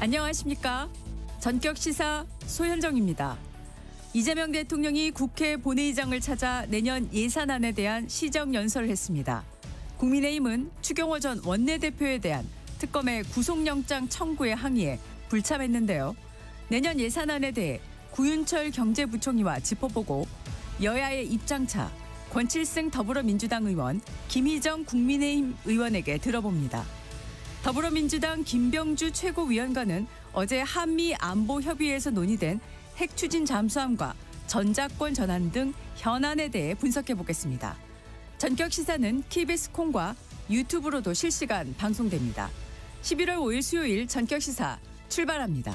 안녕하십니까. 전격시사 소현정입니다. 이재명 대통령이 국회 본회의장을 찾아 내년 예산안에 대한 시정연설을 했습니다. 국민의힘은 추경호 전 원내대표에 대한 특검의 구속영장 청구에 항의해 불참했는데요. 내년 예산안에 대해 구윤철 경제부총리와 짚어보고 여야의 입장차 권칠승 더불어민주당 의원, 김희정 국민의힘 의원에게 들어봅니다. 더불어민주당 김병주 최고위원과는 어제 한미안보협의회에서 논의된 핵추진 잠수함과 전자권 전환 등 현안에 대해 분석해보겠습니다. 전격시사는 KBS 콩과 유튜브로도 실시간 방송됩니다. 11월 5일 수요일 전격시사 출발합니다.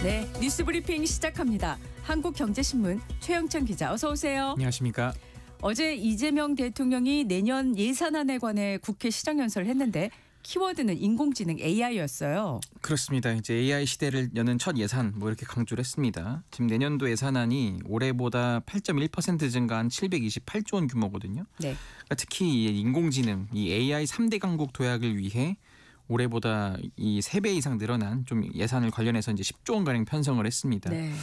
네, 뉴스브리핑 시작합니다. 한국경제신문 최영찬 기자 어서 오세요. 안녕하십니까. 어제 이재명 대통령이 내년 예산안에 관해 국회 시정연설을 했는데 키워드는 인공지능 AI였어요. 그렇습니다. 이제 AI 시대를 여는 첫 예산 이렇게 강조를 했습니다. 지금 내년도 예산안이 올해보다 8.1% 증가한 728조 원 규모거든요. 네. 그러니까 특히 이 인공지능, 이 AI 3대 강국 도약을 위해 올해보다 이 3배 이상 늘어난 좀 예산을 관련해서 이제 10조 원가량 편성을 했습니다. 네.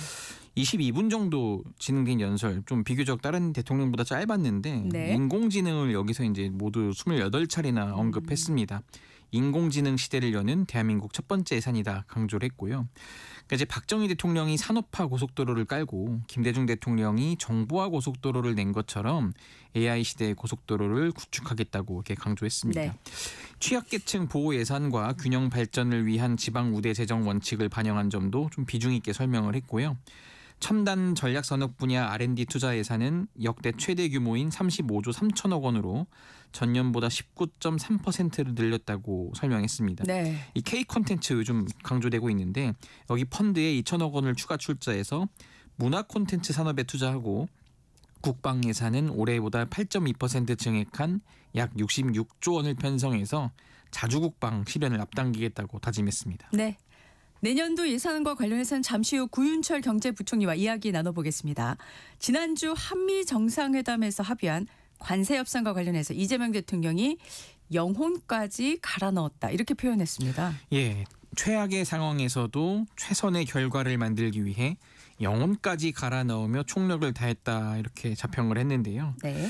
22분 정도 진행된 연설, 좀 비교적 다른 대통령보다 짧았는데 네. 인공지능을 여기서 이제 모두 28차례나 언급했습니다. 인공지능 시대를 여는 대한민국 첫 번째 예산이다 강조를 했고요. 그러니까 이제 박정희 대통령이 산업화 고속도로를 깔고 김대중 대통령이 정보화 고속도로를 낸 것처럼 AI 시대의 고속도로를 구축하겠다고 이렇게 강조했습니다. 네. 취약계층 보호 예산과 균형 발전을 위한 지방 우대 재정 원칙을 반영한 점도 좀 비중 있게 설명을 했고요. 첨단 전략 산업 분야 R&D 투자 예산은 역대 최대 규모인 35조 3천억 원으로 전년보다 19.3%를 늘렸다고 설명했습니다. 네. 이 K 콘텐츠 요즘 강조되고 있는데 여기 펀드에 2천억 원을 추가 출자해서 문화 콘텐츠 산업에 투자하고 국방 예산은 올해보다 8.2% 증액한 약 66조 원을 편성해서 자주국방 실현을 앞당기겠다고 다짐했습니다. 네. 내년도 예산안과 관련해서는 잠시 후 구윤철 경제부총리와 이야기 나눠보겠습니다. 지난주 한미 정상회담에서 합의한 관세 협상과 관련해서 이재명 대통령이 영혼까지 갈아 넣었다 이렇게 표현했습니다. 예, 최악의 상황에서도 최선의 결과를 만들기 위해 영혼까지 갈아 넣으며 총력을 다했다 이렇게 자평을 했는데요. 네.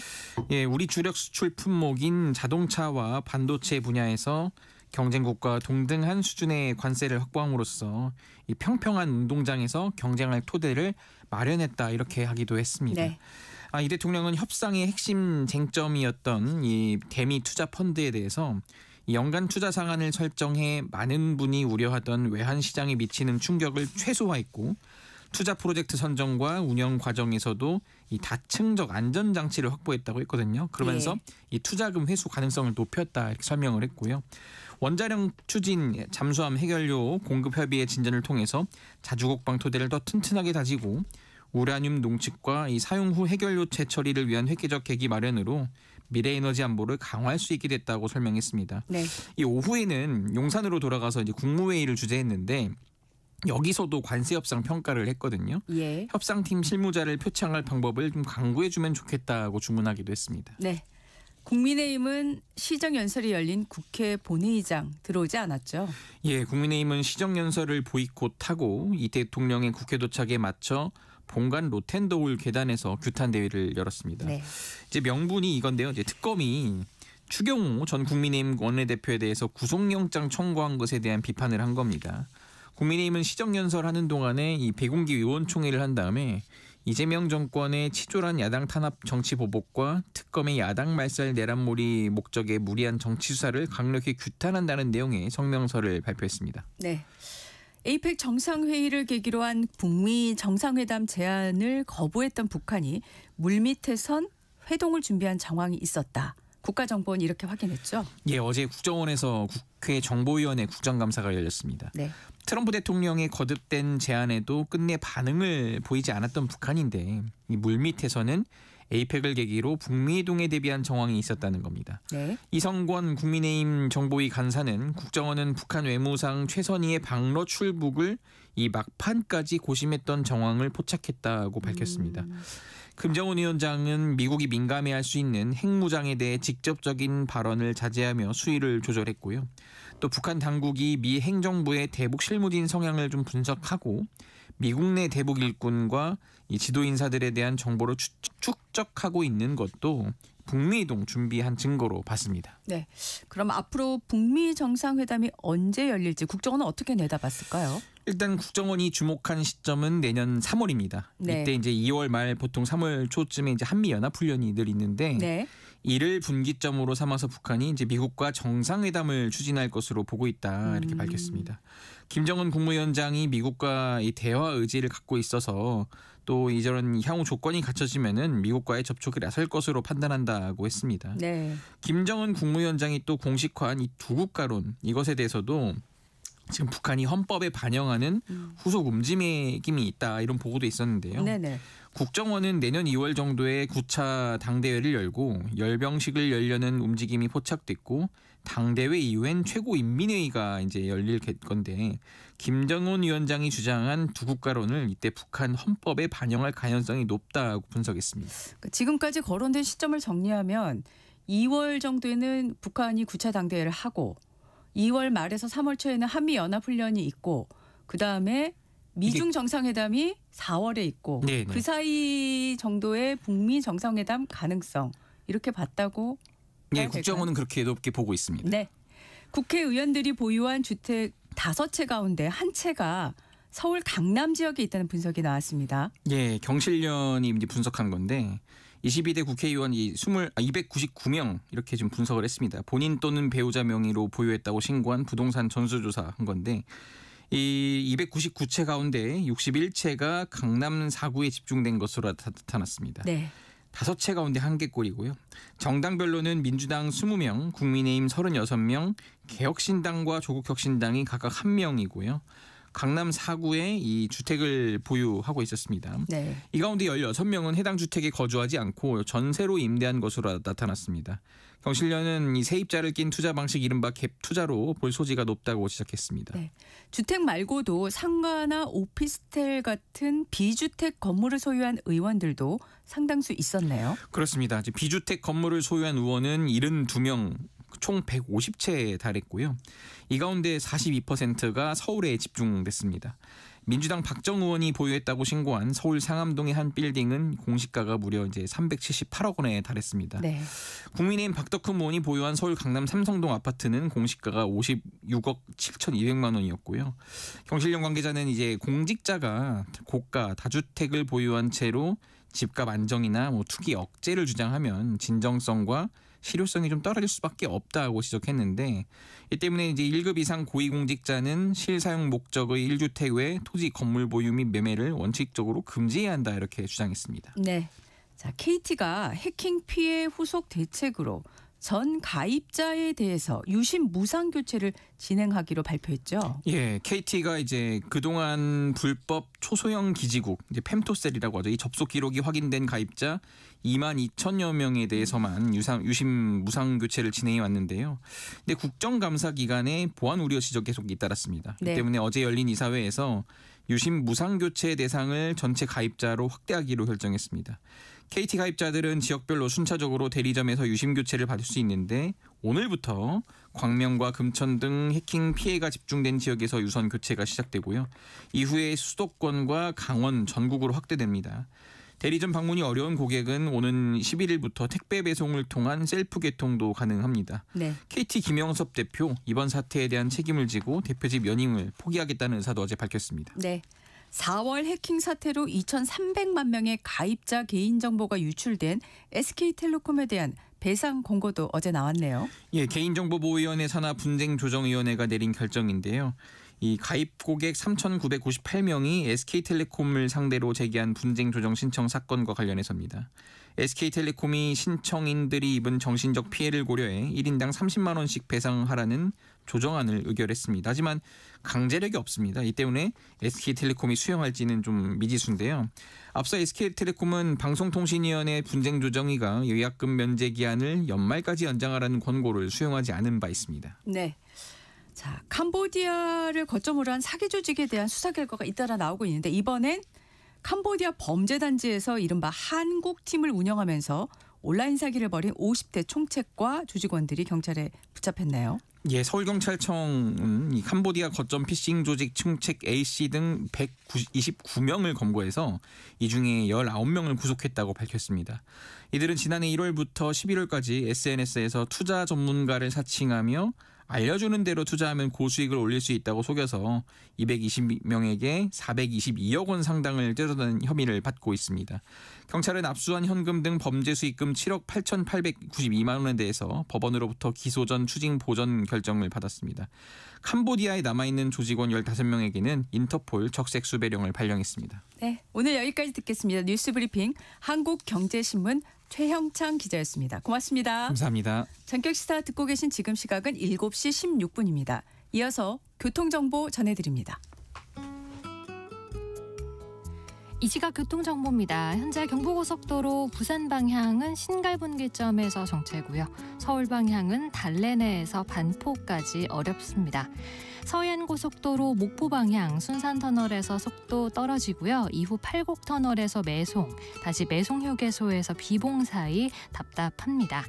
예, 우리 주력 수출 품목인 자동차와 반도체 분야에서 경쟁국과 동등한 수준의 관세를 확보함으로써 이 평평한 운동장에서 경쟁할 토대를 마련했다 이렇게 하기도 했습니다. 네. 이 대통령은 협상의 핵심 쟁점이었던 이 대미 투자 펀드에 대해서 연간 투자 상한을 설정해 많은 분이 우려하던 외환 시장에 미치는 충격을 최소화했고 투자 프로젝트 선정과 운영 과정에서도 이 다층적 안전 장치를 확보했다고 했거든요. 그러면서 이 투자금 회수 가능성을 높였다 이렇게 설명을 했고요. 원자력 추진 잠수함 해결료 공급 협의의 진전을 통해서 자주국방 토대를 더 튼튼하게 다지고 우라늄 농축과 이 사용 후 해결료 재처리를 위한 획기적 계기 마련으로 미래 에너지 안보를 강화할 수 있게 됐다고 설명했습니다. 네. 이 오후에는 용산으로 돌아가서 이제 국무회의를 주재했는데 여기서도 관세 협상 평가를 했거든요. 예. 협상팀 실무자를 표창할 방법을 좀 강구해주면 좋겠다고 주문하기도 했습니다. 네. 국민의힘은 시정연설이 열린 국회 본회의장 들어오지 않았죠? 예, 국민의힘은 시정연설을 보이콧하고 이 대통령의 국회 도착에 맞춰 본관 로텐더홀 계단에서 규탄 대회를 열었습니다. 네. 이제 명분이 이건데요. 이제 특검이 추경호 전 국민의힘 원내대표에 대해서 구속영장 청구한 것에 대한 비판을 한 겁니다. 국민의힘은 시정연설하는 동안에 이 백운기 의원총회를 한 다음에 이재명 정권의 치졸한 야당 탄압 정치 보복과 특검의 야당 말살 내란몰이 목적의 무리한 정치 수사를 강력히 규탄한다는 내용의 성명서를 발표했습니다. 네. 에이펙 정상회의를 계기로 한 북미 정상회담 제안을 거부했던 북한이 물밑에선 회동을 준비한 정황이 있었다. 국가정보원이 이렇게 확인했죠. 예, 어제 국정원에서 국회 정보위원회 국정감사가 열렸습니다. 네. 트럼프 대통령의 거듭된 제안에도 끝내 반응을 보이지 않았던 북한인데 이 물밑에서는 에이펙을 계기로 북미 이동에 대비한 정황이 있었다는 겁니다. 네. 이성권 국민의힘 정보위 간사는 국정원은 북한 외무상 최선희의 방러 출북을 이 막판까지 고심했던 정황을 포착했다고 밝혔습니다. 김정은 위원장은 미국이 민감해할 수 있는 핵무장에 대해 직접적인 발언을 자제하며 수위를 조절했고요. 또 북한 당국이 미 행정부의 대북 실무진 성향을 좀 분석하고 미국 내 대북 일꾼과 이 지도 인사들에 대한 정보를 축적하고 있는 것도 북미 이동 준비한 증거로 봤습니다. 네. 그럼 앞으로 북미 정상회담이 언제 열릴지 국정원은 어떻게 내다봤을까요? 일단 국정원이 주목한 시점은 내년 3월입니다. 네. 이때 이제 2월 말 보통 3월 초쯤에 이제 한미 연합 훈련이 늘 있는데 네. 이를 분기점으로 삼아서 북한이 이제 미국과 정상회담을 추진할 것으로 보고 있다 이렇게 밝혔습니다. 김정은 국무위원장이 미국과 이 대화 의지를 갖고 있어서 또 이런 향후 조건이 갖춰지면은 미국과의 접촉에 나설 것으로 판단한다고 했습니다. 네. 김정은 국무위원장이 또 공식화한 이 두국가론 이것에 대해서도 지금 북한이 헌법에 반영하는 후속 움직임이 있다 이런 보고도 있었는데요. 네네. 국정원은 내년 2월 정도에 9차 당대회를 열고 열병식을 열려는 움직임이 포착됐고 당대회 이후엔 최고인민회의가 이제 열릴 건데 김정은 위원장이 주장한 두국가론을 이때 북한 헌법에 반영할 가능성이 높다고 분석했습니다. 지금까지 거론된 시점을 정리하면 2월 정도에는 북한이 9차 당대회를 하고 2월 말에서 3월 초에는 한미연합훈련이 있고 그다음에 미중 정상회담이 4월에 있고 네네. 그 사이 정도의 북미 정상회담 가능성 이렇게 봤다고 네, 봐야 국정원은 그렇게 높게 보고 있습니다. 네. 국회의원들이 보유한 주택 5채 가운데 한 채가 서울 강남 지역에 있다는 분석이 나왔습니다. 예, 경실련이 이제 분석한 건데 22대 국회의원이 299명 이렇게 좀 분석을 했습니다. 본인 또는 배우자 명의로 보유했다고 신고한 부동산 전수조사한 건데 이 299채 가운데 61채가 강남 4구에 집중된 것으로 나타났습니다. 네. 5채 가운데 1개꼴이고요. 정당별로는 민주당 20명, 국민의힘 36명, 개혁신당과 조국혁신당이 각각 1명이고요. 강남 4구에 이 주택을 보유하고 있었습니다. 네. 이 가운데 16명은 해당 주택에 거주하지 않고 전세로 임대한 것으로 나타났습니다. 경실련은 이 세입자를 낀 투자 방식 이른바 갭 투자로 볼 소지가 높다고 지적했습니다. 네. 주택 말고도 상가나 오피스텔 같은 비주택 건물을 소유한 의원들도 상당수 있었네요. 그렇습니다. 비주택 건물을 소유한 의원은 72명 총 150채에 달했고요. 이 가운데 42%가 서울에 집중됐습니다. 민주당 박정 의원이 보유했다고 신고한 서울 상암동의 한 빌딩은 공시가가 무려 이제 378억 원에 달했습니다. 네. 국민의힘 박덕흠 의원이 보유한 서울 강남 삼성동 아파트는 공시가가 56억 7,200만 원이었고요. 경실련 관계자는 이제 공직자가 고가 다주택을 보유한 채로 집값 안정이나 투기 억제를 주장하면 진정성과 실효성이 좀 떨어질 수밖에 없다고 지적했는데 이 때문에 이제 1급 이상 고위공직자는 실사용 목적의 1주택 외 토지 건물 보유 및 매매를 원칙적으로 금지해야 한다 이렇게 주장했습니다. 네. 자, KT가 해킹 피해 후속 대책으로 전 가입자에 대해서 유심 무상 교체를 진행하기로 발표했죠. 예, KT가 이제 그동안 불법 초소형 기지국, 이제 펨토셀이라고 하죠. 이 접속 기록이 확인된 가입자 22,000여 명에 대해서만 유심 무상 교체를 진행해 왔는데요. 근데 국정감사 기간에 보안 우려 지적 계속 잇따랐습니다. 네. 이 때문에 어제 열린 이사회에서 유심 무상 교체 대상을 전체 가입자로 확대하기로 결정했습니다. KT 가입자들은 지역별로 순차적으로 대리점에서 유심 교체를 받을 수 있는데 오늘부터 광명과 금천 등 해킹 피해가 집중된 지역에서 유선 교체가 시작되고요. 이후에 수도권과 강원, 전국으로 확대됩니다. 대리점 방문이 어려운 고객은 오는 11일부터 택배 배송을 통한 셀프 개통도 가능합니다. 네. KT 김영섭 대표 이번 사태에 대한 책임을 지고 대표직 연임을 포기하겠다는 의사도 어제 밝혔습니다. 네. 4월 해킹 사태로 2,300만 명의 가입자 개인정보가 유출된 SK텔레콤에 대한 배상 공고도 어제 나왔네요. 예, 개인정보보호위원회 산하 분쟁조정위원회가 내린 결정인데요. 이 가입 고객 3,998명이 SK텔레콤을 상대로 제기한 분쟁 조정 신청 사건과 관련해서입니다. SK텔레콤이 신청인들이 입은 정신적 피해를 고려해 1인당 30만 원씩 배상하라는 조정안을 의결했습니다. 하지만 강제력이 없습니다. 이 때문에 SK텔레콤이 수용할지는 좀 미지수인데요. 앞서 SK텔레콤은 방송통신위원회 분쟁조정위가 예약금 면제 기한을 연말까지 연장하라는 권고를 수용하지 않은 바 있습니다. 네. 자, 캄보디아를 거점으로 한 사기 조직에 대한 수사 결과가 잇따라 나오고 있는데 이번엔 캄보디아 범죄단지에서 이른바 한국팀을 운영하면서 온라인 사기를 벌인 50대 총책과 조직원들이 경찰에 붙잡혔네요. 예, 서울경찰청은 이 캄보디아 거점 피싱 조직 총책 A씨 등 129명을 검거해서 이 중에 19명을 구속했다고 밝혔습니다. 이들은 지난해 1월부터 11월까지 SNS에서 투자 전문가를 사칭하며 알려주는 대로 투자하면 고수익을 올릴 수 있다고 속여서 220명에게 422억 원 상당을 떼어낸 혐의를 받고 있습니다. 경찰은 압수한 현금 등 범죄 수익금 7억 8,892만 원에 대해서 법원으로부터 기소 전 추징 보전 결정을 받았습니다. 캄보디아에 남아있는 조직원 15명에게는 인터폴 적색 수배령을 발령했습니다. 네, 오늘 여기까지 듣겠습니다. 뉴스브리핑 한국경제신문 최형창 기자였습니다. 고맙습니다. 감사합니다. 전격시사 듣고 계신 지금 시각은 7시 16분입니다. 이어서 교통정보 전해드립니다. 이 시각 교통정보입니다. 현재 경부고속도로 부산 방향은 신갈분기점에서 정체고요. 서울 방향은 달래내에서 반포까지 어렵습니다. 서해안고속도로 목포 방향 순산터널에서 속도 떨어지고요. 이후 팔곡터널에서 매송, 다시 매송휴게소에서 비봉 사이 답답합니다.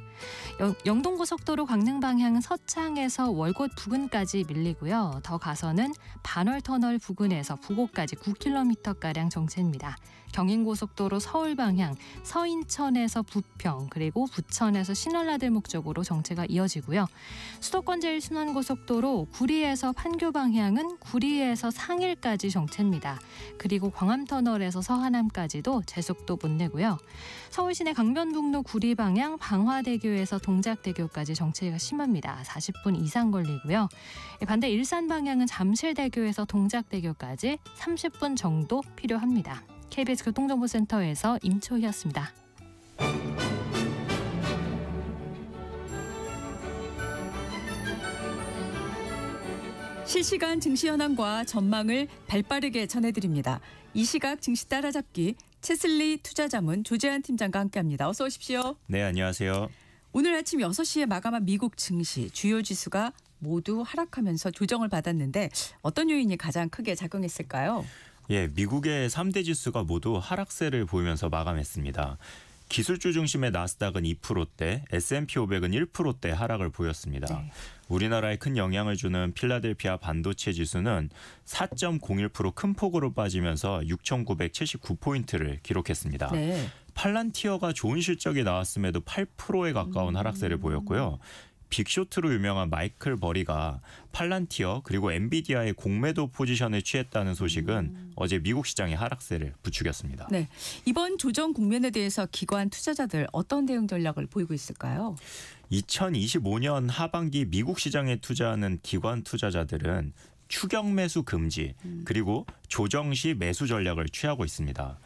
영동고속도로 강릉 방향은 서창에서 월곶 부근까지 밀리고요. 더 가서는 반월터널 부근에서 부곡까지 9km가량 정체입니다. 경인고속도로 서울 방향 서인천에서 부평 그리고 부천에서 신월나들목 쪽으로 정체가 이어지고요. 수도권 제1순환고속도로 구리에서 판교 방향은 구리에서 상일까지 정체입니다. 그리고 광암터널에서 서하남까지도 제속도 못 내고요. 서울시내 강변북로 구리 방향 방화대교에서 동작대교까지 정체가 심합니다. 40분 이상 걸리고요. 반대 일산 방향은 잠실대교에서 동작대교까지 30분 정도 필요합니다. KBS 교통정보센터에서 임초희였습니다. 실시간 증시 현황과 전망을 발빠르게 전해드립니다. 이 시각 증시 따라잡기 채슬리 투자자문 조재한 팀장과 함께합니다. 어서 오십시오. 네, 안녕하세요. 오늘 아침 6시에 마감한 미국 증시 주요 지수가 모두 하락하면서 조정을 받았는데 어떤 요인이 가장 크게 작용했을까요? 예, 미국의 3대 지수가 모두 하락세를 보이면서 마감했습니다. 기술주 중심의 나스닥은 2%대, S&P 500은 1%대 하락을 보였습니다. 네. 우리나라에 큰 영향을 주는 필라델피아 반도체 지수는 4.01% 큰 폭으로 빠지면서 6,979포인트를 기록했습니다. 네. 팔란티어가 좋은 실적이 나왔음에도 8%에 가까운 하락세를 보였고요. 빅쇼트로 유명한 마이클 버리가 팔란티어 그리고 엔비디아의 공매도 포지션을 취했다는 소식은 어제 미국 시장의 하락세를 부추겼습니다. 네, 이번 조정 국면에 대해서 기관 투자자들 어떤 대응 전략을 보이고 있을까요? 2025년 하반기 미국 시장에 투자하는 기관 투자자들은 추격 매수 금지 그리고 조정 시 매수 전략을 취하고 있습니다.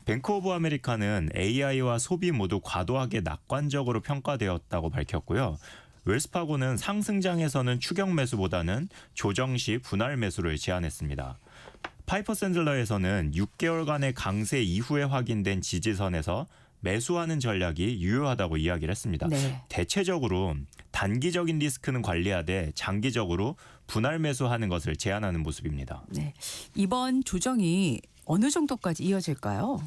뱅크 오브 아메리카는 AI와 소비 모두 과도하게 낙관적으로 평가되었다고 밝혔고요. 웰스파고는 상승장에서는 추격 매수보다는 조정 시 분할 매수를 제안했습니다. 파이퍼 샌들러에서는 6개월간의 강세 이후에 확인된 지지선에서 매수하는 전략이 유효하다고 이야기를 했습니다. 네. 대체적으로 단기적인 리스크는 관리하되 장기적으로 분할 매수하는 것을 제안하는 모습입니다. 네, 이번 조정이 어느 정도까지 이어질까요?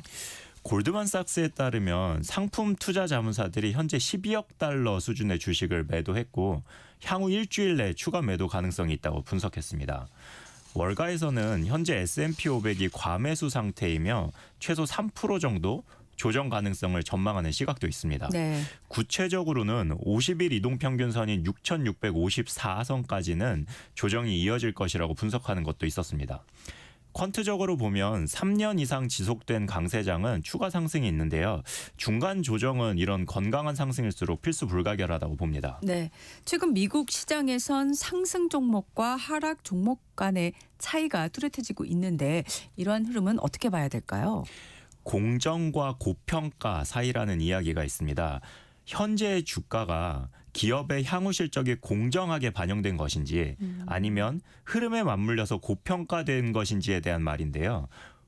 골드만삭스에 따르면 상품 투자 자문사들이 현재 12억 달러 수준의 주식을 매도했고 향후 일주일 내 추가 매도 가능성이 있다고 분석했습니다. 월가에서는 현재 S&P 500이 과매수 상태이며 최소 3% 정도 조정 가능성을 전망하는 시각도 있습니다. 네. 구체적으로는 50일 이동평균선인 6,654선까지는 조정이 이어질 것이라고 분석하는 것도 있었습니다. 퀀트적으로 보면 3년 이상 지속된 강세장은 추가 상승이 있는데요. 중간 조정은 이런 건강한 상승일수록 필수 불가결하다고 봅니다. 네, 최근 미국 시장에선 상승 종목과 하락 종목 간의 차이가 뚜렷해지고 있는데 이러한 흐름은 어떻게 봐야 될까요? 공정과 고평가 사이라는 이야기가 있습니다. 현재의 주가가 기업의 향후 실적이 공정하게 반영된 것인지 아니면 흐름에 맞물려서 고평가된 것인지에 대한 말인데요.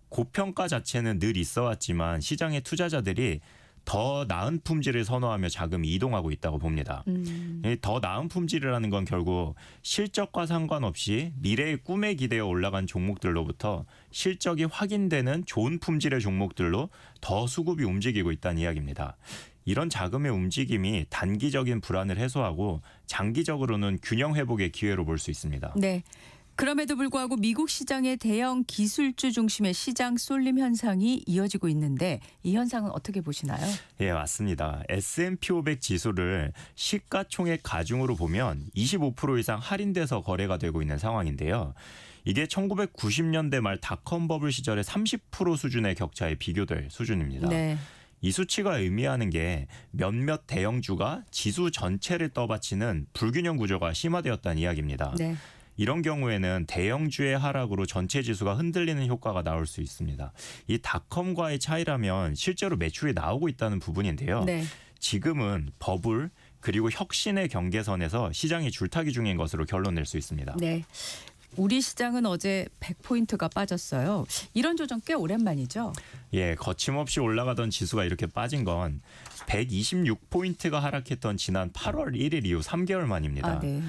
고평가 자체는 늘 있어 왔지만 시장의 투자자들이 더 나은 품질을 선호하며 자금이 이동하고 있다고 봅니다. 더 나은 품질이라는 건 결국 실적과 상관없이 미래의 꿈에 기대어 올라간 종목들로부터 실적이 확인되는 좋은 품질의 종목들로 더 수급이 움직이고 있다는 이야기입니다. 이런 자금의 움직임이 단기적인 불안을 해소하고 장기적으로는 균형 회복의 기회로 볼 수 있습니다. 네. 그럼에도 불구하고 미국 시장의 대형 기술주 중심의 시장 쏠림 현상이 이어지고 있는데 이 현상은 어떻게 보시나요? 예, 맞습니다. S&P 500 지수를 시가총액 가중으로 보면 25% 이상 할인돼서 거래가 되고 있는 상황인데요. 이게 1990년대 말 닷컴 버블 시절의 30% 수준의 격차에 비교될 수준입니다. 네. 이 수치가 의미하는 게 몇몇 대형주가 지수 전체를 떠받치는 불균형 구조가 심화되었다는 이야기입니다. 네. 이런 경우에는 대형주의 하락으로 전체 지수가 흔들리는 효과가 나올 수 있습니다. 이 닷컴과의 차이라면 실제로 매출이 나오고 있다는 부분인데요. 네. 지금은 버블 그리고 혁신의 경계선에서 시장이 줄타기 중인 것으로 결론 낼 수 있습니다. 네. 우리 시장은 어제 100포인트가 빠졌어요. 이런 조정 꽤 오랜만이죠? 예, 거침없이 올라가던 지수가 이렇게 빠진 건 126포인트가 하락했던 지난 8월 1일 이후 3개월 만입니다. 아, 네.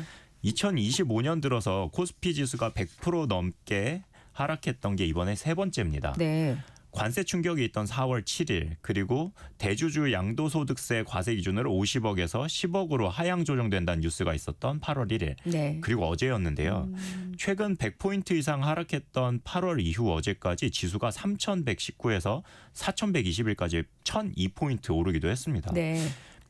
2025년 들어서 코스피 지수가 100% 넘게 하락했던 게 이번에 세 번째입니다. 네. 관세 충격이 있던 4월 7일 그리고 대주주 양도소득세 과세 기준으로 50억에서 10억으로 하향 조정된다는 뉴스가 있었던 8월 1일 네. 그리고 어제였는데요. 최근 100포인트 이상 하락했던 8월 이후 어제까지 지수가 3,119에서 4,121까지 1,002포인트 오르기도 했습니다. 네.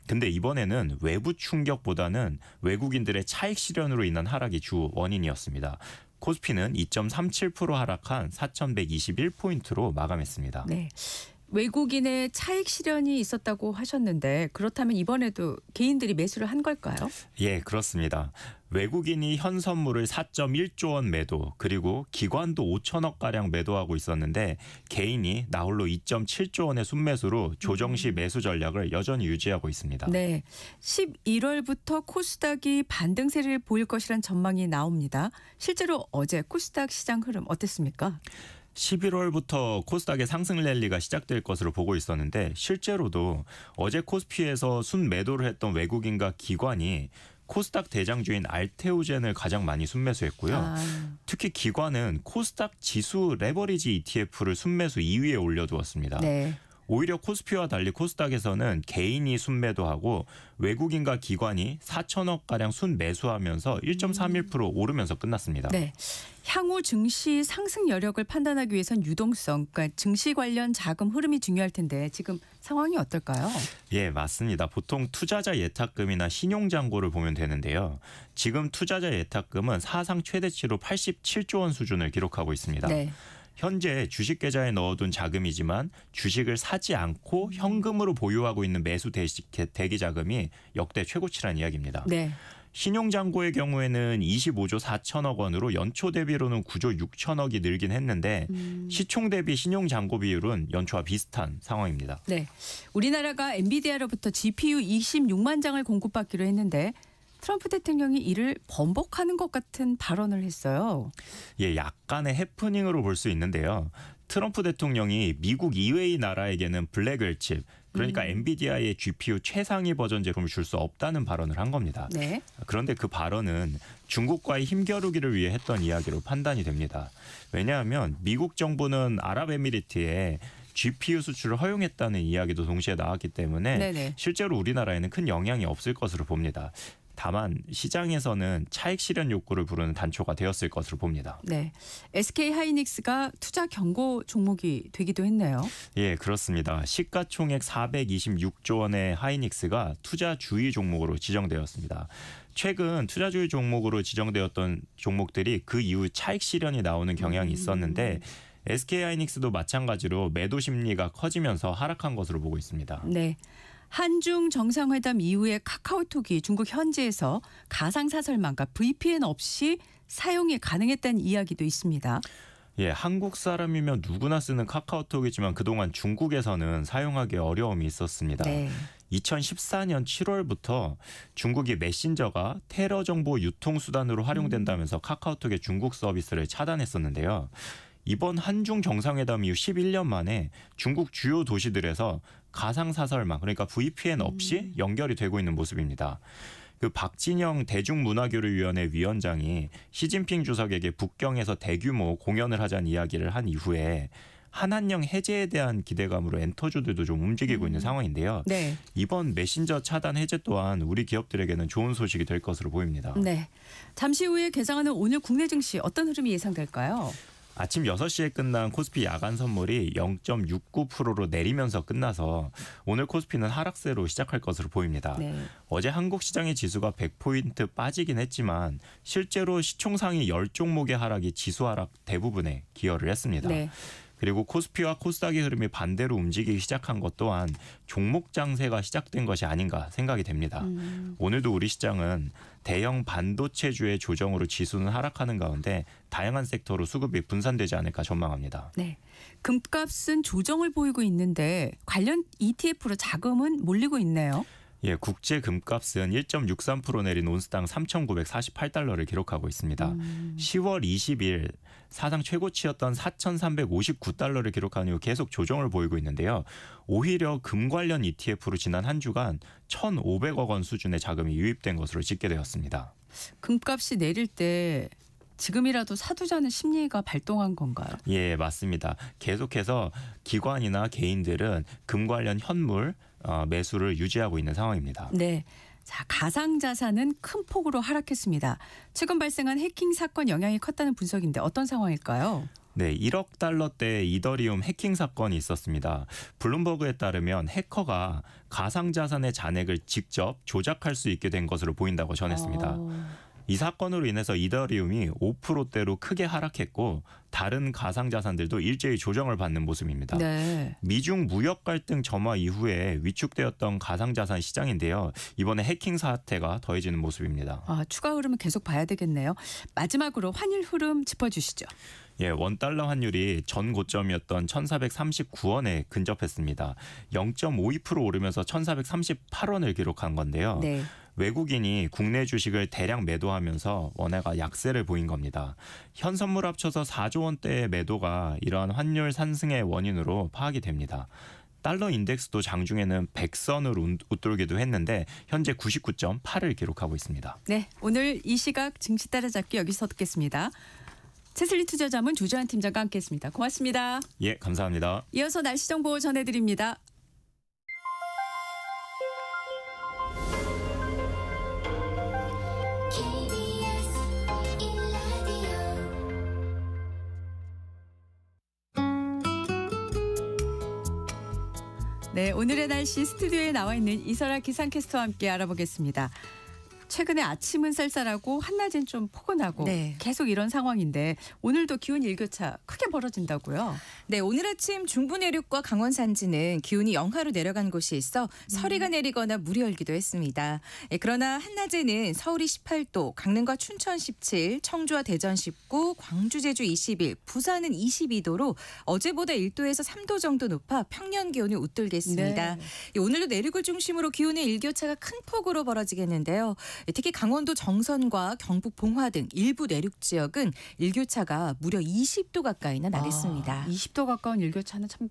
근데 이번에는 외부 충격보다는 외국인들의 차익 실현으로 인한 하락이 주 원인이었습니다. 코스피는 2.37% 하락한 4,121포인트로 마감했습니다. 네. 외국인의 차익 실현이 있었다고 하셨는데 그렇다면 이번에도 개인들이 매수를 한 걸까요? 예, 그렇습니다. 외국인이 현 선물을 4.1조 원 매도 그리고 기관도 5천억가량 매도하고 있었는데 개인이 나홀로 2.7조 원의 순매수로 조정 시 매수 전략을 여전히 유지하고 있습니다. 네. 11월부터 코스닥이 반등세를 보일 것이란 전망이 나옵니다. 실제로 어제 코스닥 시장 흐름 어땠습니까? 11월부터 코스닥의 상승 랠리가 시작될 것으로 보고 있었는데 실제로도 어제 코스피에서 순매도를 했던 외국인과 기관이 코스닥 대장주인 알테오젠을 가장 많이 순매수했고요. 특히 기관은 코스닥 지수 레버리지 ETF를 순매수 2위에 올려두었습니다. 네. 오히려 코스피와 달리 코스닥에서는 개인이 순매도하고 외국인과 기관이 4천억가량 순매수하면서 1.31% 오르면서 끝났습니다. 네. 향후 증시 상승 여력을 판단하기 위해선 유동성, 그러니까 증시 관련 자금 흐름이 중요할 텐데 지금 상황이 어떨까요? 예, 맞습니다. 보통 투자자 예탁금이나 신용잔고를 보면 되는데요. 지금 투자자 예탁금은 사상 최대치로 87조 원 수준을 기록하고 있습니다. 네. 현재 주식 계좌에 넣어둔 자금이지만 주식을 사지 않고 현금으로 보유하고 있는 매수 대기 자금이 역대 최고치란 이야기입니다. 네. 신용잔고의 경우에는 25조 4천억 원으로 연초 대비로는 9조 6천억이 늘긴 했는데 시총 대비 신용잔고 비율은 연초와 비슷한 상황입니다. 네. 우리나라가 엔비디아로부터 GPU 26만 장을 공급받기로 했는데 트럼프 대통령이 이를 번복하는 것 같은 발언을 했어요. 예, 약간의 해프닝으로 볼 수 있는데요. 트럼프 대통령이 미국 이외의 나라에게는 블랙웰 칩, 그러니까 엔비디아의 GPU 최상위 버전 제품을 줄 수 없다는 발언을 한 겁니다. 네. 그런데 그 발언은 중국과의 힘겨루기를 위해 했던 이야기로 판단이 됩니다. 왜냐하면 미국 정부는 아랍에미리트에 GPU 수출을 허용했다는 이야기도 동시에 나왔기 때문에 네네. 실제로 우리나라에는 큰 영향이 없을 것으로 봅니다. 다만 시장에서는 차익 실현 욕구를 부르는 단초가 되었을 것으로 봅니다. 네, SK 하이닉스가 투자 경고 종목이 되기도 했네요. 예, 그렇습니다. 시가총액 426조 원의 하이닉스가 투자 주의 종목으로 지정되었습니다. 최근 투자 주의 종목으로 지정되었던 종목들이 그 이후 차익 실현이 나오는 경향이 있었는데 SK 하이닉스도 마찬가지로 매도 심리가 커지면서 하락한 것으로 보고 있습니다. 네. 한중 정상회담 이후에 카카오톡이 중국 현지에서 가상사설망과 VPN 없이 사용이 가능했다는 이야기도 있습니다. 예, 한국 사람이면 누구나 쓰는 카카오톡이지만 그동안 중국에서는 사용하기 어려움이 있었습니다. 네. 2014년 7월부터 중국이 메신저가 테러 정보 유통 수단으로 활용된다면서 카카오톡의 중국 서비스를 차단했었는데요. 이번 한중 정상회담 이후 11년 만에 중국 주요 도시들에서 가상사설망 그러니까 VPN 없이 연결이 되고 있는 모습입니다. 그 박진영 대중문화교류위원회 위원장이 시진핑 주석에게 북경에서 대규모 공연을 하자는 이야기를 한 이후에 한한령 해제에 대한 기대감으로 엔터주들도 좀 움직이고 있는 상황인데요. 네. 이번 메신저 차단 해제 또한 우리 기업들에게는 좋은 소식이 될 것으로 보입니다. 네. 잠시 후에 개장하는 오늘 국내 증시 어떤 흐름이 예상될까요? 아침 6시에 끝난 코스피 야간 선물이 0.69%로 내리면서 끝나서 오늘 코스피는 하락세로 시작할 것으로 보입니다. 네. 어제 한국 시장의 지수가 100포인트 빠지긴 했지만 실제로 시총상위 10종목의 하락이 지수 하락 대부분에 기여를 했습니다. 네. 그리고 코스피와 코스닥의 흐름이 반대로 움직이기 시작한 것 또한 종목 장세가 시작된 것이 아닌가 생각이 됩니다. 오늘도 우리 시장은 대형 반도체주의 조정으로 지수는 하락하는 가운데 다양한 섹터로 수급이 분산되지 않을까 전망합니다. 네. 금값은 조정을 보이고 있는데 관련 ETF로 자금은 몰리고 있네요. 예, 국제 금값은 1.63% 내린 온스당 3,948달러를 기록하고 있습니다. 10월 20일 사상 최고치였던 4,359달러를 기록한 이후 계속 조정을 보이고 있는데요. 오히려 금 관련 ETF로 지난 한 주간 1,500억 원 수준의 자금이 유입된 것으로 집계되었습니다. 금값이 내릴 때 지금이라도 사두자는 심리가 발동한 건가요? 예, 맞습니다. 계속해서 기관이나 개인들은 금 관련 현물 매수를 유지하고 있는 상황입니다. 네. 자, 가상자산은 큰 폭으로 하락했습니다. 최근 발생한 해킹 사건 영향이 컸다는 분석인데 어떤 상황일까요? 네, 1억 달러대의 이더리움 해킹 사건이 있었습니다. 블룸버그에 따르면 해커가 가상자산의 잔액을 직접 조작할 수 있게 된 것으로 보인다고 전했습니다. 이 사건으로 인해서 이더리움이 5%대로 크게 하락했고 다른 가상자산들도 일제히 조정을 받는 모습입니다. 네. 미중 무역 갈등 점화 이후에 위축되었던 가상자산 시장인데요. 이번에 해킹 사태가 더해지는 모습입니다. 추가 흐름은 계속 봐야 되겠네요. 마지막으로 환율 흐름 짚어주시죠. 예, 원달러 환율이 전 고점이었던 1,439원에 근접했습니다. 0.52% 오르면서 1,438원을 기록한 건데요. 네. 외국인이 국내 주식을 대량 매도하면서 원화가 약세를 보인 겁니다. 현 선물 합쳐서 4조 원대의 매도가 이러한 환율 상승의 원인으로 파악이 됩니다. 달러 인덱스도 장중에는 100선을 웃돌기도 했는데 현재 99.8을 기록하고 있습니다. 네, 오늘 이 시각 증시 따라잡기 여기서 듣겠습니다. 채슬리 투자자문 조주환 팀장과 함께했습니다. 고맙습니다. 예, 감사합니다. 이어서 날씨 정보 전해드립니다. 네, 오늘의 날씨 스튜디오에 나와 있는 이설아 기상캐스터와 함께 알아보겠습니다. 최근에 아침은 쌀쌀하고 한낮은 좀 포근하고 네. 계속 이런 상황인데 오늘도 기온 일교차 크게 벌어진다고요? 네, 오늘 아침 중부 내륙과 강원 산지는 기온이 영하로 내려간 곳이 있어 서리가 내리거나 물이 얼기도 했습니다. 그러나 한낮에는 서울이 18도, 강릉과 춘천 17, 청주와 대전 19, 광주, 제주 21, 부산은 22도로 어제보다 1도에서 3도 정도 높아 평년 기온이 웃돌겠습니다. 네. 오늘도 내륙을 중심으로 기온의 일교차가 큰 폭으로 벌어지겠는데요. 특히 강원도 정선과 경북 봉화 등 일부 내륙 지역은 일교차가 무려 20도 가까이나 나겠습니다. 20도 가까운 일교차는 참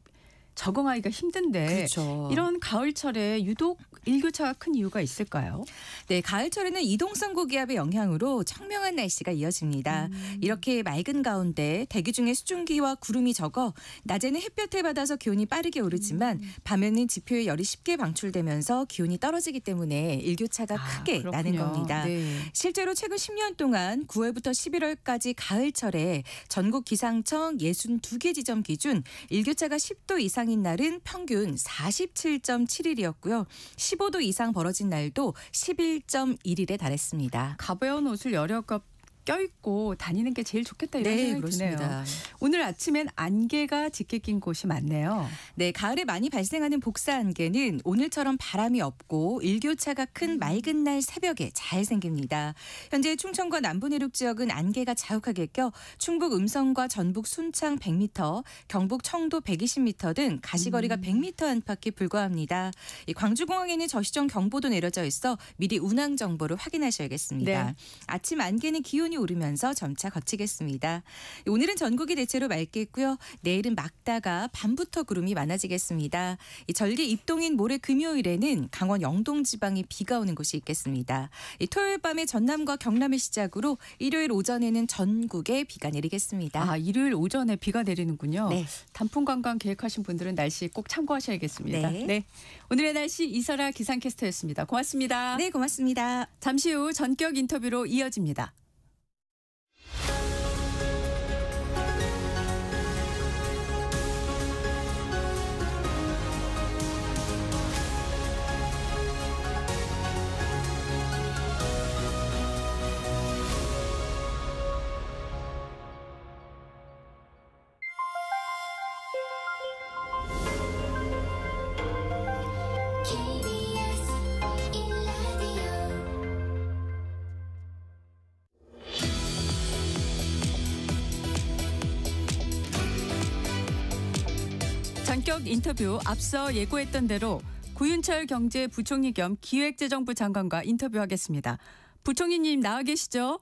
적응하기가 힘든데 그렇죠. 이런 가을철에 유독 일교차가 큰 이유가 있을까요? 네, 가을철에는 이동성 고기압의 영향으로 청명한 날씨가 이어집니다. 이렇게 맑은 가운데 대기 중에 수증기와 구름이 적어 낮에는 햇볕을 받아서 기온이 빠르게 오르지만 밤에는 지표에 열이 쉽게 방출되면서 기온이 떨어지기 때문에 일교차가 크게 나는 그렇군요. 겁니다. 네. 실제로 최근 10년 동안 9월부터 11월까지 가을철에 전국 기상청 62개 지점 기준 일교차가 10도 이상인 날은 평균 47.7일이었고요. 15도 이상 벌어진 날도 11.1일에 달했습니다. 가벼운 옷을 여력껏 껴입고 다니는 게 제일 좋겠다 이런 네, 생각이 드네요. 그렇습니다. 오늘 아침엔 안개가 짙게 낀 곳이 많네요. 네, 가을에 많이 발생하는 복사 안개는 오늘처럼 바람이 없고 일교차가 큰 맑은 날 새벽에 잘 생깁니다. 현재 충청과 남부 내륙 지역은 안개가 자욱하게 껴 충북 음성과 전북 순창 100m, 경북 청도 120m 등 가시거리가 100m 안팎에 불과합니다. 이 광주공항에는 저시청 경보도 내려져 있어 미리 운항 정보를 확인하셔야겠습니다. 네. 아침 안개는 기온이 오르면서 점차 걷히겠습니다. 오늘은 전국이 대체로 맑겠고요. 내일은 맑다가 밤부터 구름이 많아지겠습니다. 이 절기 입동인 모레 금요일에는 강원 영동 지방에 비가 오는 곳이 있겠습니다. 토요일 밤에 전남과 경남을 시작으로 일요일 오전에는 전국에 비가 내리겠습니다. 아, 일요일 오전에 비가 내리는군요. 네. 단풍 관광 계획하신 분들은 날씨 꼭 참고하셔야겠습니다. 네. 오늘의 날씨 이설아 기상캐스터였습니다. 고맙습니다. 네, 고맙습니다. 잠시 후 전격 인터뷰로 이어집니다. 전격 인터뷰 앞서 예고했던 대로 구윤철 경제부총리 겸 기획재정부 장관과 인터뷰하겠습니다. 부총리님 나와 계시죠?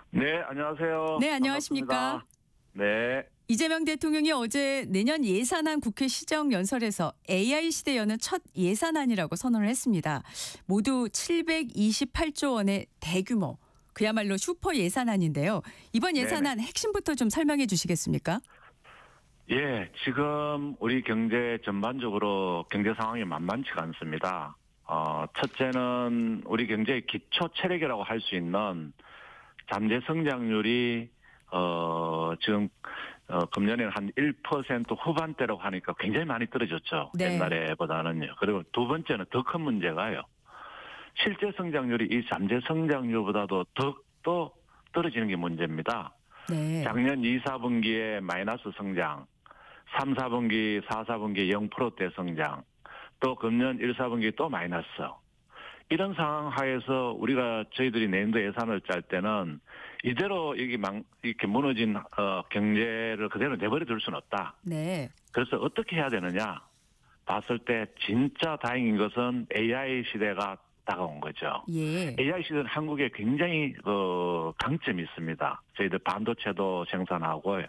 네, 안녕하세요. 네, 안녕하십니까? 반갑습니다. 네. 이재명 대통령이 어제 내년 예산안 국회 시정연설에서 AI 시대 여는 첫 예산안이라고 선언을 했습니다. 모두 728조 원의 대규모, 그야말로 슈퍼 예산안인데요. 이번 예산안 핵심부터 좀 설명해 주시겠습니까? 예, 지금 우리 경제 전반적으로 경제 상황이 만만치가 않습니다. 첫째는 우리 경제의 기초 체력이라고 할 수 있는 잠재 성장률이 지금 금년에는 한 1% 후반대라고 하니까 굉장히 많이 떨어졌죠. 네. 옛날에보다는요. 그리고 두 번째는 더 큰 문제가요. 실제 성장률이 이 잠재 성장률보다도 더 떨어지는 게 문제입니다. 네. 작년 2, 4분기에 마이너스 성장, 3, 4분기, 4, 4분기 0%대 성장, 또 금년 1, 4분기 또 마이너스. 이런 상황 하에서 저희들이 내년도 예산을 짤 때는 이대로 이렇게 무너진 경제를 그대로 내버려 둘 수는 없다. 네. 그래서 어떻게 해야 되느냐 봤을 때 진짜 다행인 것은 AI 시대가 다가온 거죠. 예. AI 시대는 한국에 굉장히 강점이 있습니다. 저희들 반도체도 생산하고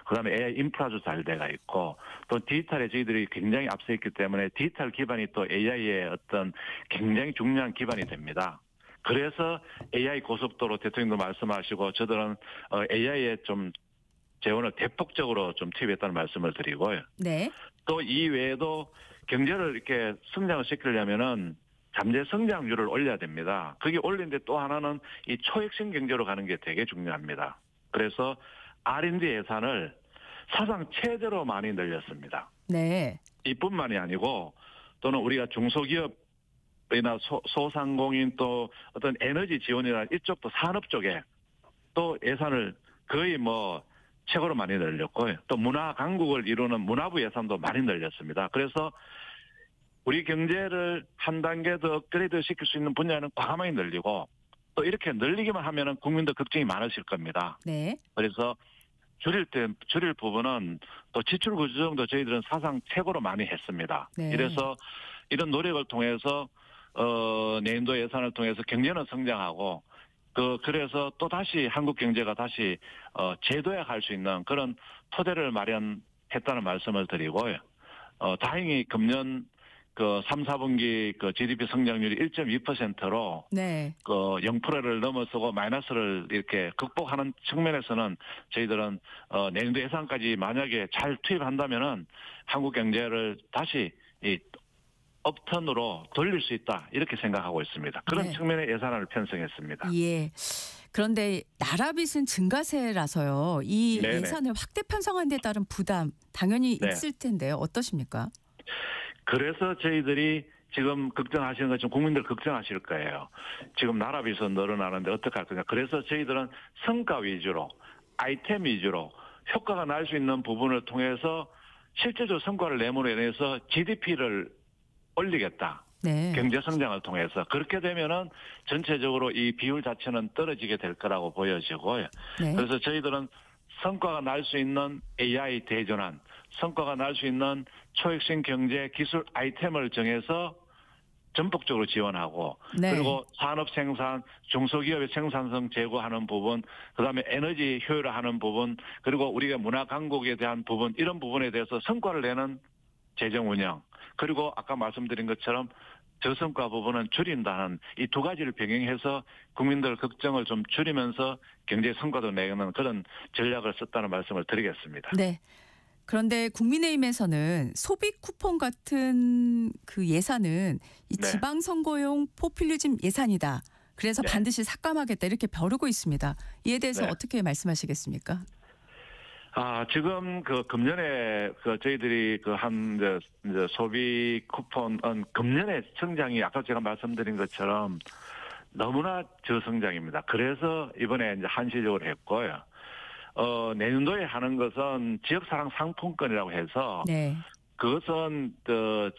그다음에 AI 인프라도 잘 돼가 있고 또 디지털에 저희들이 굉장히 앞서 있기 때문에 디지털 기반이 또 AI의 어떤 굉장히 중요한 기반이 됩니다. 그래서 AI 고속도로 대통령도 말씀하시고 저들은 AI에 좀 재원을 대폭적으로 좀 투입했다는 말씀을 드리고요. 네. 또 이 외에도 경제를 이렇게 성장을 시키려면은 잠재 성장률을 올려야 됩니다. 그게 올리는데 또 하나는 이 초핵심 경제로 가는 게 되게 중요합니다. 그래서 R&D 예산을 사상 최대로 많이 늘렸습니다. 네. 이뿐만이 아니고 또는 우리가 중소기업이나 소상공인 또 어떤 에너지 지원이나 이쪽도 산업 쪽에 또 예산을 거의 최고로 많이 늘렸고요. 또 문화 강국을 이루는 문화부 예산도 많이 늘렸습니다. 그래서 우리 경제를 한 단계 더 업그레이드 시킬 수 있는 분야는 과감하게 늘리고 또 이렇게 늘리기만 하면은 국민들 걱정이 많으실 겁니다. 네. 그래서 줄일 부분은 또 지출 구조조정도 저희들은 사상 최고로 많이 했습니다. 네. 이래서 이런 노력을 통해서 내년도 예산을 통해서 경제는 성장하고 그래서 또 다시 한국 경제가 다시 재도약할 수 있는 그런 토대를 마련했다는 말씀을 드리고요. 다행히 금년 그 3, 4분기 그 GDP 성장률이 1.2%로 네. 그 0%를 넘어서고 마이너스를 이렇게 극복하는 측면에서는 저희들은 내년도 예산까지 만약에 잘 투입한다면은 한국 경제를 다시 이 업턴으로 돌릴 수 있다 이렇게 생각하고 있습니다. 그런 네. 측면의 예산안을 편성했습니다. 예. 그런데 나라 빚은 증가세라서요. 이 네네. 예산을 확대 편성한 데 따른 부담 당연히 네. 있을 텐데요. 어떠십니까? 그래서 저희들이 지금 걱정하시는 것처럼 국민들 걱정하실 거예요. 지금 나라 빚은 늘어나는데 어떻게 할 거냐. 그래서 저희들은 성과 위주로 아이템 위주로 효과가 날 수 있는 부분을 통해서 실제적으로 성과를 내므로 인해서 GDP를 올리겠다. 네. 경제 성장을 통해서 그렇게 되면은 전체적으로 이 비율 자체는 떨어지게 될 거라고 보여지고요. 네. 그래서 저희들은 성과가 날 수 있는 AI 대전환, 성과가 날 수 있는 초혁신 경제 기술 아이템을 정해서 전폭적으로 지원하고 네. 그리고 산업 생산, 중소기업의 생산성 제고하는 부분, 그다음에 에너지 효율화하는 부분, 그리고 우리가 문화 강국에 대한 부분 이런 부분에 대해서 성과를 내는 재정 운영, 그리고 아까 말씀드린 것처럼 저성과 부분은 줄인다는 이 두 가지를 병행해서 국민들 걱정을 좀 줄이면서 경제 성과도 내는 그런 전략을 썼다는 말씀을 드리겠습니다. 네. 그런데 국민의힘에서는 소비 쿠폰 같은 그 예산은 이 네. 지방선거용 포퓰리즘 예산이다. 그래서 네. 반드시 삭감하겠다 이렇게 벼르고 있습니다. 이에 대해서 네. 어떻게 말씀하시겠습니까? 지금 그 금년에 그 저희들이 그 한 이제 소비 쿠폰은 금년에 성장이 아까 제가 말씀드린 것처럼 너무나 저성장입니다. 그래서 이번에 이제 한시적으로 했고요. 내년도에 하는 것은 지역사랑 상품권이라고 해서 네. 그것은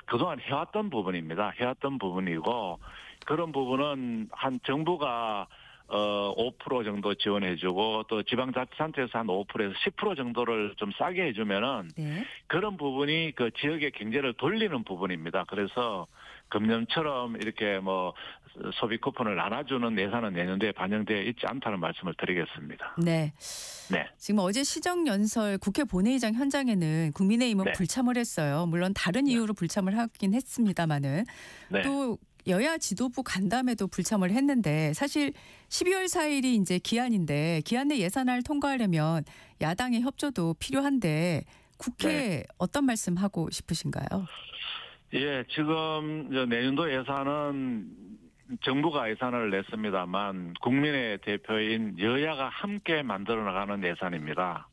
그동안 해왔던 부분입니다. 해왔던 부분이고 그런 부분은 한 정부가 5% 정도 지원해주고 또 지방자치단체에서 한 5%에서 10% 정도를 좀 싸게 해주면은 네. 그런 부분이 그 지역의 경제를 돌리는 부분입니다. 그래서 금년처럼 이렇게 뭐 소비 쿠폰을 나눠주는 예산은 내년도에 반영되어 있지 않다는 말씀을 드리겠습니다. 네. 네. 지금 어제 시정연설 국회 본회의장 현장에는 국민의힘은 네. 불참을 했어요. 물론 다른 이유로 불참을 하긴 했습니다마는 네. 또 여야 지도부 간담회도 불참을 했는데 사실 12월 4일이 이제 기한인데 기한 내 예산안을 통과하려면 야당의 협조도 필요한데 국회에 어떤 말씀 하고 싶으신가요? 예, 지금 내년도 예산은 정부가 예산을 냈습니다만 국민의 대표인 여야가 함께 만들어 나가는 예산입니다.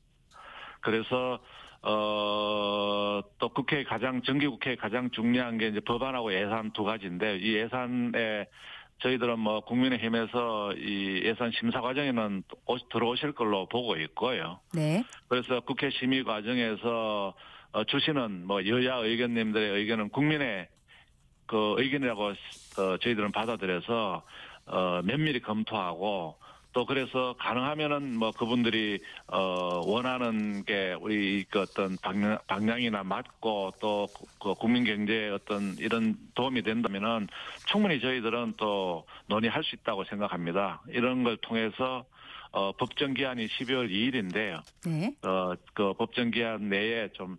그래서 또 정기국회의 가장 중요한 게 이제 법안하고 예산 두 가지인데 이 예산에 저희들은 뭐 국민의힘에서 이 예산 심사 과정에는 들어오실 걸로 보고 있고요. 네. 그래서 국회 심의 과정에서 주시는 뭐 여야 의견님들의 의견은 국민의 그 의견이라고 저희들은 받아들여서 면밀히 검토하고 또 그래서 가능하면은 뭐 그분들이 원하는 게 우리 그 어떤 방향이나 맞고 또 그 국민 경제에 어떤 이런 도움이 된다면은 충분히 저희들은 또 논의할 수 있다고 생각합니다. 이런 걸 통해서 법정 기한이 12월 2일인데요. 네. 그 법정 기한 내에 좀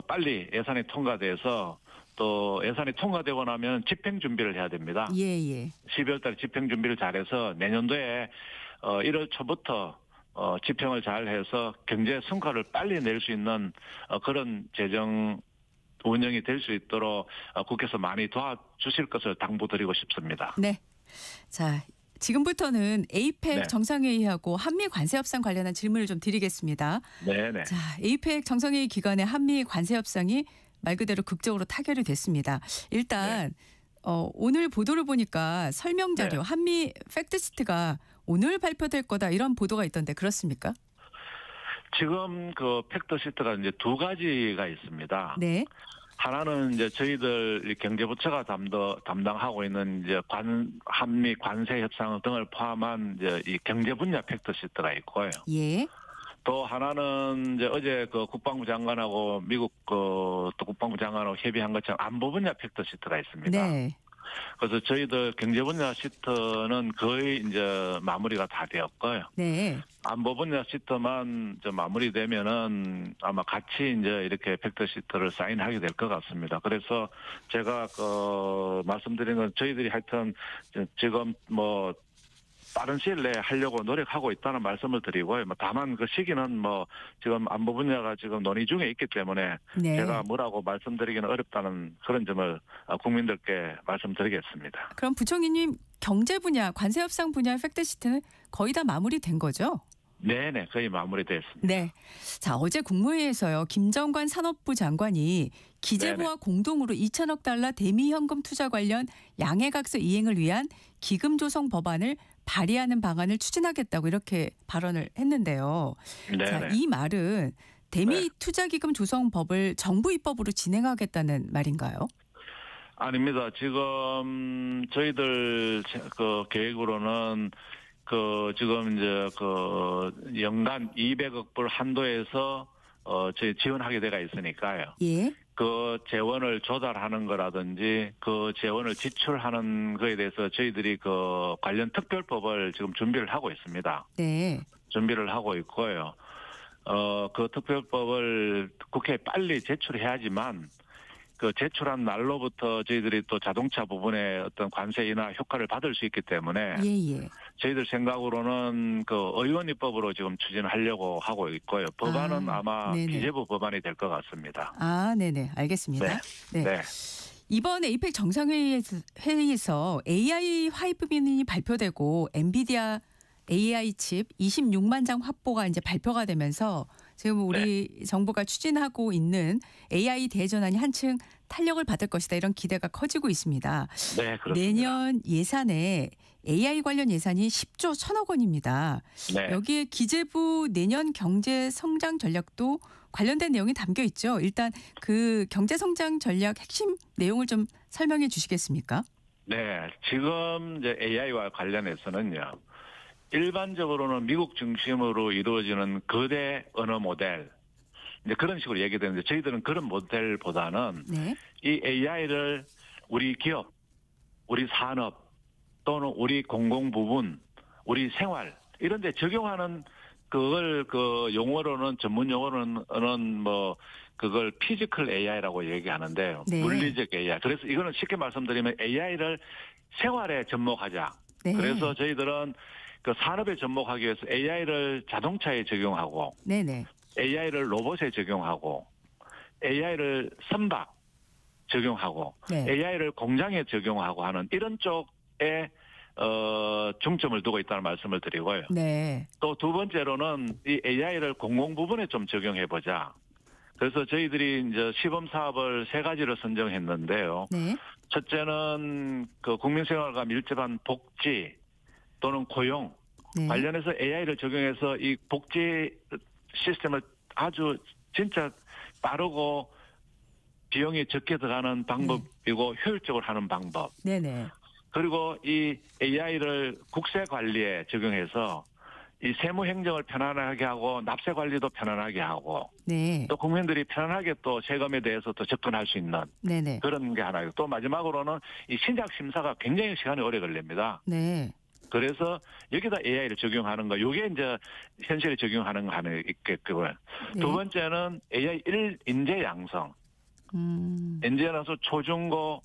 빨리 예산이 통과돼서 또 예산이 통과되고 나면 집행 준비를 해야 됩니다. 예. 12월 달에 집행 준비를 잘해서 내년도에 1월 초부터 집행을 잘해서 경제 성과를 빨리 낼 수 있는 그런 재정 운영이 될 수 있도록 국회에서 많이 도와주실 것을 당부드리고 싶습니다. 네. 자, 지금부터는 에이펙 네. 정상회의하고 한미 관세 협상 관련한 질문을 좀 드리겠습니다. 네네. 자, 에이펙 정상회의 기간에 한미 관세 협상이 말 그대로 극적으로 타결이 됐습니다. 일단 오늘 보도를 보니까 설명 자료 네. 한미 팩트시트가 오늘 발표될 거다 이런 보도가 있던데 그렇습니까? 지금 그 팩트시트가 이제 두 가지가 있습니다. 네. 하나는 이제 저희들 경제부처가 담당하고 있는 이제 한미 관세 협상 등을 포함한 이제 이 경제 분야 팩트시트가 있고요. 예. 또 하나는 이제 어제 그 국방부 장관하고 미국 또 국방부 장관하고 협의한 것처럼 안보 분야 팩트시트가 있습니다. 네. 그래서 저희들 경제 분야 시트는 거의 이제 마무리가 다 되었고요. 네. 안보 분야 시트만 좀 마무리되면은 아마 같이 이제 이렇게 팩트 시트를 사인하게 될 것 같습니다. 그래서 제가 말씀드린 건 저희들이 하여튼 지금 뭐 빠른 시일 내에 하려고 노력하고 있다는 말씀을 드리고요. 다만 그 시기는 지금 안보 분야가 지금 논의 중에 있기 때문에 네. 제가 뭐라고 말씀드리기는 어렵다는 그런 점을 국민들께 말씀드리겠습니다. 그럼 부총리님 경제 분야, 관세 협상 분야 팩트시트는 거의 다 마무리된 거죠? 네네, 거의 마무리됐습니다. 네. 자, 어제 국무회의에서요. 김정관 산업부 장관이 기재부와 공동으로 2천억 달러 대미현금 투자 관련 양해각서 이행을 위한 기금 조성 법안을 발의하는 방안을 추진하겠다고 이렇게 발언을 했는데요. 네네. 자, 이 말은 대미 투자기금 조성법을 정부 입법으로 진행하겠다는 말인가요? 아닙니다. 지금 저희들 그 계획으로는 지금 이제 연간 200억 불 한도에서 저희 지원하게 돼가 있으니까요. 예. 그 재원을 조달하는 거라든지 그 재원을 지출하는 거에 대해서 저희들이 그 관련 특별법을 지금 준비를 하고 있습니다. 네. 준비를 하고 있고요. 그 특별법을 국회에 빨리 제출해야지만 그 제출한 날로부터 저희들이 또 자동차 부분에 어떤 관세 인하 효과를 받을 수 있기 때문에 예. 저희들 생각으로는 그 의원 입법으로 지금 추진하려고 하고 있고요. 법안은 아마 네네. 기재부 법안이 될 것 같습니다. 아, 네네. 알겠습니다. 네. 이번 에이펙 정상회의에서 AI 화이브빈이 발표되고 엔비디아 AI 칩 26만 장 확보가 이제 발표가 되면서 지금 우리 정부가 추진하고 있는 AI 대전환이 한층 탄력을 받을 것이다 이런 기대가 커지고 있습니다. 네, 그렇습니다. 내년 예산에 AI 관련 예산이 10조 1천억 원입니다. 네. 여기에 기재부 내년 경제 성장 전략도 관련된 내용이 담겨 있죠. 일단 그 경제 성장 전략 핵심 내용을 좀 설명해 주시겠습니까? 네, 지금 이제 AI와 관련해서는요. 일반적으로는 미국 중심으로 이루어지는 거대 언어 모델 이제 그런 식으로 얘기되는데 저희들은 그런 모델보다는 네. 이 AI를 우리 기업, 우리 산업 또는 우리 공공 부분, 우리 생활 이런 데 적용하는 그걸 그 용어로는 전문 용어로는 그걸 피지컬 AI라고 얘기하는데요. 네. 물리적 AI. 그래서 이거는 쉽게 말씀드리면 AI를 생활에 접목하자. 네. 그래서 저희들은 그 산업에 접목하기 위해서 AI를 자동차에 적용하고 네네. AI를 로봇에 적용하고 AI를 선박 적용하고 네. AI를 공장에 적용하고 하는 이런 쪽에 중점을 두고 있다는 말씀을 드리고요. 네. 또 두 번째로는 이 AI를 공공 부분에 좀 적용해 보자. 그래서 저희들이 이제 시범 사업을 3가지를 선정했는데요. 네. 첫째는 그 국민생활과 밀접한 복지 또는 고용 네. 관련해서 AI를 적용해서 이 복지 시스템을 아주 진짜 빠르고 비용이 적게 들어가는 방법이고 효율적으로 하는 방법. 네네. 그리고 이 AI를 국세 관리에 적용해서 이 세무 행정을 편안하게 하고 납세 관리도 편안하게 하고 네. 또 국민들이 편안하게 또 세금에 대해서 또 접근할 수 있는 네네. 그런 게 하나요. 또 마지막으로는 이 신작 심사가 굉장히 시간이 오래 걸립니다. 네. 그래서 여기다 AI를 적용하는 거, 요게 이제 현실에 적용하는 거 하나 있겠고요. 네. 두 번째는 AI 인재 양성. 인재 양성 초중고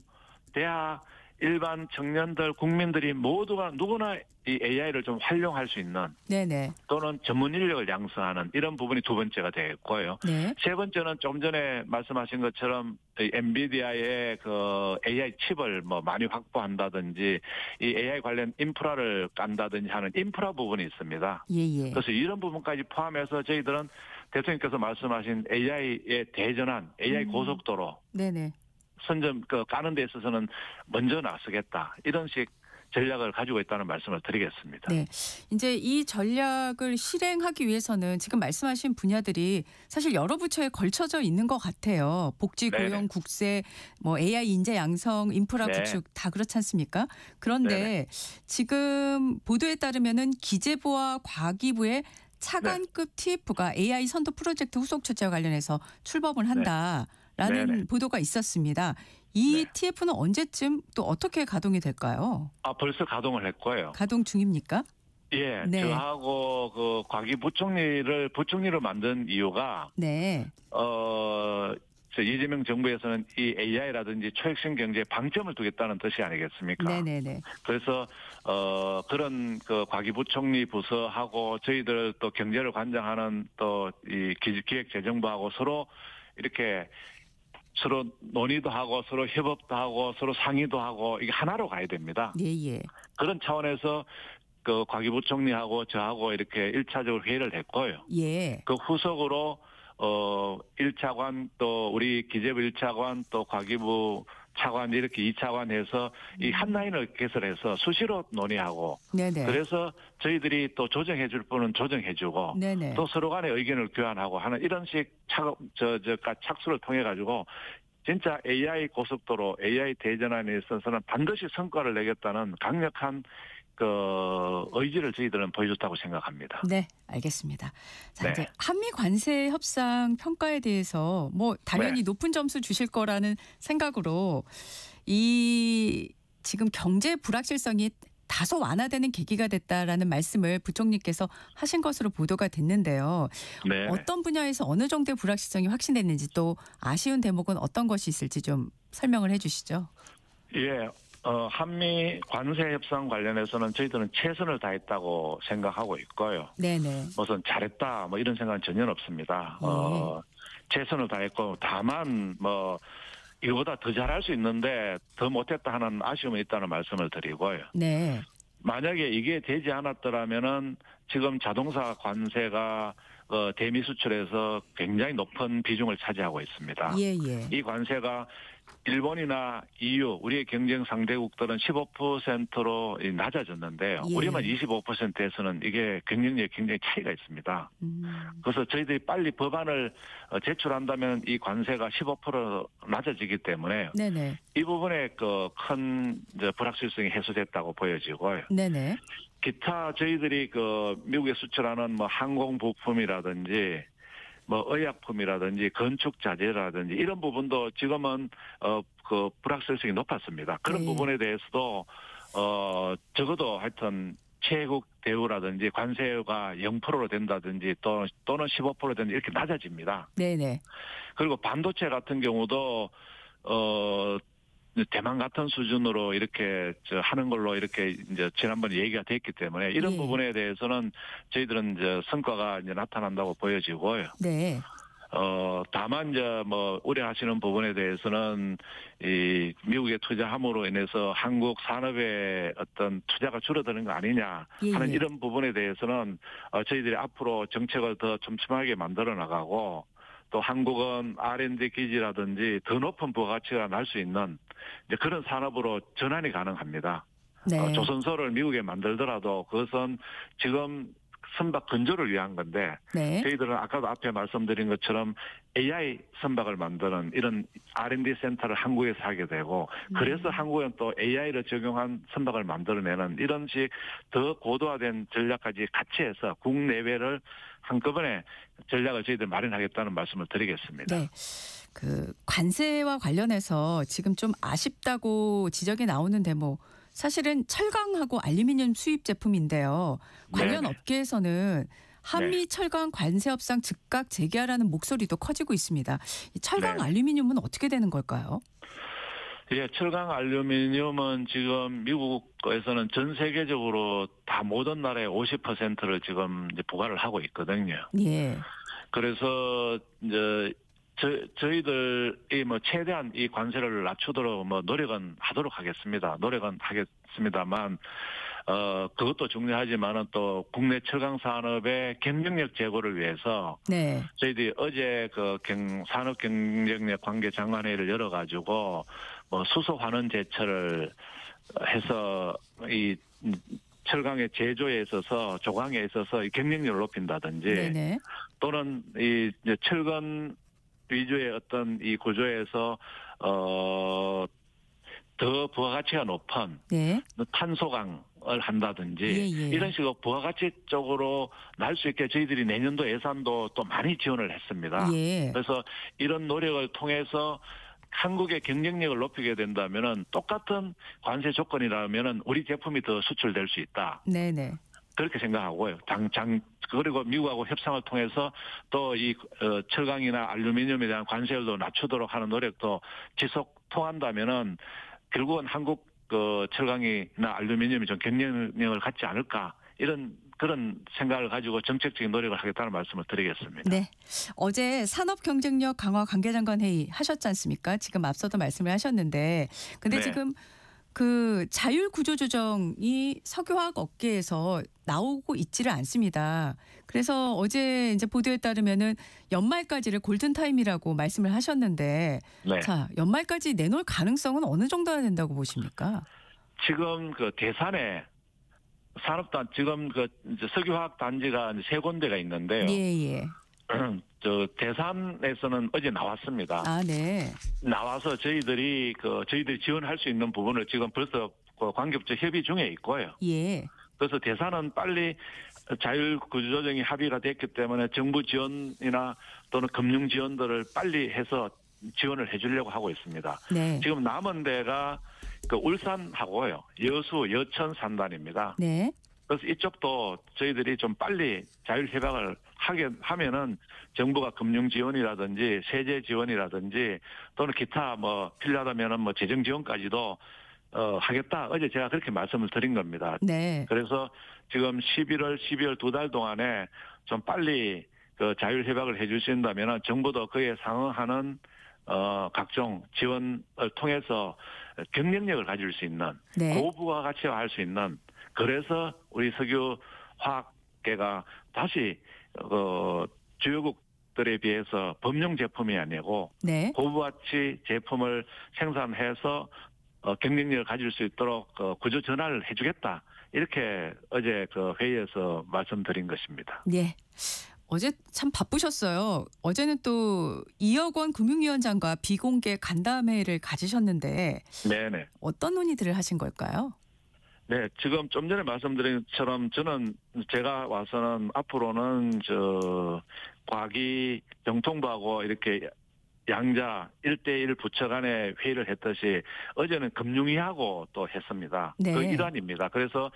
대학 일반 청년들 국민들이 모두가 누구나 이 AI를 좀 활용할 수 있는 네네. 또는 전문 인력을 양성하는 이런 부분이 두 번째가 되겠고요. 네. 세 번째는 좀 전에 말씀하신 것처럼 이 엔비디아의 그 AI 칩을 많이 확보한다든지 이 AI 관련 인프라를 깐다든지 하는 인프라 부분이 있습니다. 예예. 그래서 이런 부분까지 포함해서 저희들은 대통령께서 말씀하신 AI의 대전환, AI 고속도로 네네. 선점 까는 데 있어서는 먼저 나서겠다. 이런 식 전략을 가지고 있다는 말씀을 드리겠습니다. 네. 이제 이 전략을 실행하기 위해서는 지금 말씀하신 분야들이 사실 여러 부처에 걸쳐져 있는 것 같아요. 복지, 고용, 네네. 국세, AI 인재 양성, 인프라 네. 구축 다 그렇지 않습니까? 그런데 네네. 지금 보도에 따르면은 기재부와 과기부의 차관급 TF가 AI 선도 프로젝트 후속 처치와 관련해서 출범을 한다라는 네네. 보도가 있었습니다. 이 네. TF는 언제쯤 또 어떻게 가동이 될까요? 벌써 가동을 했고요. 가동 중입니까? 예, 네. 저하고 그 과기 부총리를 만든 이유가 네. 저 이재명 정부에서는 이 AI라든지 초핵심 경제에 방점을 두겠다는 뜻이 아니겠습니까? 네네네. 그래서 그런 그 과기부총리 부서하고 저희들 또 경제를 관장하는 또 이 기획재정부하고 서로 이렇게 서로 논의도 하고 서로 협업도 하고 서로 상의도 하고 이게 하나로 가야 됩니다. 예예. 그런 차원에서 그 과기부총리하고 저하고 이렇게 1차적으로 회의를 했고요. 예. 그 후속으로 1차관 또 우리 기재부 1차관 또 과기부 차관 이렇게 2차관 해서 이 한 라인을 개설해서 수시로 논의하고 네네. 그래서 저희들이 또 조정해 줄 분은 조정해 주고 네네. 또 서로 간의 의견을 교환하고 하는 이런 식 착수를 통해 가지고 진짜 AI 고속도로, AI 대전환에 있어서는 반드시 성과를 내겠다는 강력한 그 의지를 저희들은 보여줬다고 생각합니다. 네, 알겠습니다. 자, 네. 이제 한미 관세 협상 평가에 대해서 뭐 당연히 네. 높은 점수 주실 거라는 생각으로 이 지금 경제 불확실성이 다소 완화되는 계기가 됐다라는 말씀을 부총리께서 하신 것으로 보도가 됐는데요. 네. 어떤 분야에서 어느 정도의 불확실성이 확신됐는지 또 아쉬운 대목은 어떤 것이 있을지 좀 설명을 해 주시죠. 예. 한미 관세 협상 관련해서는 저희들은 최선을 다했다고 생각하고 있고요. 네네. 무슨 잘했다 뭐 이런 생각은 전혀 없습니다. 최선을 다했고 다만 뭐 이거보다 더 잘할 수 있는데 더 못했다 하는 아쉬움이 있다는 말씀을 드리고요. 네. 만약에 이게 되지 않았더라면은 지금 자동차 관세가 대미 수출에서 굉장히 높은 비중을 차지하고 있습니다. 예예. 이 관세가 일본이나 EU, 우리의 경쟁 상대국들은 15%로 낮아졌는데요. 예. 우리만 25%에서는 이게 경쟁력이 굉장히 차이가 있습니다. 그래서 저희들이 빨리 법안을 제출한다면 이 관세가 15% 낮아지기 때문에 네네. 이 부분에 그 큰 불확실성이 해소됐다고 보여지고요. 네네. 기타 저희들이 그 미국에 수출하는 뭐 항공 부품이라든지 뭐 의약품이라든지 건축 자재라든지 이런 부분도 지금은 그 불확실성이 높았습니다. 그런 네. 부분에 대해서도 적어도 하여튼 최국 대우라든지 관세가 0%로 된다든지 또는 15%든지 이렇게 낮아집니다. 네네. 그리고 반도체 같은 경우도 대만 같은 수준으로 이렇게 하는 걸로 이렇게 이제 지난번에 얘기가 됐기 때문에 이런 예. 부분에 대해서는 저희들은 이제 성과가 이제 나타난다고 보여지고요. 네. 다만 이제 뭐 우려하시는 부분에 대해서는 이 미국의 투자함으로 인해서 한국 산업의 어떤 투자가 줄어드는 거 아니냐 하는 예. 이런 부분에 대해서는 저희들이 앞으로 정책을 더 촘촘하게 만들어 나가고 또 한국은 R&D 기지라든지 더 높은 부가가치가 날 수 있는 이제 그런 산업으로 전환이 가능합니다. 네. 조선소를 미국에 만들더라도 그것은 지금 선박 건조를 위한 건데 네. 저희들은 아까도 앞에 말씀드린 것처럼 AI 선박을 만드는 이런 R&D 센터를 한국에서 하게 되고 그래서 한국은 또 AI를 적용한 선박을 만들어내는 이런 식 더 고도화된 전략까지 같이 해서 국내외를 한꺼번에 전략을 저희들 마련하겠다는 말씀을 드리겠습니다. 네. 그 관세와 관련해서 지금 좀 아쉽다고 지적이 나오는데 뭐 사실은 철강하고 알루미늄 수입 제품인데요. 관련 네네. 업계에서는 한미 네. 철강 관세 협상 즉각 재개하라는 목소리도 커지고 있습니다. 이 철강 네. 알루미늄은 어떻게 되는 걸까요? 예, 철강 알루미늄은 지금 미국에서는 전 세계적으로 다 모든 나라의 50%를 지금 이제 부과를 하고 있거든요. 예. 그래서 이제 저희들이 뭐 최대한 이 관세를 낮추도록 뭐 노력은 하도록 하겠습니다. 노력은 하겠습니다만 그것도 중요하지만은 또 국내 철강 산업의 경쟁력 제고를 위해서 네. 저희들이 어제 그 산업 경쟁력 관계 장관회의를 열어 가지고 뭐 수소 환원 제철을 해서 이 철강의 제조에 있어서 조강에 있어서 이 경쟁력을 높인다든지 네네. 또는 이 이제 철근 위주의 어떤 이 구조에서 더 부가가치가 높은 네. 탄소강을 한다든지 예. 이런 식으로 부가가치 쪽으로 날 수 있게 저희들이 내년도 예산도 또 많이 지원을 했습니다. 예. 그래서 이런 노력을 통해서 한국의 경쟁력을 높이게 된다면은 똑같은 관세 조건이라면은 우리 제품이 더 수출될 수 있다. 네네. 그렇게 생각하고요. 그리고 미국하고 협상을 통해서 또 이 철강이나 알루미늄에 대한 관세율도 낮추도록 하는 노력도 지속 통한다면은 결국은 한국 철강이나 알루미늄이 좀 경쟁력을 갖지 않을까 이런 그런 생각을 가지고 정책적인 노력을 하겠다는 말씀을 드리겠습니다. 네. 어제 산업 경쟁력 강화 관계장관 회의 하셨지 않습니까? 지금 앞서도 말씀을 하셨는데 근데 네. 지금 그 자율 구조 조정이 석유화학 업계에서 나오고 있지를 않습니다. 그래서 어제 이제 보도에 따르면은 연말까지를 골든타임이라고 말씀을 하셨는데 네. 자, 연말까지 내놓을 가능성은 어느 정도나 된다고 보십니까? 지금 그 대산에 산업단 지금 그 이제 석유화학 단지가 이제 3군데가 있는데요. 예. 저 대산에서는 어제 나왔습니다. 아, 네. 나와서 저희들이 지원할 수 있는 부분을 지금 벌써 관계부처 협의 중에 있고요. 예. 그래서 대산은 빨리 자율 구조조정이 합의가 됐기 때문에 정부 지원이나 또는 금융 지원들을 빨리 해서 지원을 해주려고 하고 있습니다. 네. 지금 남은 데가 그 울산하고요, 여수, 여천 산단입니다. 네. 그래서 이쪽도 저희들이 좀 빨리 자율 협약을 하면은 정부가 금융 지원이라든지 세제 지원이라든지 또는 기타 뭐 필요하다면은 뭐 재정 지원까지도 하겠다. 어제 제가 그렇게 말씀을 드린 겁니다. 네. 그래서 지금 11월, 12월 2달 동안에 좀 빨리 그 자율 협약을 해 주신다면은 정부도 그에 상응하는 각종 지원을 통해서 경쟁력을 가질 수 있는 네. 고부가 가치화할 수 있는 그래서 우리 석유화학계가 다시 주요국들에 비해서 범용 제품이 아니고 네. 고부가치 제품을 생산해서 경쟁력을 가질 수 있도록 구조 전환을 해주겠다. 이렇게 어제 그 회의에서 말씀드린 것입니다. 네. 어제 참 바쁘셨어요. 어제는 또 2억 원 금융위원장과 비공개 간담회를 가지셨는데 네네. 어떤 논의들을 하신 걸까요? 네, 지금 좀 전에 말씀드린 것처럼 저는 제가 와서는 앞으로는 과기 정통부하고 이렇게 양자 1대1 부처 간에 회의를 했듯이 어제는 금융위하고 또 했습니다. 네. 그 일환입니다. 그래서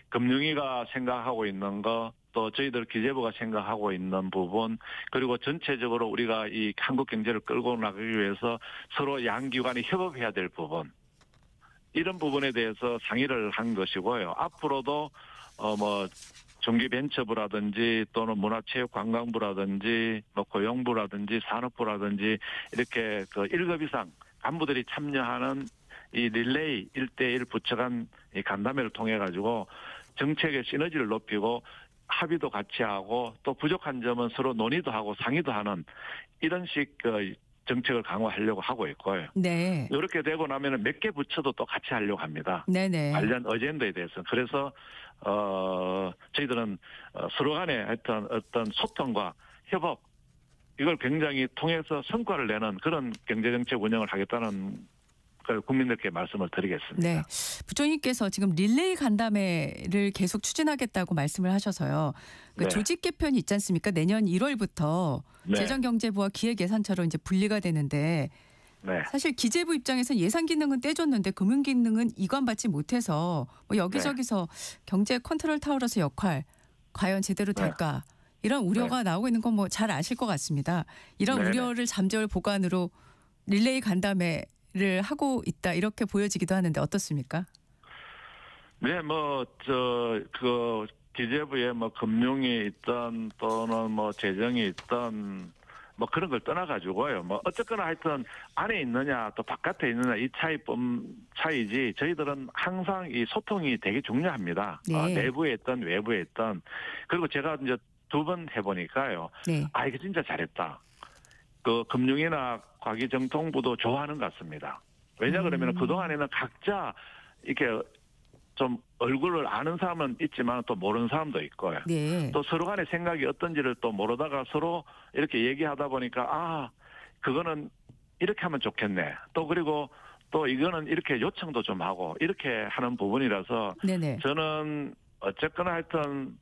금융위가 생각하고 있는 거 또 저희들 기재부가 생각하고 있는 부분 그리고 전체적으로 우리가 이 한국 경제를 끌고 나가기 위해서 서로 양 기관이 협업해야 될 부분 이런 부분에 대해서 상의를 한 것이고요. 앞으로도 뭐 중기벤처부라든지 또는 문화체육관광부라든지 뭐 고용부라든지 산업부라든지 이렇게 그 1급 이상 간부들이 참여하는 이 릴레이 1대1 부처 간 이 간담회를 통해 가지고 정책의 시너지를 높이고 합의도 같이 하고 또 부족한 점은 서로 논의도 하고 상의도 하는 이런 식 정책을 강화하려고 하고 있고요. 네. 이렇게 되고 나면은 몇 개 부처도 또 같이 하려고 합니다. 네네. 관련 어젠더에 대해서. 그래서 저희들은 서로 간에 하여튼 어떤 소통과 협업 이걸 굉장히 통해서 성과를 내는 그런 경제정책 운영을 하겠다는 걸 국민들께 말씀을 드리겠습니다. 네. 부총리께서 지금 릴레이 간담회를 계속 추진하겠다고 말씀을 하셔서요. 그 네. 조직 개편이 있지 않습니까? 내년 1월부터 네. 재정경제부와 기획예산처로 이제 분리가 되는데 네. 사실 기재부 입장에서 예산 기능은 떼줬는데 금융 기능은 이관받지 못해서 뭐 여기저기서 경제 컨트롤 타워로서 역할 과연 제대로 될까 이런 우려가 나오고 있는 건 뭐 잘 아실 것 같습니다. 이런 네네. 우려를 잠재울 보관으로 릴레이 간담회를 하고 있다 이렇게 보여지기도 하는데 어떻습니까? 네, 그 기재부에 뭐 금융이 있던 또는 뭐 재정이 있던 뭐 그런 걸 떠나가지고요. 뭐 어쨌거나 하여튼 안에 있느냐 또 바깥에 있느냐 이 차이지 저희들은 항상 이 소통이 되게 중요합니다. 네. 내부에 있던 외부에 있던 그리고 제가 이제 2번 해보니까요. 네. 이거 진짜 잘했다. 그 금융이나 과기정통부도 좋아하는 것 같습니다. 왜냐 그러면 그동안에는 각자 이렇게 좀 얼굴을 아는 사람은 있지만 또 모르는 사람도 있고요. 네. 또 서로 간의 생각이 어떤지를 또 모르다가 서로 이렇게 얘기하다 보니까 그거는 이렇게 하면 좋겠네. 또 그리고 또 이거는 이렇게 요청도 좀 하고 이렇게 하는 부분이라서 네네. 저는 어쨌거나 하여튼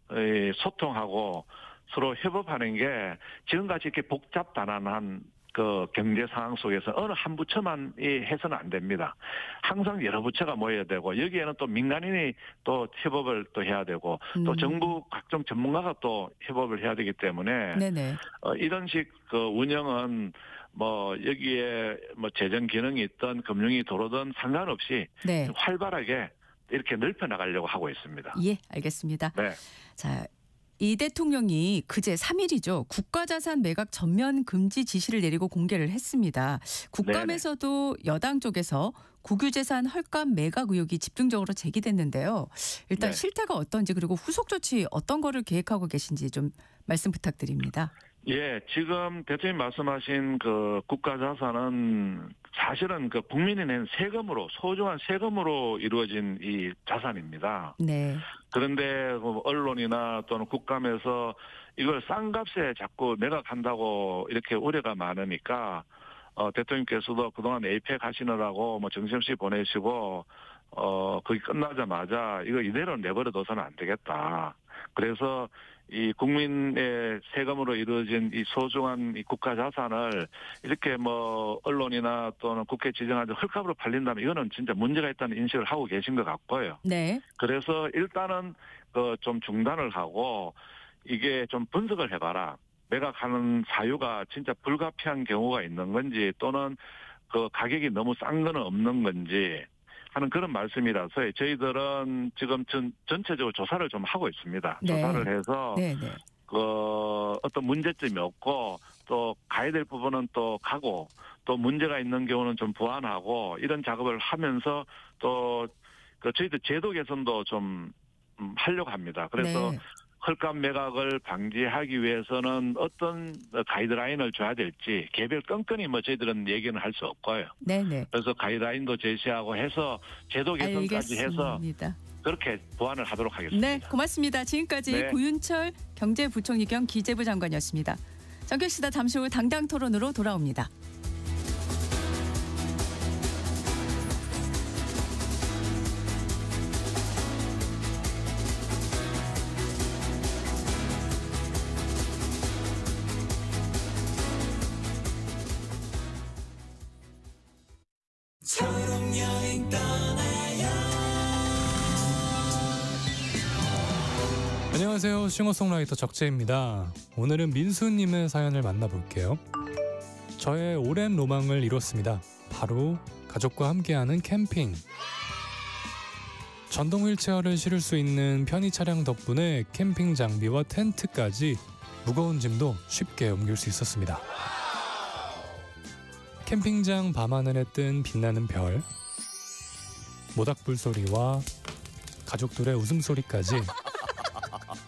소통하고 서로 협업하는 게 지금같이 이렇게 복잡단안한 그 경제 상황 속에서 어느 한 부처만 해서는 안 됩니다. 항상 여러 부처가 모여야 되고 여기에는 또 민간인이 또 협업을 또 해야 되고 또 정부 각종 전문가가 또 협업을 해야 되기 때문에 네네. 이런 식 그 운영은 뭐 여기에 뭐 재정 기능이 있든 금융이 들어오든 상관없이 네. 활발하게 이렇게 넓혀 나가려고 하고 있습니다. 예, 알겠습니다. 네. 자, 이 대통령이 그제 3일이죠. 국가자산 매각 전면 금지 지시를 내리고 공개를 했습니다. 국감에서도 여당 쪽에서 국유재산 헐값 매각 의혹이 집중적으로 제기됐는데요. 일단 네. 실태가 어떤지 그리고 후속 조치 어떤 거를 계획하고 계신지 좀 말씀 부탁드립니다. 예, 지금 대통령님 말씀하신 그 국가자산은 사실은 그 국민이 낸 세금으로 소중한 세금으로 이루어진 이 자산입니다. 네. 그런데 언론이나 또는 국감에서 이걸 싼 값에 자꾸 매각한다고 이렇게 우려가 많으니까 대통령께서도 그동안 에이펙 하시느라고 뭐 정신없이 보내시고 거기 끝나자마자 이거 이대로 내버려둬서는 안 되겠다. 그래서 이 국민의 세금으로 이루어진 이 소중한 이 국가 자산을 이렇게 뭐 언론이나 또는 국회 지정하는 헐값으로 팔린다면 이거는 진짜 문제가 있다는 인식을 하고 계신 것 같고요. 네. 그래서 일단은 그 좀 중단을 하고 이게 좀 분석을 해봐라. 매각하는 사유가 진짜 불가피한 경우가 있는 건지 또는 그 가격이 너무 싼 거는 없는 건지 하는 그런 말씀이라서 저희들은 지금 전체적으로 조사를 좀 하고 있습니다. 네. 조사를 해서 네, 네. 그 어떤 문제점이 없고 또 가야 될 부분은 또 가고 또 문제가 있는 경우는 좀 보완하고 이런 작업을 하면서 또 그 저희들 제도 개선도 좀 하려고 합니다. 그래서 네. 헐값 매각을 방지하기 위해서는 어떤 가이드라인을 줘야 될지 개별 건건히 뭐 저희들은 얘기는 할 수 없고요. 네네. 그래서 가이드라인도 제시하고 해서 제도 개선까지 해서 알겠습니다. 그렇게 보완을 하도록 하겠습니다. 네, 고맙습니다. 지금까지 네. 고윤철 경제부총리 겸 기재부 장관이었습니다. 정객시다 잠시 후 당당 토론으로 돌아옵니다. 안녕하세요. 싱어송라이터 적재입니다. 오늘은 민수님의 사연을 만나볼게요. 저의 오랜 로망을 이뤘습니다. 바로 가족과 함께하는 캠핑. 전동 휠체어를 실을 수 있는 편의 차량 덕분에 캠핑 장비와 텐트까지 무거운 짐도 쉽게 옮길 수 있었습니다. 캠핑장 밤하늘에 뜬 빛나는 별, 모닥불 소리와 가족들의 웃음소리까지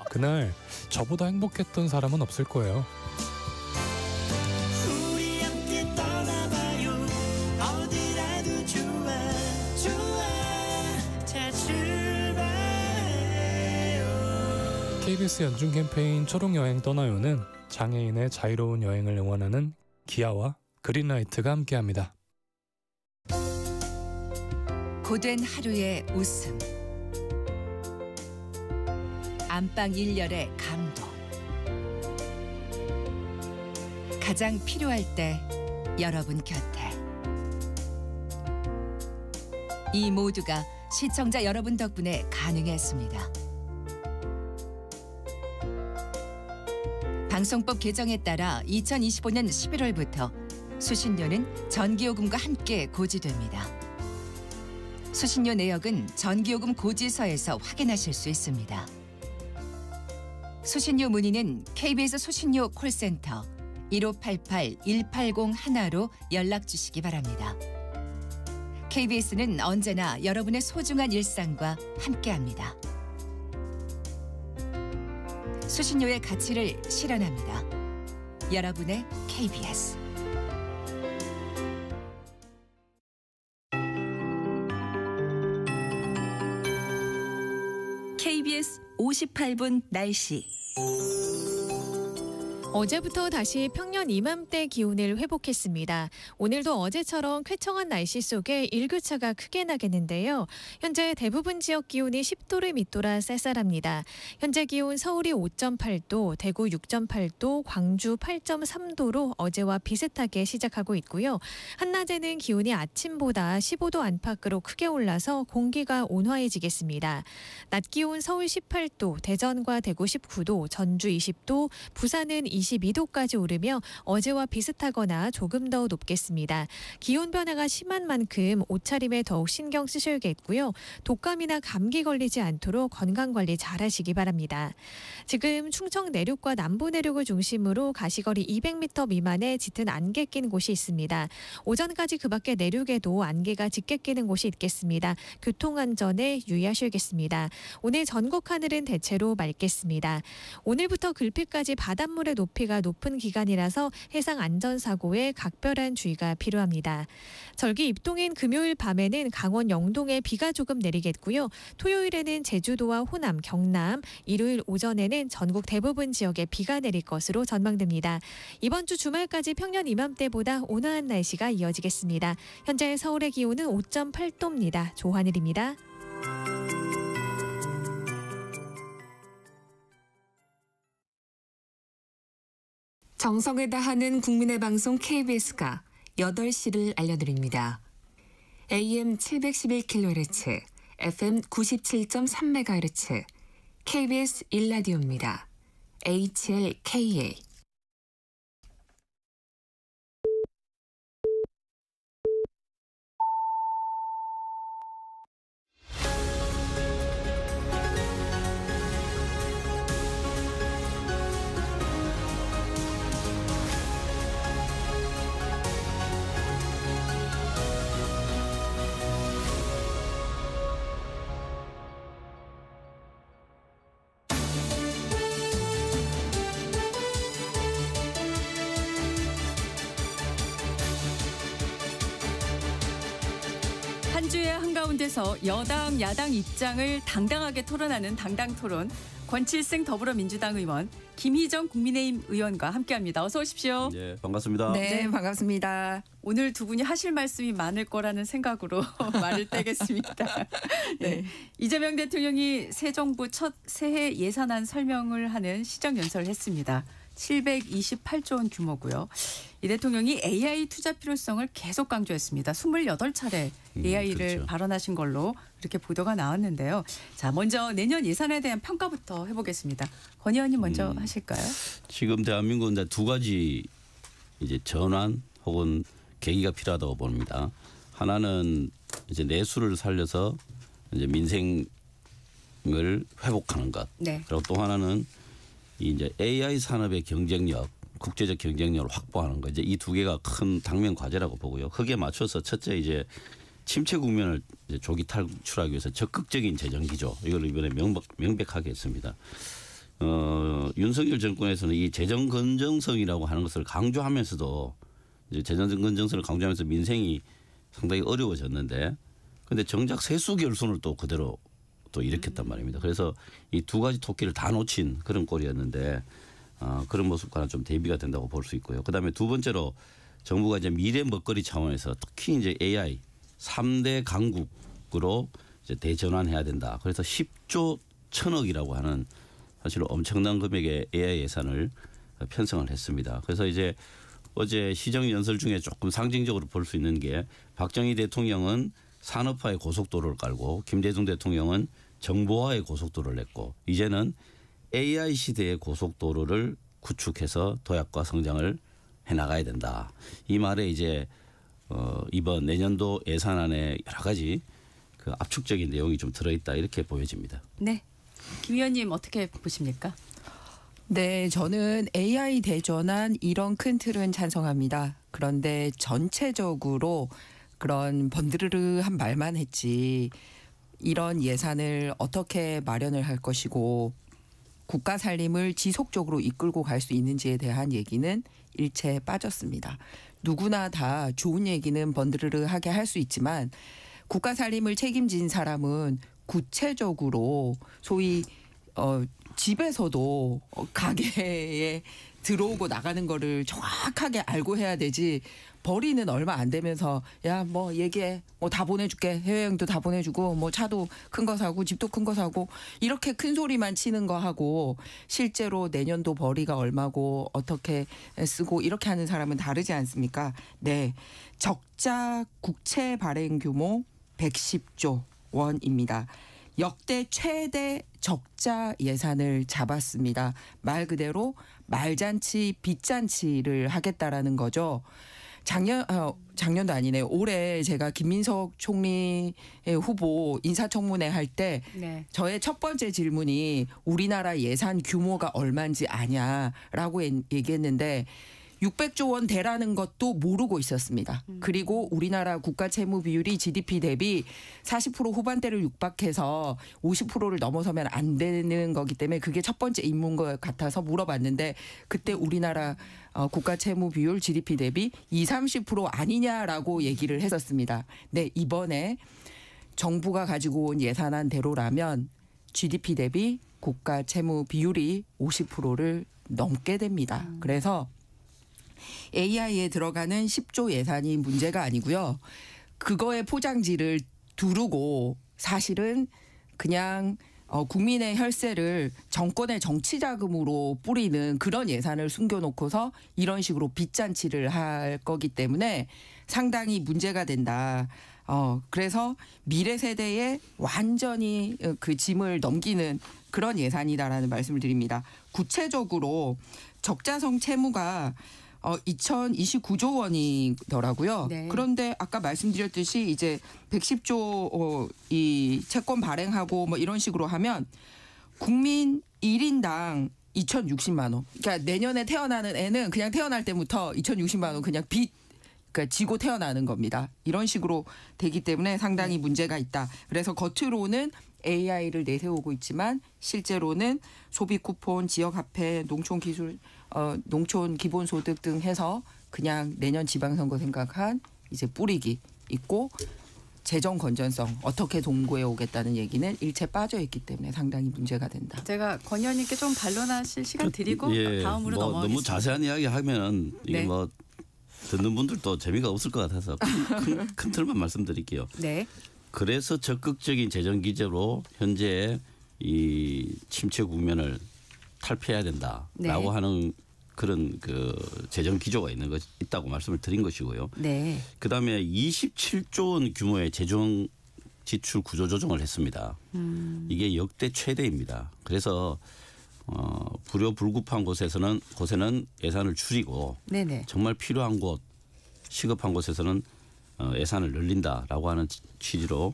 그날 저보다 행복했던 사람은 없을 거예요. 우리 함께 떠나봐요. 어디라도 좋아 좋아. 자 출발해요. KBS 연중 캠페인 초록여행 떠나요는 장애인의 자유로운 여행을 응원하는 기아와 그린라이트가 함께합니다. 고된 하루의 웃음, 안방 일렬의 감동, 가장 필요할 때 여러분 곁에. 이 모두가 시청자 여러분 덕분에 가능했습니다. 방송법 개정에 따라 2025년 11월부터 수신료는 전기요금과 함께 고지됩니다. 수신료 내역은 전기요금 고지서에서 확인하실 수 있습니다. 수신료 문의는 KBS 수신료 콜센터 1588-1801로 연락 주시기 바랍니다. KBS는 언제나 여러분의 소중한 일상과 함께합니다. 수신료의 가치를 실현합니다. 여러분의 KBS. KBS 58분 날씨. 어제부터 다시 평년 이맘때 기온을 회복했습니다. 오늘도 어제처럼 쾌청한 날씨 속에 일교차가 크게 나겠는데요. 현재 대부분 지역 기온이 10도를 밑돌아 쌀쌀합니다. 현재 기온 서울이 5.8도, 대구 6.8도, 광주 8.3도로 어제와 비슷하게 시작하고 있고요. 한낮에는 기온이 아침보다 15도 안팎으로 크게 올라서 공기가 온화해지겠습니다. 낮 기온 서울 18도, 대전과 대구 19도, 전주 20도, 부산은 22도까지 오르며 어제와 비슷하거나 조금 더 높겠습니다. 기온 변화가 심한 만큼 옷차림에 더욱 신경 쓰셔야겠고요. 독감이나 감기 걸리지 않도록 건강관리 잘 하시기 바랍니다. 지금 충청 내륙과 남부 내륙을 중심으로 가시거리 200m 미만의 짙은 안개 낀 곳이 있습니다. 오전까지 그 밖에 내륙에도 안개가 짙게 끼는 곳이 있겠습니다. 교통안전에 유의하셔야겠습니다. 오늘 전국 하늘은 대체로 맑겠습니다. 오늘부터 글피까지 바닷물의 높이가 높은 기간이라서 해상 안전사고에 각별한 주의가 필요합니다. 절기 입동인 금요일 밤에는 강원 영동에 비가 조금 내리겠고요. 토요일에는 제주도와 호남, 경남, 일요일 오전에는 전국 대부분 지역에 비가 내릴 것으로 전망됩니다. 이번 주 주말까지 평년 이맘때보다 온화한 날씨가 이어지겠습니다. 현재 서울의 기온은 5.8도입니다. 조하늘입니다. 정성을 다하는 국민의 방송 KBS가 8시를 알려드립니다. AM 711kHz, FM 97.3MHz, KBS 1라디오입니다. HLKA. 한 주의 한가운데서 여당, 야당 입장을 당당하게 토론하는 당당토론. 권칠승 더불어민주당 의원, 김희정 국민의힘 의원과 함께합니다. 어서 오십시오. 네, 반갑습니다. 네, 반갑습니다. 오늘 두 분이 하실 말씀이 많을 거라는 생각으로 말을 떼겠습니다. 네. 이재명 대통령이 새 정부 첫 새해 예산안 설명을 하는 시정연설을 했습니다. 728조 원 규모고요. 이 대통령이 AI 투자 필요성을 계속 강조했습니다. 28차례 AI를 그렇죠. 발언하신 걸로 이렇게 보도가 나왔는데요. 자, 먼저 내년 예산에 대한 평가부터 해보겠습니다. 권 의원님 먼저 하실까요? 지금 대한민국은 이제 두 가지 이제 전환 혹은 계기가 필요하다고 봅니다. 하나는 이제 내수를 살려서 이제 민생을 회복하는 것. 네. 그리고 또 하나는 이제 AI 산업의 경쟁력, 국제적 경쟁력을 확보하는 거. 이제 이 두 개가 큰 당면 과제라고 보고요. 거기에 맞춰서 첫째 이제 침체 국면을 이제 조기 탈출하기 위해서 적극적인 재정 기조 이걸 이번에 명백하게 했습니다. 윤석열 정권에서는 이 재정 건전성이라고 하는 것을 강조하면서도 이제 재정 건전성을 강조하면서 민생이 상당히 어려워졌는데, 그런데 정작 세수 결손을 또 그대로 또 일으켰단 말입니다. 그래서 이 두 가지 토끼를 다 놓친 그런 꼴이었는데 그런 모습과는 좀 대비가 된다고 볼 수 있고요. 그다음에 두 번째로 정부가 이제 미래 먹거리 차원에서 특히 이제 AI 3대 강국으로 이제 대전환해야 된다. 그래서 10조 1000억이라고 하는 사실 엄청난 금액의 AI 예산을 편성을 했습니다. 그래서 이제 어제 시정연설 중에 조금 상징적으로 볼 수 있는 게 박정희 대통령은 산업화의 고속도로를 깔고 김대중 대통령은 정보화의 고속도로를 냈고 이제는 AI 시대의 고속도로를 구축해서 도약과 성장을 해나가야 된다. 이 말에 이제 이번 내년도 예산안에 여러 가지 그 압축적인 내용이 좀 들어있다 이렇게 보여집니다. 네. 김 의원님 어떻게 보십니까? 네, 저는 AI 대전환 이런 큰 틀은 찬성합니다. 그런데 전체적으로 그런 번드르르한 말만 했지 이런 예산을 어떻게 마련을 할 것이고 국가 살림을 지속적으로 이끌고 갈 수 있는지에 대한 얘기는 일체 빠졌습니다. 누구나 다 좋은 얘기는 번드르르하게 할 수 있지만 국가 살림을 책임진 사람은 구체적으로 소위 집에서도 가게에 들어오고 나가는 거를 정확하게 알고 해야 되지. 벌이는 얼마 안 되면서 야 뭐 얘기해 뭐 다 보내줄게 해외여행도 다 보내주고 뭐 차도 큰 거 사고 집도 큰 거 사고 이렇게 큰 소리만 치는 거 하고 실제로 내년도 벌이가 얼마고 어떻게 쓰고 이렇게 하는 사람은 다르지 않습니까? 네, 적자 국채 발행 규모 110조 원입니다. 역대 최대 적자 예산을 잡았습니다. 말 그대로 빚잔치를 하겠다라는 거죠. 작년도 아니네요. 올해 제가 김민석 총리 후보 인사청문회 할 때 네. 저의 첫 번째 질문이 우리나라 예산 규모가 얼마인지 아냐라고 얘기했는데 600조 원 대라는 것도 모르고 있었습니다. 그리고 우리나라 국가 채무 비율이 GDP 대비 40% 후반대를 육박해서 50%를 넘어서면 안 되는 거기 때문에 그게 첫 번째 임무인 것 같아서 물어봤는데 그때 우리나라 국가 채무 비율 GDP 대비 20-30% 아니냐라고 얘기를 했었습니다. 네, 이번에 정부가 가지고 온 예산안대로라면 GDP 대비 국가 채무 비율이 50%를 넘게 됩니다. 그래서 AI에 들어가는 10조 예산이 문제가 아니고요. 그거의 포장지를 두르고 사실은 그냥 국민의 혈세를 정권의 정치 자금으로 뿌리는 그런 예산을 숨겨놓고서 이런 식으로 빚잔치를 할 거기 때문에 상당히 문제가 된다. 그래서 미래 세대에 완전히 그 짐을 넘기는 그런 예산이다라는 말씀을 드립니다. 구체적으로 적자성 채무가 2029조 원이더라고요. 네. 그런데 아까 말씀드렸듯이 이제 110조 이 채권 발행하고 뭐 이런 식으로 하면 국민 1인당 2,060만 원. 그러니까 내년에 태어나는 애는 그냥 태어날 때부터 2,060만 원 그냥 그러니까 지고 태어나는 겁니다. 이런 식으로 되기 때문에 상당히 문제가 있다. 그래서 겉으로는 AI를 내세우고 있지만 실제로는 소비 쿠폰, 지역 화폐, 농촌 기술, 농촌 기본소득 등 해서 그냥 내년 지방선거 생각한 이제 뿌리기 있고 재정 건전성 어떻게 동구해 오겠다는 얘기는 일체 빠져 있기 때문에 상당히 문제가 된다. 제가 권 의원님께 좀 반론하실 시간 드리고 다음으로 넘어가겠습니다. 너무 자세한 이야기 하면 이게 네. 뭐 듣는 분들도 재미가 없을 것 같아서 큰 틀만 말씀드릴게요. 네. 그래서 적극적인 재정 기조로 현재 이 침체 국면을 탈피해야 된다라고 네. 하는 그런 그 재정 기조가 있다고 말씀을 드린 것이고요. 네. 그다음에 27조 원 규모의 재정 지출 구조 조정을 했습니다. 이게 역대 최대입니다. 그래서 불효불급한 곳에는 예산을 줄이고 네네. 정말 필요한 곳, 시급한 곳에서는 예산을 늘린다라고 하는 취지로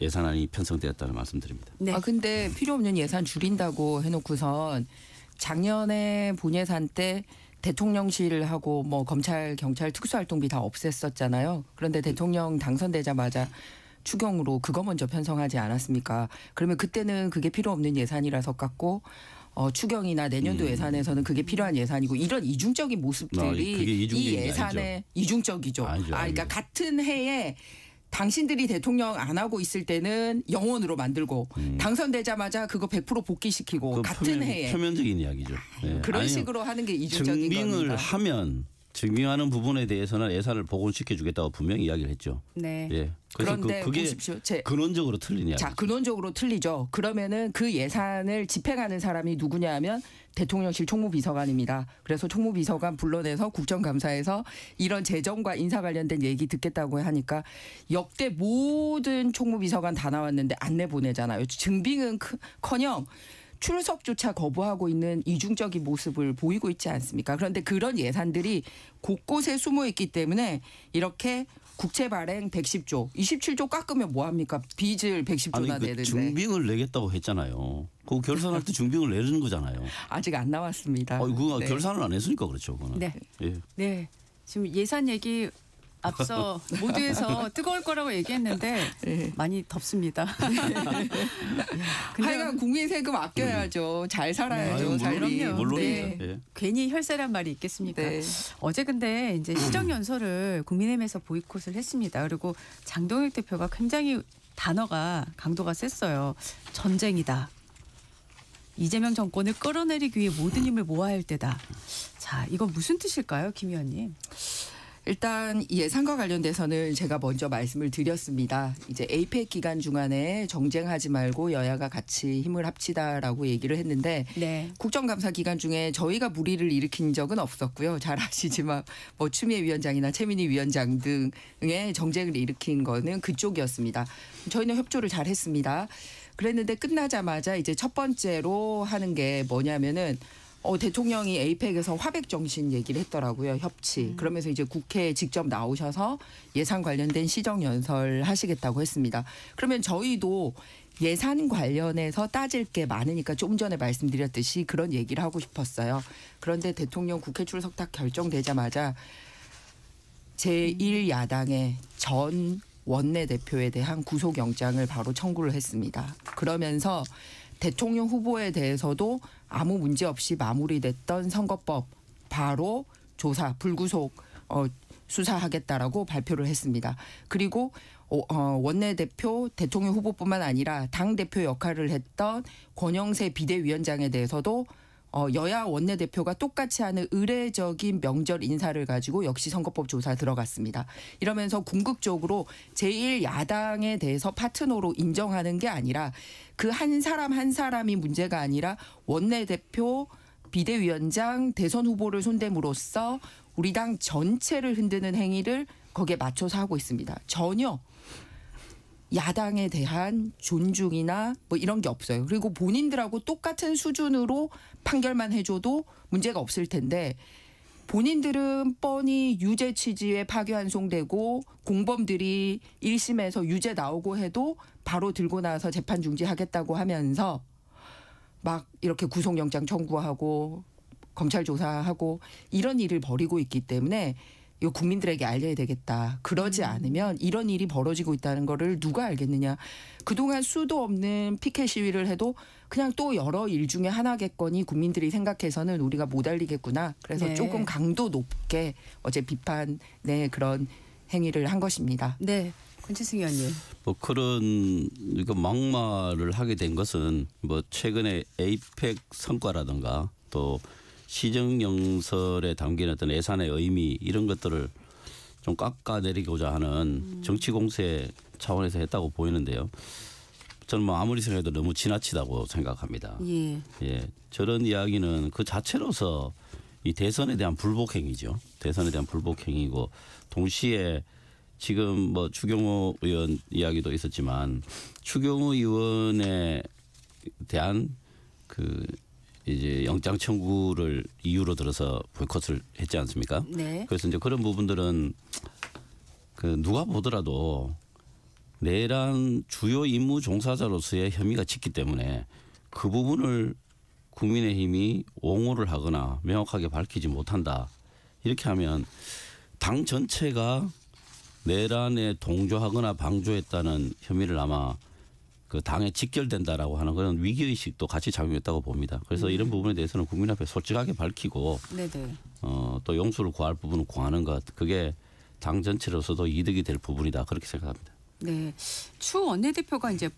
예산안이 편성되었다는 말씀드립니다. 네. 근데 필요 없는 예산 줄인다고 해놓고선 작년에 본예산 때 대통령실하고 뭐 검찰, 경찰 특수활동비 다 없앴었잖아요. 그런데 대통령 당선되자마자 추경으로 그거 먼저 편성하지 않았습니까? 그러면 그때는 그게 필요 없는 예산이라서 깎고 추경이나 내년도 예산에서는 그게 필요한 예산이고 이런 이중적인 모습들이 그게 이중적인 이 게 예산의 아니죠. 이중적이죠. 아니죠, 그러니까 아니죠. 같은 해에 당신들이 대통령 안 하고 있을 때는 영원으로 만들고 당선되자마자 그거 100% 복귀시키고 같은 해에 표면적인 이야기죠. 네. 그런 아니요. 식으로 하는 게 이중적인 증빙을 겁니다. 하면 증빙하는 부분에 대해서는 예산을 복원시켜 주겠다고 분명히 이야기를 했죠. 네. 예. 그래서 그런데 그게 보십시오. 근원적으로 틀린 이야기죠. 자, 근원적으로 틀리죠. 그러면은 그 예산을 집행하는 사람이 누구냐 하면 대통령실 총무비서관입니다. 그래서 총무비서관 불러내서 국정감사에서 이런 재정과 인사 관련된 얘기 듣겠다고 하니까 역대 모든 총무비서관 다 나왔는데 안 내보내잖아요. 증빙은 커녕 출석조차 거부하고 있는 이중적인 모습을 보이고 있지 않습니까? 그런데 그런 예산들이 곳곳에 숨어 있기 때문에 이렇게 국채 발행 110조, 27조 깎으면 뭐합니까? 빚을 110조나 내는데. 증빙을 내겠다고 했잖아요. 그거 결산할 때 증빙을 내는 거잖아요. 아직 안 나왔습니다. 그거 네. 결산을 안 했으니까 그렇죠. 그거는. 네. 예. 네. 지금 예산 얘기 앞서 모두에서 뜨거울 거라고 얘기했는데 네. 많이 덥습니다. 하여간 국민 세금 아껴야죠. 잘 살아야죠. 아유, 삶이. 그럼요. 물론이죠. 네. 예. 괜히 혈세란 말이 있겠습니까? 네. 어제 근데 이제 시정연설을 국민의힘에서 보이콧을 했습니다. 그리고 장동혁 대표가 굉장히 단어가 강도가 셌어요. 전쟁이다. 이재명 정권을 끌어내리기 위해 모든 힘을 모아야 할 때다. 자, 이건 무슨 뜻일까요, 김 의원님? 일단 이 예산과 관련돼서는 제가 먼저 말씀을 드렸습니다. 이제 APEC 기간 중간에 정쟁하지 말고 여야가 같이 힘을 합치다라고 얘기를 했는데 네. 국정감사 기간 중에 저희가 무리를 일으킨 적은 없었고요. 잘 아시지만 뭐 추미애 위원장이나 최민희 위원장 등의 정쟁을 일으킨 거는 그쪽이었습니다. 저희는 협조를 잘 했습니다. 그랬는데 끝나자마자 이제 첫 번째로 하는 게 뭐냐면은 대통령이 에이펙에서 화백 정신 얘기를 했더라고요. 협치. 그러면서 이제 국회에 직접 나오셔서 예산 관련된 시정 연설 하시겠다고 했습니다. 그러면 저희도 예산 관련해서 따질 게 많으니까 좀 전에 말씀드렸듯이 그런 얘기를 하고 싶었어요. 그런데 대통령 국회 출석 딱 결정되자마자 제1야당의 전 원내대표에 대한 구속영장을 바로 청구를 했습니다. 그러면서 대통령 후보에 대해서도 아무 문제 없이 마무리됐던 선거법 바로 조사, 불구속 수사하겠다라고 발표를 했습니다. 그리고 원내대표 대통령 후보뿐만 아니라 당대표 역할을 했던 권영세 비대위원장에 대해서도 여야 원내대표가 똑같이 하는 의례적인 명절 인사를 가지고 역시 선거법 조사 들어갔습니다. 이러면서 궁극적으로 제1야당에 대해서 파트너로 인정하는 게 아니라 그 한 사람 한 사람이 문제가 아니라 원내대표, 비대위원장, 대선 후보를 손댐으로써 우리 당 전체를 흔드는 행위를 거기에 맞춰서 하고 있습니다. 전혀 야당에 대한 존중이나 뭐 이런 게 없어요. 그리고 본인들하고 똑같은 수준으로 판결만 해줘도 문제가 없을 텐데 본인들은 뻔히 유죄 취지에 파기환송되고 공범들이 1심에서 유죄 나오고 해도 바로 들고 나서 재판 중지하겠다고 하면서 막 이렇게 구속영장 청구하고 검찰 조사하고 이런 일을 벌이고 있기 때문에 이거 국민들에게 알려야 되겠다. 그러지 않으면 이런 일이 벌어지고 있다는 거를 누가 알겠느냐. 그동안 수도 없는 피켓 시위를 해도 그냥 또 여러 일 중에 하나겠거니 국민들이 생각해서는 우리가 못 알리겠구나. 그래서 네. 조금 강도 높게 어제 비판의 그런 행위를 한 것입니다. 네. 권지승 의원님. 뭐 그런 막말을 하게 된 것은 뭐 최근에 에이펙 성과라든가 또 시정연설에 담긴 어떤 예산의 의미 이런 것들을 좀 깎아내리고자 하는 정치 공세 차원에서 했다고 보이는데요. 저는 뭐 아무리 생각해도 너무 지나치다고 생각합니다. 예, 저런 이야기는 그 자체로서 이 대선에 대한 불복행위죠. 대선에 대한 불복행위고 동시에 지금 뭐 추경호 의원 이야기도 있었지만 추경호 의원에 대한 그 이제 영장 청구를 이유로 들어서 보이콧을 했지 않습니까? 네. 그래서 이제 그런 부분들은 그 누가 보더라도 내란 주요 임무 종사자로서의 혐의가 짙기 때문에 그 부분을 국민의힘이 옹호를 하거나 명확하게 밝히지 못한다. 이렇게 하면 당 전체가 내란에 동조하거나 방조했다는 혐의를 아마 그 당에 직결된다라고 하는 그런 위기의식도 같이 작용했다고 봅니다. 그래서 이런 부분에 대해서는 국민 앞에 솔직하게 밝히고 네네. 또 용서를 구할 부분은 구하는 것 그게 당 전체로서도 이득이 될 부분이다 그렇게 생각합니다. 네. 추 원내대표가 이제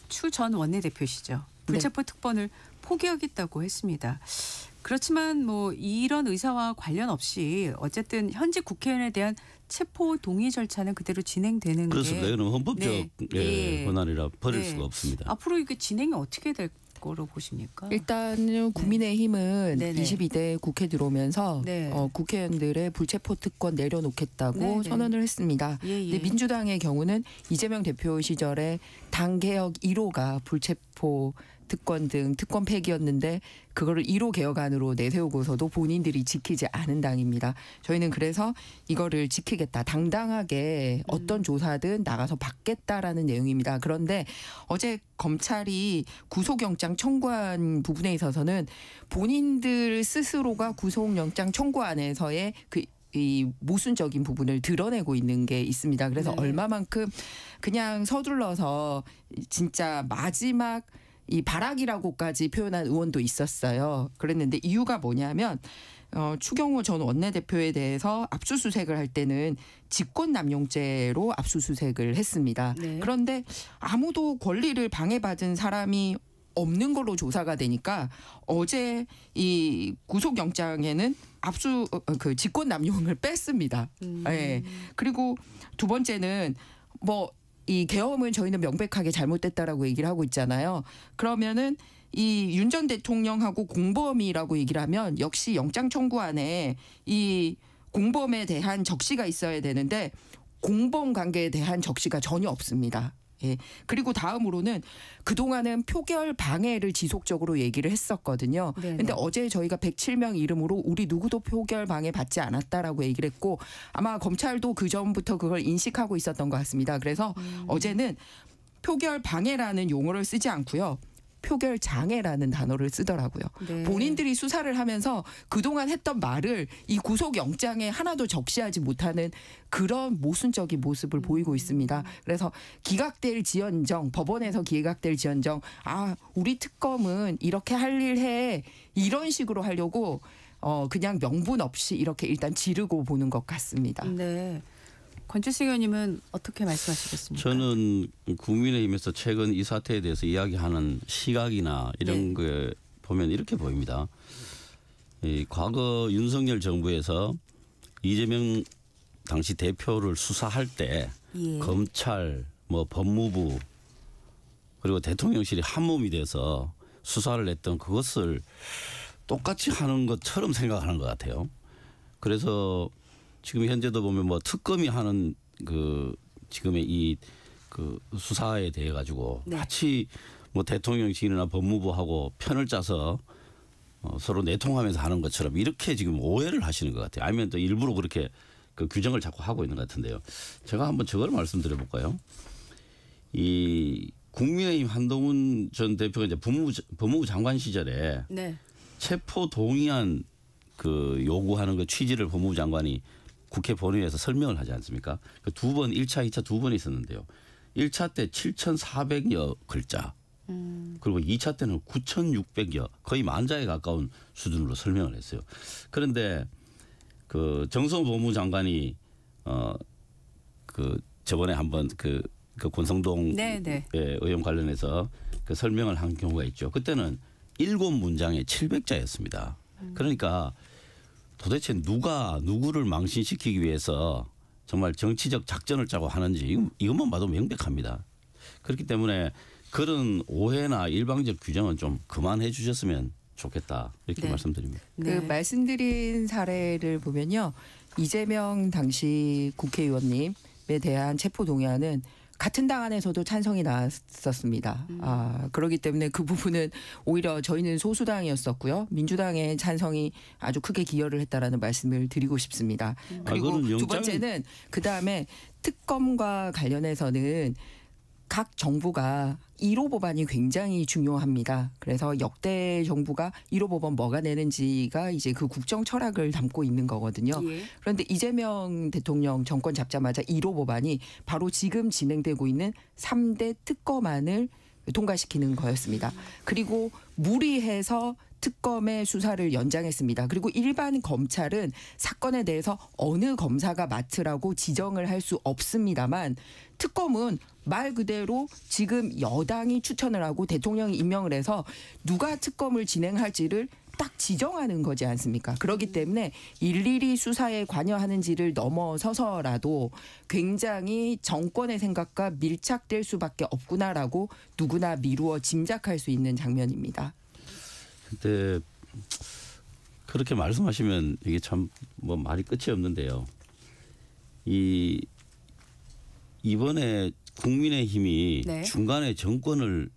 추 전 원내대표시죠. 불체포 특권을 포기하겠다고 했습니다. 그렇지만 뭐 이런 의사와 관련 없이 어쨌든 현직 국회의원에 대한 체포 동의 절차는 그대로 진행되는 그렇습니다. 게 이거는 헌법적 권한이라 버릴 네. 수가 없습니다. 앞으로 이게 진행이 어떻게 될 거로 보십니까? 일단 국민의힘은 네네. 22대 국회 들어오면서 네. 국회의원들의 불체포 특권 내려놓겠다고 네네. 선언을 했습니다. 예. 근데 민주당의 경우는 이재명 대표 시절에 당개혁 1호가 불체포 특권 등 특권 폐기였는데 그거를 1호 개혁안으로 내세우고서도 본인들이 지키지 않은 당입니다. 저희는 그래서 이거를 지키겠다. 당당하게 어떤 조사든 나가서 받겠다라는 내용입니다. 그런데 어제 검찰이 구속영장 청구한 부분에 있어서는 본인들 스스로가 구속영장 청구안에서의 이 모순적인 부분을 드러내고 있는 게 있습니다. 그래서 얼마만큼 그냥 서둘러서 진짜 마지막 이 발악이라고까지 표현한 의원도 있었어요. 그랬는데 이유가 뭐냐면 추경호 전 원내대표에 대해서 압수수색을 할 때는 직권남용죄로 압수수색을 했습니다. 네. 그런데 아무도 권리를 방해받은 사람이 없는 걸로 조사가 되니까 어제 이 구속영장에는 그 직권 남용을 뺐습니다. 예. 그리고 두 번째는 뭐 이 계엄은 저희는 명백하게 잘못됐다라고 얘기를 하고 있잖아요. 그러면은 이 윤 전 대통령하고 공범이라고 얘기를 하면 역시 영장 청구안에 이 공범에 대한 적시가 있어야 되는데 공범 관계에 대한 적시가 전혀 없습니다. 예. 그리고 다음으로는 그동안은 표결 방해를 지속적으로 얘기를 했었거든요. 그런데 어제 저희가 107명 이름으로 우리 누구도 표결 방해 받지 않았다라고 얘기를 했고 아마 검찰도 그 전부터 그걸 인식하고 있었던 것 같습니다. 그래서 어제는 표결 방해라는 용어를 쓰지 않고요. 표결 장애라는 단어를 쓰더라고요. 네. 본인들이 수사를 하면서 그동안 했던 말을 이 구속영장에 하나도 적시하지 못하는 그런 모순적인 모습을 보이고 있습니다. 그래서 기각될지언정 법원에서 기각될지언정 우리 특검은 이렇게 할 일 해 이런 식으로 하려고 그냥 명분 없이 이렇게 일단 지르고 보는 것 같습니다. 네. 권지승 의원님은 어떻게 말씀하시겠습니까? 저는 국민의힘에서 최근 이 사태에 대해서 이야기하는 시각이나 이런 거 보면 이렇게 보입니다. 이 과거 윤석열 정부에서 이재명 당시 대표를 수사할 때 검찰, 뭐 법무부 그리고 대통령실이 한 몸이 돼서 수사를 했던 그것을 똑같이 하는 것처럼 생각하는 것 같아요. 그래서 지금 현재도 보면 뭐 특검이 하는 그 지금의 이 그 수사에 대해 가지고 같이 뭐 대통령실이나 법무부하고 편을 짜서 서로 내통하면서 하는 것처럼 이렇게 지금 오해를 하시는 것 같아요. 아니면 또 일부러 그렇게 그 규정을 자꾸 하고 있는 것 같은데요. 제가 한번 저걸 말씀드려 볼까요? 이 국민의힘 한동훈 전 대표가 이제 법무부 장관 시절에 체포 동의안 그 요구하는 그 취지를 법무부 장관이 국회 본회의에서 설명을 하지 않습니까? 그 두 번 1차, 2차 두 번 있었는데요. 1차 때 7,400여 글자 그리고 2차 때는 9,600여 거의 만자에 가까운 수준으로 설명을 했어요. 그런데 그 정성호 법무부 장관이 그 저번에 한번 그 권성동 의원 관련해서 그 설명을 한 경우가 있죠. 그때는 7문장에 700자였습니다. 그러니까 도대체 누가 누구를 망신시키기 위해서 정말 정치적 작전을 짜고 하는지 이것만 봐도 명백합니다. 그렇기 때문에 그런 오해나 일방적 규정은 좀 그만해 주셨으면 좋겠다 이렇게 말씀드립니다. 그 말씀드린 사례를 보면요. 이재명 당시 국회의원님에 대한 체포동의안은 같은 당 안에서도 찬성이 나왔었습니다. 그렇기 때문에 그 부분은 오히려 저희는 소수당이었었고요. 민주당의 찬성이 아주 크게 기여를 했다라는 말씀을 드리고 싶습니다. 그리고 두 번째는 그다음에 특검과 관련해서는 각 정부가 1호 법안이 굉장히 중요합니다. 그래서 역대 정부가 1호 법안 뭐가 내는지가 이제 그 국정 철학을 담고 있는 거거든요. 그런데 이재명 대통령 정권 잡자마자 1호 법안이 바로 지금 진행되고 있는 3대 특검안을 통과시키는 거였습니다. 그리고 무리해서 특검의 수사를 연장했습니다. 그리고 일반 검찰은 사건에 대해서 어느 검사가 맡으라고 지정을 할 수 없습니다만 특검은 말 그대로 지금 여당이 추천을 하고 대통령이 임명을 해서 누가 특검을 진행할지를 딱 지정하는 거지 않습니까? 그렇기 때문에 일일이 수사에 관여하는지를 넘어서서라도 굉장히 정권의 생각과 밀착될 수밖에 없구나라고 누구나 미루어 짐작할 수 있는 장면입니다. 근데 그렇게 말씀하시면 이게 참 뭐 말이 끝이 없는데요. 이번에 국민의힘이 중간에 정권을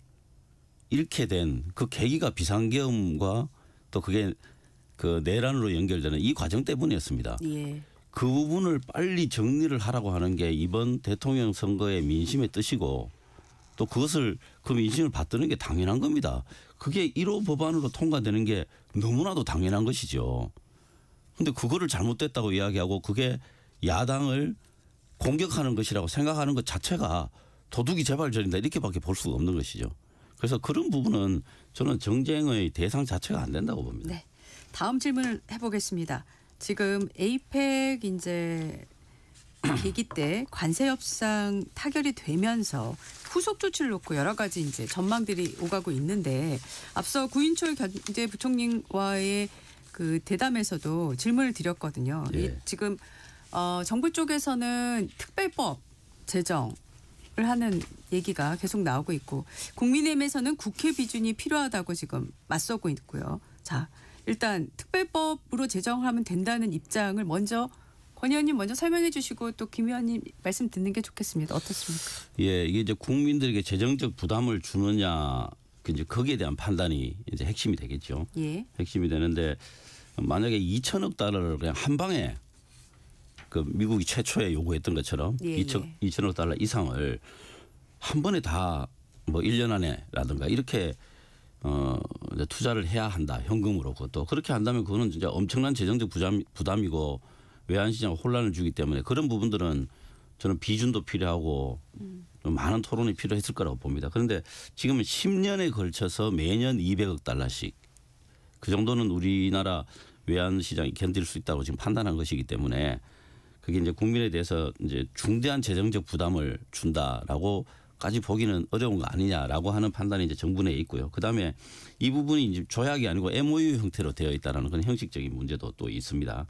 잃게 된 그 계기가 비상계엄과 또 그게 그 내란으로 연결되는 이 과정 때문이었습니다. 그 부분을 빨리 정리를 하라고 하는 게 이번 대통령 선거의 민심의 뜻이고 또 그것을 그 민심을 받드는 게 당연한 겁니다. 그게 1호 법안으로 통과되는 게 너무나도 당연한 것이죠. 그런데 그거를 잘못됐다고 이야기하고 그게 야당을 공격하는 것이라고 생각하는 것 자체가 도둑이 재발절인다 이렇게밖에 볼 수가 없는 것이죠. 그래서 그런 부분은 저는 정쟁의 대상 자체가 안 된다고 봅니다. 네. 다음 질문을 해보겠습니다. 지금 에이펙 이제 계기 때 관세 협상 타결이 되면서 후속 조치를 놓고 여러 가지 이제 전망들이 오가고 있는데 앞서 구인철 경제부총리와의 그 대담에서도 질문을 드렸거든요. 예. 지금 정부 쪽에서는 특별법 제정을 하는 얘기가 계속 나오고 있고 국민의힘에서는 국회 비준이 필요하다고 지금 맞서고 있고요. 자, 일단 특별법으로 제정하면 된다는 입장을 먼저 권 의원님 먼저 설명해 주시고 또 김 의원님 말씀 듣는 게 좋겠습니다. 어떻습니까? 예, 이게 이제 국민들에게 재정적 부담을 주느냐 이제 거기에 대한 판단이 이제 핵심이 되겠죠. 예. 핵심이 되는데 만약에 2천억 달러를 그냥 한 방에 그 미국이 최초에 요구했던 것처럼 예, 2천억 달러 이상을 한 번에 다 뭐 1년 안에라든가 이렇게 이제 투자를 해야 한다. 현금으로 그것도 그렇게 한다면 그거는 진짜 엄청난 재정적 부담이고 외환시장 혼란을 주기 때문에 그런 부분들은 저는 비준도 필요하고 많은 토론이 필요했을 거라고 봅니다. 그런데 지금은 10년에 걸쳐서 매년 200억 달러씩 그 정도는 우리나라 외환시장이 견딜 수 있다고 지금 판단한 것이기 때문에 그게 이제 국민에 대해서 이제 중대한 재정적 부담을 준다라고까지 보기는 어려운 거 아니냐라고 하는 판단이 이제 정부 내에 있고요. 그다음에 이 부분이 이제 조약이 아니고 MOU 형태로 되어 있다라는 그런 형식적인 문제도 또 있습니다.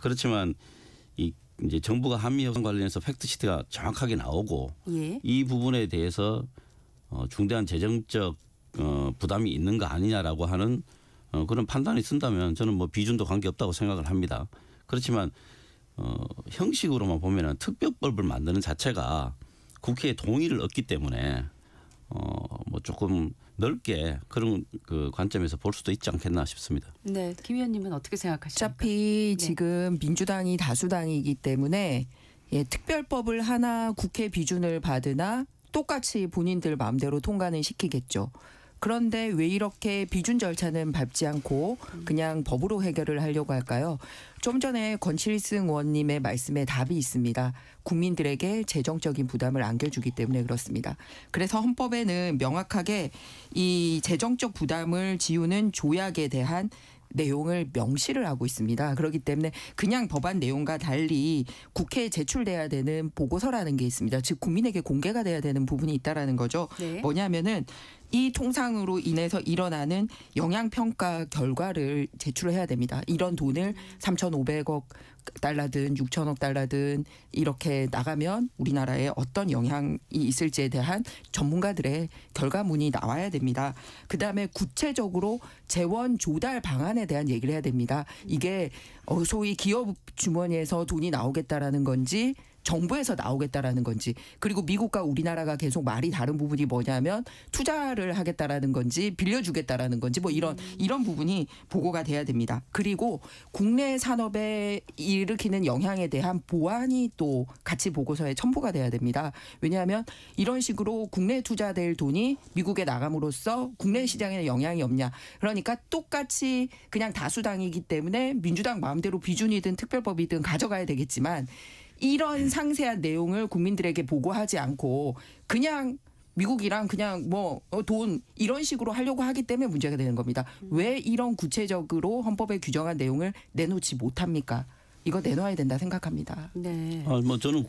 그렇지만 이제 정부가 한미 협상 관련해서 팩트시트가 정확하게 나오고 예. 이 부분에 대해서 중대한 재정적 부담이 있는 거 아니냐라고 하는 그런 판단이 쓴다면 저는 뭐 비준도 관계없다고 생각을 합니다. 그렇지만 형식으로만 보면은 특별법을 만드는 자체가 국회의 동의를 얻기 때문에 뭐 조금 넓게 그런 그 관점에서 볼 수도 있지 않겠나 싶습니다. 네, 김 의원님은 어떻게 생각하십니까? 어차피 지금 민주당이 다수당이기 때문에 특별법을 하나 국회 비준을 받으나 똑같이 본인들 마음대로 통과는 시키겠죠. 그런데 왜 이렇게 비준 절차는 밟지 않고 그냥 법으로 해결을 하려고 할까요? 좀 전에 권칠승 의원님의 말씀에 답이 있습니다. 국민들에게 재정적인 부담을 안겨주기 때문에 그렇습니다. 그래서 헌법에는 명확하게 이 재정적 부담을 지우는 조약에 대한 내용을 명시를 하고 있습니다. 그렇기 때문에 그냥 법안 내용과 달리 국회에 제출돼야 되는 보고서라는 게 있습니다. 즉 국민에게 공개가 돼야 되는 부분이 있다라는 거죠. 네. 뭐냐면은 이 통상으로 인해서 일어나는 영향평가 결과를 제출해야 됩니다. 이런 돈을 3,500억 달러든 6천억 달러든 이렇게 나가면 우리나라에 어떤 영향이 있을지에 대한 전문가들의 결과문이 나와야 됩니다. 그다음에 구체적으로 재원 조달 방안에 대한 얘기를 해야 됩니다. 이게 소위 기업 주머니에서 돈이 나오겠다라는 건지 정부에서 나오겠다라는 건지 그리고 미국과 우리나라가 계속 말이 다른 부분이 뭐냐면 투자를 하겠다라는 건지 빌려주겠다라는 건지 뭐 이런 부분이 보고가 돼야 됩니다. 그리고 국내 산업에 일으키는 영향에 대한 보완이 또 같이 보고서에 첨부가 돼야 됩니다. 왜냐하면 이런 식으로 국내 투자될 돈이 미국에 나감으로써 국내 시장에 영향이 없냐. 그러니까 똑같이 그냥 다수당이기 때문에 민주당 마음대로 비준이든 특별법이든 가져가야 되겠지만 이런 상세한 내용을 국민들에게 보고하지 않고 그냥 미국이랑 그냥 뭐 돈 이런 식으로 하려고 하기 때문에 문제가 되는 겁니다. 왜 이런 구체적으로 헌법에 규정한 내용을 내놓지 못합니까? 이거 내놔야 된다 생각합니다. 네. 뭐 저는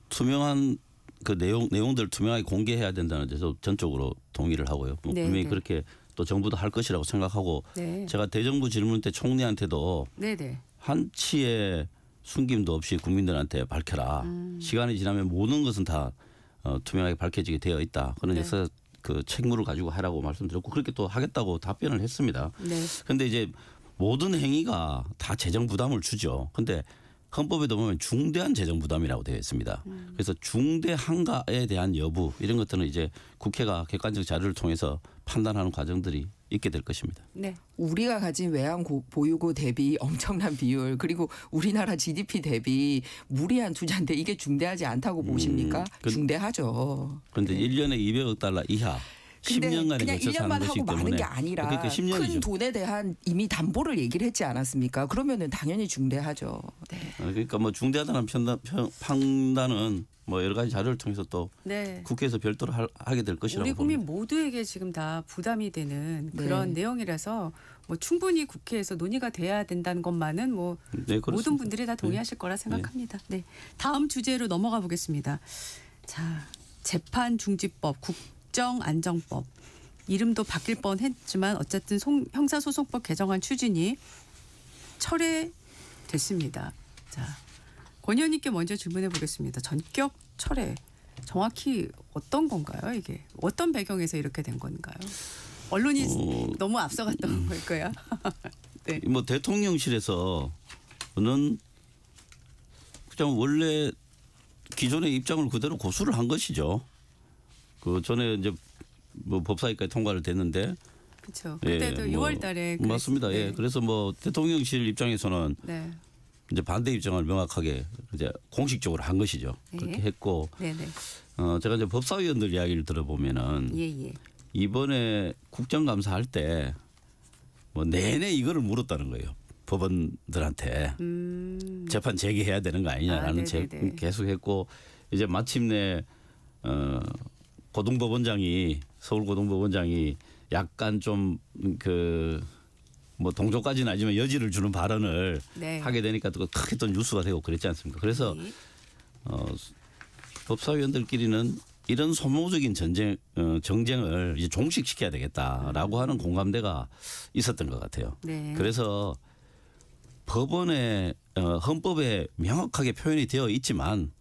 투명한 그 내용들 투명하게 공개해야 된다는 데서 전적으로 동의를 하고요. 뭐 네, 분명히 네. 그렇게 또 정부도 할 것이라고 생각하고 네. 제가 대정부 질문 때 총리한테도 네네. 한치의 숨김도 없이 국민들한테 밝혀라. 시간이 지나면 모든 것은 다 투명하게 밝혀지게 되어 있다. 그래서 네. 그 책무를 가지고 하라고 말씀드렸고 그렇게 또 하겠다고 답변을 했습니다. 그런데 네. 이제 모든 행위가 다 재정 부담을 주죠. 그런데 헌법에도 보면 중대한 재정 부담이라고 되어 있습니다. 그래서 중대한가에 대한 여부 이런 것들은 이제 국회가 객관적 자료를 통해서 판단하는 과정들이 있게 될 것입니다. 네. 우리가 가진 외환 보유고 대비 엄청난 비율 그리고 우리나라 GDP 대비 무리한 투자인데 이게 중대하지 않다고 보십니까? 중대하죠. 그런데 1년에 200억 달러 이하 근데 10년간에 그냥 걸쳐서 1년만 하는 것이기 하고 마는 때문에 게 아니라 그러니까 10년이죠. 큰 돈에 대한 이미 담보를 얘기를 했지 않았습니까? 그러면은 당연히 중대하죠. 그러니까 뭐 중대하다는 판단은 뭐 여러 가지 자료를 통해서 또 네. 국회에서 별도로 하게 될 것이라고 우리 국민 봅니다. 모두에게 지금 다 부담이 되는 네. 그런 내용이라서 뭐 충분히 국회에서 논의가 돼야 된다는 것만은 뭐 네, 그렇습니다. 모든 분들이 다 동의하실 거라 생각합니다. 네. 다음 주제로 넘어가 보겠습니다. 자, 재판중지법, 국정안정법 이름도 바뀔 뻔했지만 어쨌든 형사소송법 개정안 추진이 철회됐습니다. 자, 권 의원님께 먼저 질문해 보겠습니다. 전격 철회 정확히 어떤 건가요? 이게 어떤 배경에서 이렇게 된 건가요? 언론이 너무 앞서갔던 걸까요? 네. 뭐 대통령실에서는 그냥 원래 기존의 입장을 그대로 고수를 한 것이죠. 그 전에 이제 뭐 법사위까지 통과를 됐는데. 그렇죠. 그때도 6월달에 맞습니다. 예. 그래서 뭐 대통령실 입장에서는 네. 이제 반대 입장을 명확하게 이제 공식적으로 한 것이죠. 네. 그렇게 했고. 네네. 제가 이제 법사위원들 이야기를 들어보면은 예. 이번에 국정감사할 때 뭐 내내 이거를 물었다는 거예요. 법원들한테 재판 재개해야 되는 거 아니냐라는 계속했고 이제 마침내 고등법원장이 서울고등법원장이 약간 좀 뭐 동조까지는 아니지만 여지를 주는 발언을 네. 하게 되니까 또 크게 또 뉴스가 되고 그랬지 않습니까? 그래서 네. 법사위원들끼리는 이런 소모적인 정쟁을 이제 종식시켜야 되겠다라고 하는 공감대가 있었던 것 같아요. 네. 그래서 법원의 헌법에 명확하게 표현이 되어 있지만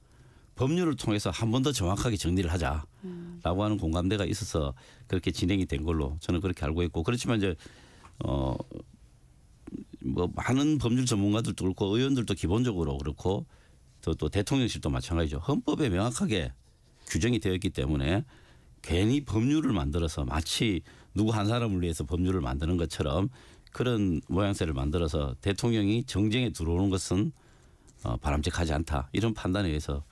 법률을 통해서 한 번 더 정확하게 정리를 하자라고 하는 공감대가 있어서 그렇게 진행이 된 걸로 저는 그렇게 알고 있고 그렇지만 이제 뭐 많은 법률 전문가들도 그렇고 의원들도 기본적으로 그렇고 또 대통령실도 마찬가지죠. 헌법에 명확하게 규정이 되어 있기 때문에 괜히 법률을 만들어서 마치 누구 한 사람을 위해서 법률을 만드는 것처럼 그런 모양새를 만들어서 대통령이 정쟁에 들어오는 것은 바람직하지 않다. 이런 판단에 의해서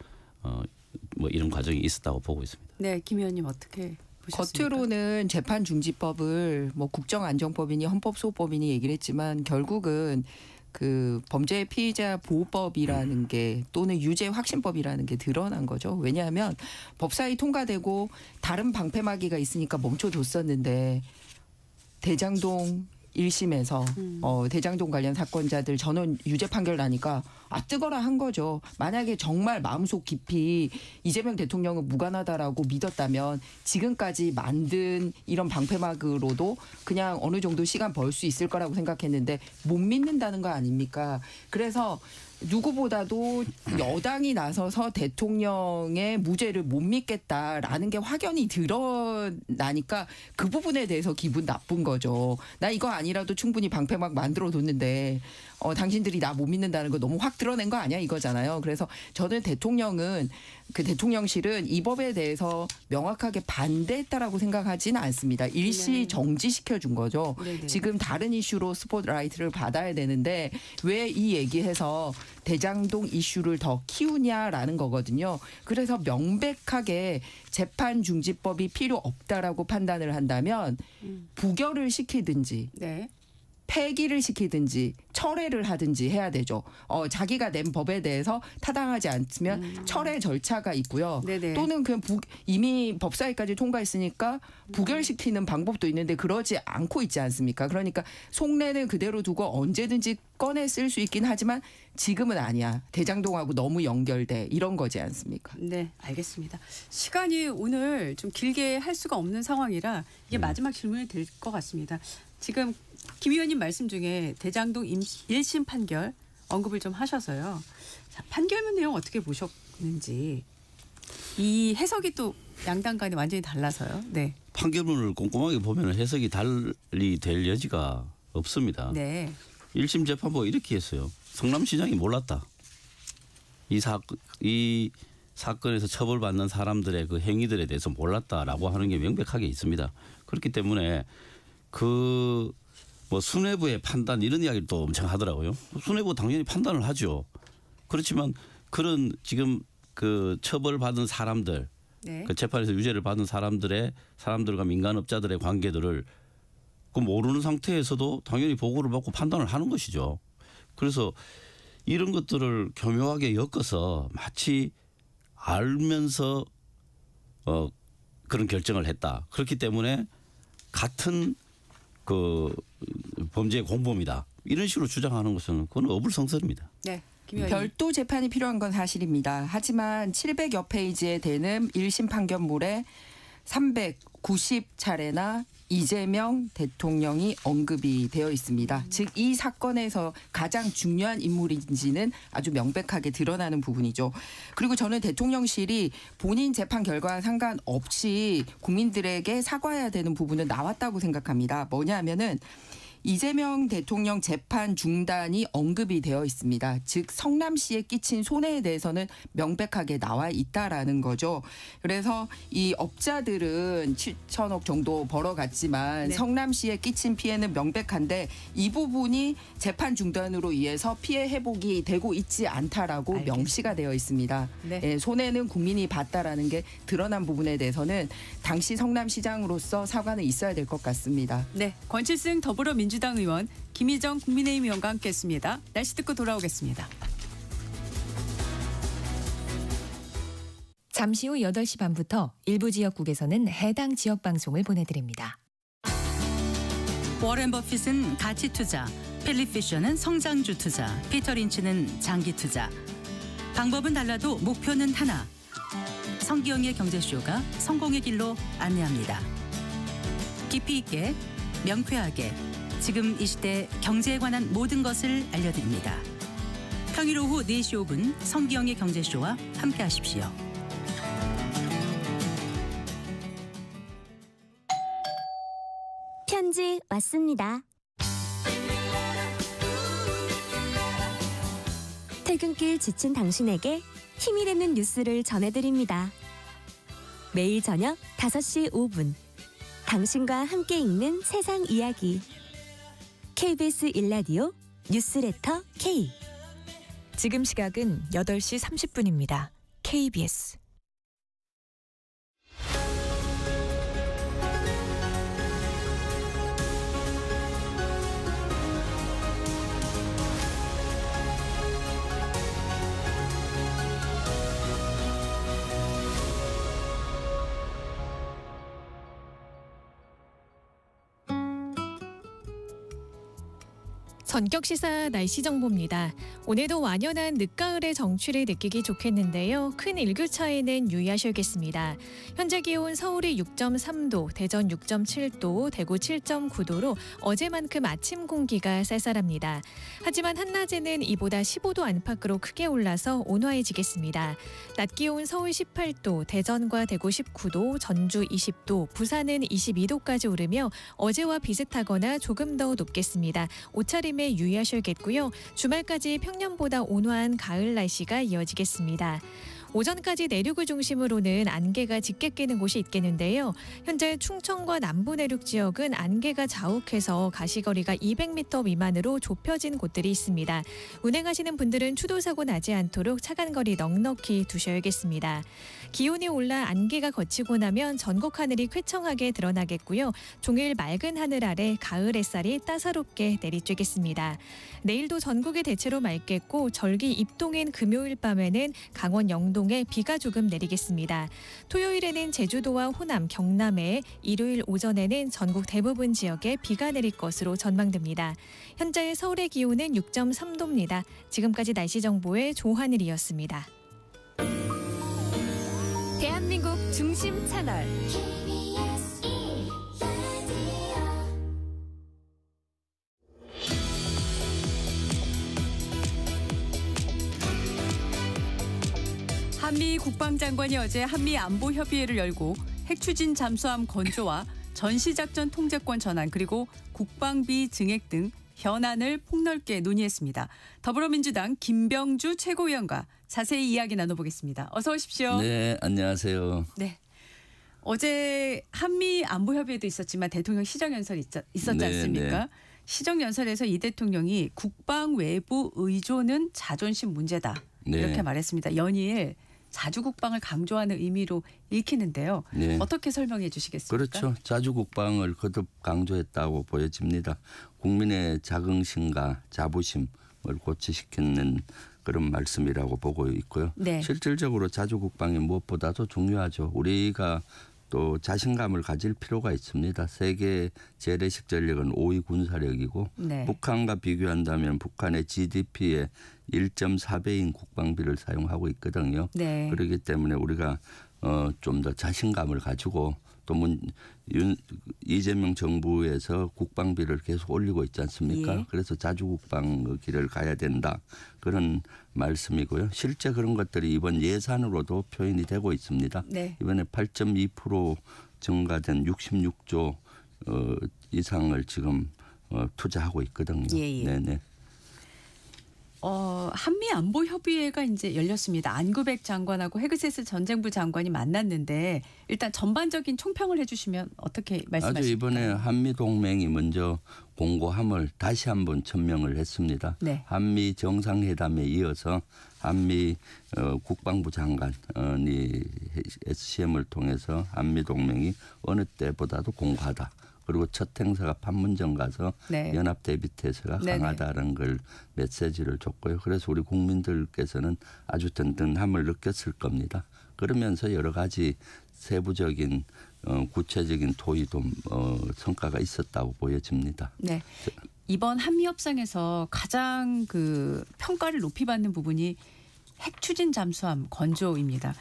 뭐 이런 과정이 있었다고 보고 있습니다. 네, 김 의원님 어떻게 보셨습니까? 겉으로는 재판중지법을 뭐 국정안정법이니 헌법소법이니 얘기를 했지만 결국은 그 범죄 피의자 보호법이라는 게 또는 유죄 확신법이라는 게 드러난 거죠. 왜냐하면 법사위 통과되고 다른 방패막이가 있으니까 멈춰뒀었는데 대장동 1심에서 대장동 관련 사건자들 전원 유죄 판결 나니까 뜨거라 한 거죠. 만약에 정말 마음속 깊이 이재명 대통령은 무관하다라고 믿었다면 지금까지 만든 이런 방패막으로도 그냥 어느 정도 시간 벌 수 있을 거라고 생각했는데 못 믿는다는 거 아닙니까? 그래서 누구보다도 여당이 나서서 대통령의 무죄를 못 믿겠다라는 게 확연히 드러나니까 그 부분에 대해서 기분 나쁜 거죠. 나 이거 아니라도 충분히 방패막 만들어뒀는데 당신들이 나 못 믿는다는 거 너무 확 드러낸 거 아니야 이거잖아요. 그래서 저는 대통령실은 이 법에 대해서 명확하게 반대했다라고 생각하지는 않습니다. 일시 정지시켜준 거죠. 네네. 지금 다른 이슈로 스포트라이트를 받아야 되는데 왜 이 얘기해서 대장동 이슈를 더 키우냐라는 거거든요. 그래서 명백하게 재판중지법이 필요 없다라고 판단을 한다면 부결을 시키든지 네. 폐기를 시키든지 철회를 하든지 해야 되죠. 자기가 낸 법에 대해서 타당하지 않으면 철회 절차가 있고요. 네네. 또는 그냥 이미 법사위까지 통과했으니까 부결시키는 방법도 있는데 그러지 않고 있지 않습니까? 그러니까 속내는 그대로 두고 언제든지 꺼내 쓸 수 있긴 하지만 지금은 아니야. 대장동하고 너무 연결돼. 이런 거지 않습니까? 네, 알겠습니다. 시간이 오늘 좀 길게 할 수가 없는 상황이라 이게 마지막 질문이 될 것 같습니다. 지금 김 의원님 말씀 중에 대장동 1심 판결 언급을 좀 하셔서요. 자, 판결문 내용 어떻게 보셨는지 이 해석이 또 양당 간에 완전히 달라서요. 네. 판결문을 꼼꼼하게 보면 해석이 달리 될 여지가 없습니다. 네. 1심 재판부가 이렇게 했어요. 성남시장이 몰랐다. 이 사건에서 처벌받는 사람들의 그 행위들에 대해서 몰랐다라고 하는 게 명백하게 있습니다. 그렇기 때문에 뭐 수뇌부의 판단 이런 이야기를 또 엄청 하더라고요. 수뇌부 당연히 판단을 하죠. 그렇지만 그런 지금 그 처벌받은 사람들 네. 그 재판에서 유죄를 받은 사람들과 민간업자들의 관계들을 그 모르는 상태에서도 당연히 보고를 받고 판단을 하는 것이죠. 그래서 이런 것들을 교묘하게 엮어서 마치 알면서 그런 결정을 했다. 그렇기 때문에 같은 그 범죄의 공범이다. 이런 식으로 주장하는 것은 그건 어불성설입니다. 네. 별도 재판이 필요한 건 사실입니다. 하지만 700여 페이지에 되는 1심 판결문에 390차례나 이재명 대통령이 언급이 되어 있습니다. 즉 이 사건에서 가장 중요한 인물인지는 아주 명백하게 드러나는 부분이죠. 그리고 저는 대통령실이 본인 재판 결과와 상관없이 국민들에게 사과해야 되는 부분은 나왔다고 생각합니다. 뭐냐 하면은 이재명 대통령 재판 중단이 언급이 되어 있습니다. 즉 성남시에 끼친 손해에 대해서는 명백하게 나와 있다라는 거죠. 그래서 이 업자들은 7천억 정도 벌어갔지만 네. 성남시에 끼친 피해는 명백한데 이 부분이 재판 중단으로 인해서 피해 회복이 되고 있지 않다라고 알겠습니다. 명시가 되어 있습니다. 네. 예, 손해는 국민이 봤다라는 게 드러난 부분에 대해서는 당시 성남시장으로서 사과는 있어야 될 것 같습니다. 네, 권칠승 더불어민주당 의원, 김희정 국민의힘 의원과 함께했습니다. 날씨 듣고 돌아오겠습니다. 잠시 후 8시 반부터 일부 지역국에서는 해당 지역 방송을 보내드립니다. 워렌 버핏은 가치 투자, 필립 피셔는 성장주 투자, 피터 린치는 장기 투자. 방법은 달라도 목표는 하나. 성기영의 경제쇼가 성공의 길로 안내합니다. 깊이 있게, 명쾌하게, 지금 이 시대 경제에 관한 모든 것을 알려드립니다. 평일 오후 4시 5분 성기영의 경제쇼와 함께하십시오. 편지 왔습니다. 퇴근길 지친 당신에게 힘이 되는 뉴스를 전해드립니다. 매일 저녁 5시 5분 당신과 함께 읽는 세상 이야기 KBS 1라디오 뉴스레터 K. 지금 시각은 8시 30분입니다. KBS. 전격 시사 날씨 정보입니다. 오늘도 완연한 늦가을의 정취를 느끼기 좋겠는데요. 큰 일교차에는 유의하셔야겠습니다. 현재 기온 서울이 6.3도, 대전 6.7도, 대구 7.9도로 어제만큼 아침 공기가 쌀쌀합니다. 하지만 한낮에는 이보다 15도 안팎으로 크게 올라서 온화해지겠습니다. 낮 기온 서울 18도, 대전과 대구 19도, 전주 20도, 부산은 22도까지 오르며 어제와 비슷하거나 조금 더 높겠습니다. 옷차림에 유의하셔야겠고요. 주말까지 평년보다 온화한 가을 날씨가 이어지겠습니다. 오전까지 내륙을 중심으로는 안개가 짙게 끼는 곳이 있겠는데요. 현재 충청과 남부 내륙 지역은 안개가 자욱해서 가시거리가 200m 미만으로 좁혀진 곳들이 있습니다. 운행하시는 분들은 추돌사고 나지 않도록 차간거리 넉넉히 두셔야겠습니다. 기온이 올라 안개가 걷히고 나면 전국 하늘이 쾌청하게 드러나겠고요. 종일 맑은 하늘 아래 가을 햇살이 따사롭게 내리쬐겠습니다. 내일도 전국이 대체로 맑겠고 절기 입동인 금요일 밤에는 강원 영동에 비가 조금 내리겠습니다. 토요일에는 제주도와 호남, 경남에, 일요일 오전에는 전국 대부분 지역에 비가 내릴 것으로 전망됩니다. 현재 서울의 기온은 6.3도입니다. 지금까지 날씨 정보의 조하늘이었습니다. 대한민국 중심 채널 한미 국방장관이 어제 한미 안보협의회를 열고 핵추진 잠수함 건조와 전시작전 통제권 전환 그리고 국방비 증액 등 현안을 폭넓게 논의했습니다. 더불어민주당 김병주 최고위원과 자세히 이야기 나눠보겠습니다. 어서 오십시오. 네, 안녕하세요. 네. 어제 한미 안보협의회도 있었지만 대통령 시정연설이 있었지 않습니까? 네. 시정연설에서 이 대통령이 국방 외부 의존은 자존심 문제다. 네. 이렇게 말했습니다. 연일 자주국방을 강조하는 의미로 읽히는데요. 네. 어떻게 설명해 주시겠습니까? 그렇죠. 자주국방을 거듭 강조했다고 보여집니다. 국민의 자긍심과 자부심을 고취시키는 그런 말씀이라고 보고 있고요. 네. 실질적으로 자주국방이 무엇보다도 중요하죠. 우리가 또 자신감을 가질 필요가 있습니다. 세계 재래식 전력은 5위 군사력이고 네. 북한과 비교한다면 북한의 GDP의 1.4배인 국방비를 사용하고 있거든요. 네. 그렇기 때문에 우리가 좀 더 자신감을 가지고 또 이재명 정부에서 국방비를 계속 올리고 있지 않습니까? 예. 그래서 자주국방 길을 가야 된다. 그런 말씀이고요. 실제 그런 것들이 이번 예산으로도 표현이 되고 있습니다. 네. 이번에 8.2% 증가된 66조 이상을 지금 투자하고 있거든요. 예, 예. 네네. 한미 안보 협의회가 이제 열렸습니다. 안구백 장관하고 헤그세스 전쟁부 장관이 만났는데 일단 전반적인 총평을 해주시면 어떻게 말씀하실까요? 아주 이번에 한미 동맹이 먼저 공고함을 다시 한번 천명을 했습니다. 네. 한미 정상회담에 이어서 한미 국방부 장관이 SCM을 통해서 한미 동맹이 어느 때보다도 공고하다. 그리고 첫 행사가 판문점 가서 네. 연합대비태세가 강하다는 걸 메시지를 줬고요. 그래서 우리 국민들께서는 아주 든든함을 느꼈을 겁니다. 그러면서 여러 가지 세부적인 구체적인 토의도 성과가 있었다고 보여집니다. 네. 이번 한미 협상에서 가장 그 평가를 높이 받는 부분이 핵 추진 잠수함 건조입니다.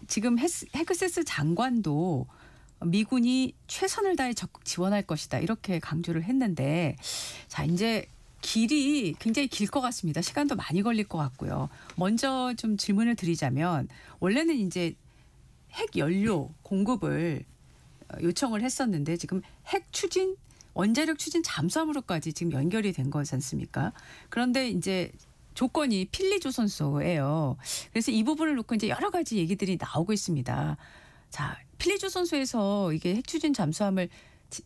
지금 헤그세스 장관도 미군이 최선을 다해 적극 지원할 것이다 이렇게 강조를 했는데 자 이제 길이 굉장히 길 것 같습니다. 시간도 많이 걸릴 것 같고요. 먼저 좀 질문을 드리자면 원래는 이제 핵 연료 공급을 요청을 했었는데 지금 핵 추진 원자력 추진 잠수함으로까지 지금 연결이 된 거지 않습니까? 그런데 이제 조건이 필리조선소예요. 그래서 이 부분을 놓고 이제 여러 가지 얘기들이 나오고 있습니다. 자, 필리조선소에서 이게 핵추진 잠수함을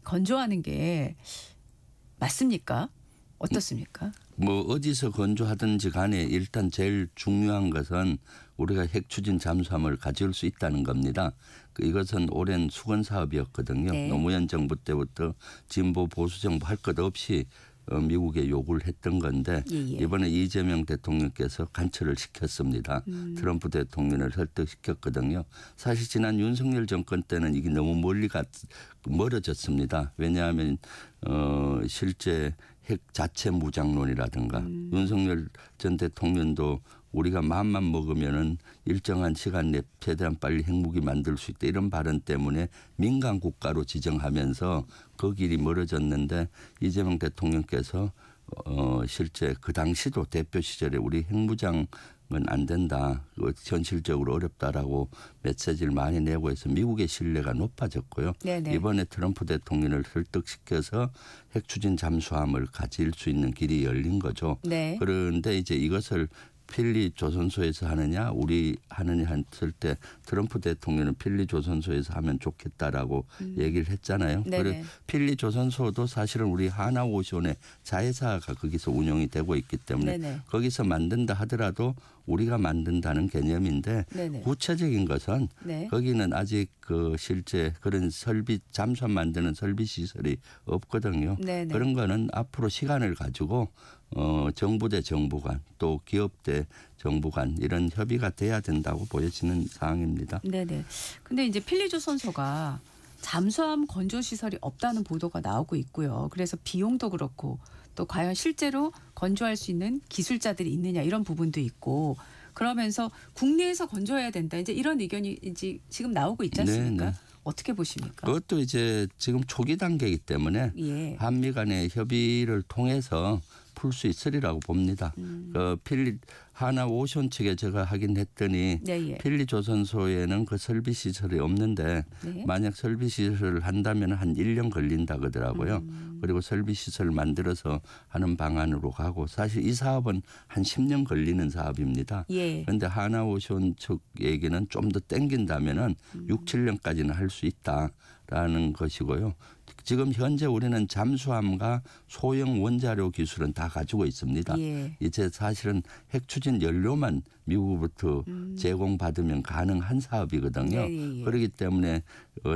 건조하는 게 맞습니까? 어떻습니까? 뭐 어디서 건조하든지 간에 일단 제일 중요한 것은 우리가 핵추진 잠수함을 가질 수 있다는 겁니다. 이것은 오랜 수건 사업이었거든요. 네. 노무현 정부 때부터 진보 보수 정부 할 것 없이 미국에 요구를 했던 건데 이번에 이재명 대통령께서 간처를 시켰습니다. 트럼프 대통령을 설득시켰거든요. 사실 지난 윤석열 정권 때는 이게 너무 멀어졌습니다. 왜냐하면 실제 핵 자체 무장론이라든가 윤석열 전 대통령도 우리가 마음만 먹으면은 일정한 시간 내 최대한 빨리 핵무기 만들 수 있다 이런 발언 때문에 민간 국가로 지정하면서 그 길이 멀어졌는데 이재명 대통령께서 실제 그 당시도 대표 시절에 우리 핵무장은 안 된다. 현실적으로 어렵다라고 메시지를 많이 내고 해서 미국의 신뢰가 높아졌고요. 네네. 이번에 트럼프 대통령을 설득시켜서 핵추진 잠수함을 가질 수 있는 길이 열린 거죠. 네. 그런데 이제 이것을 필리조선소에서 하느냐 우리 하느냐 했을 때 트럼프 대통령은 필리조선소에서 하면 좋겠다라고 얘기를 했잖아요. 그리고 필리조선소도 사실은 우리 하나오션의 자회사가 거기서 운영이 되고 있기 때문에 네네. 거기서 만든다 하더라도 우리가 만든다는 개념인데 네네. 구체적인 것은 네. 거기는 아직 그 실제 그런 잠수함 만드는 설비 시설이 없거든요. 네네. 그런 거는 앞으로 시간을 가지고 정부 대 정부 간 또 기업 대 정부 간 이런 협의가 돼야 된다고 보여지는 사항입니다. 네네. 근데 이제 필리조선소가 잠수함 건조 시설이 없다는 보도가 나오고 있고요. 그래서 비용도 그렇고 또 과연 실제로 건조할 수 있는 기술자들이 있느냐 이런 부분도 있고 그러면서 국내에서 건조해야 된다. 이제 이런 의견이 이제 지금 나오고 있지 않습니까? 네네. 어떻게 보십니까? 그것도 이제 지금 초기 단계이기 때문에 예. 한미 간의 협의를 통해서 풀 수 있으리라고 봅니다. 하나 오션 측에 제가 확인했더니 네, 예. 필리조선소에는 그 설비 시설이 없는데 네. 만약 설비 시설을 한다면 한 1년 걸린다 그러더라고요. 그리고 설비 시설을 만들어서 하는 방안으로 가고 사실 이 사업은 한 10년 걸리는 사업입니다. 예. 그런데 하나 오션 측 얘기는 좀 더 땡긴다면은 6, 7년까지는 할 수 있다라는 것이고요. 지금 현재 우리는 잠수함과 소형 원자로 기술은 다 가지고 있습니다. 예. 이제 사실은 핵 추진 연료만 미국으로부터 제공받으면 가능한 사업이거든요. 네, 예. 그렇기 때문에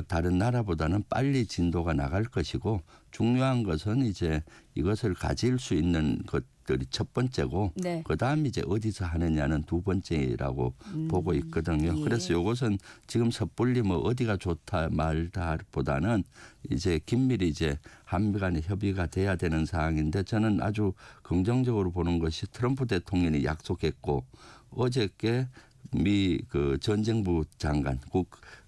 다른 나라보다는 빨리 진도가 나갈 것이고 중요한 것은 이제 이것을 가질 수 있는 것들이 첫 번째고 네. 그다음 이제 어디서 하느냐는 두 번째라고 보고 있거든요. 예. 그래서 이것은 지금 섣불리 뭐 어디가 좋다 말다보다는 이제 긴밀히 이제 한미 간의 협의가 돼야 되는 사항인데 저는 아주 긍정적으로 보는 것이 트럼프 대통령이 약속했고 어저께 미 그 전쟁부 장관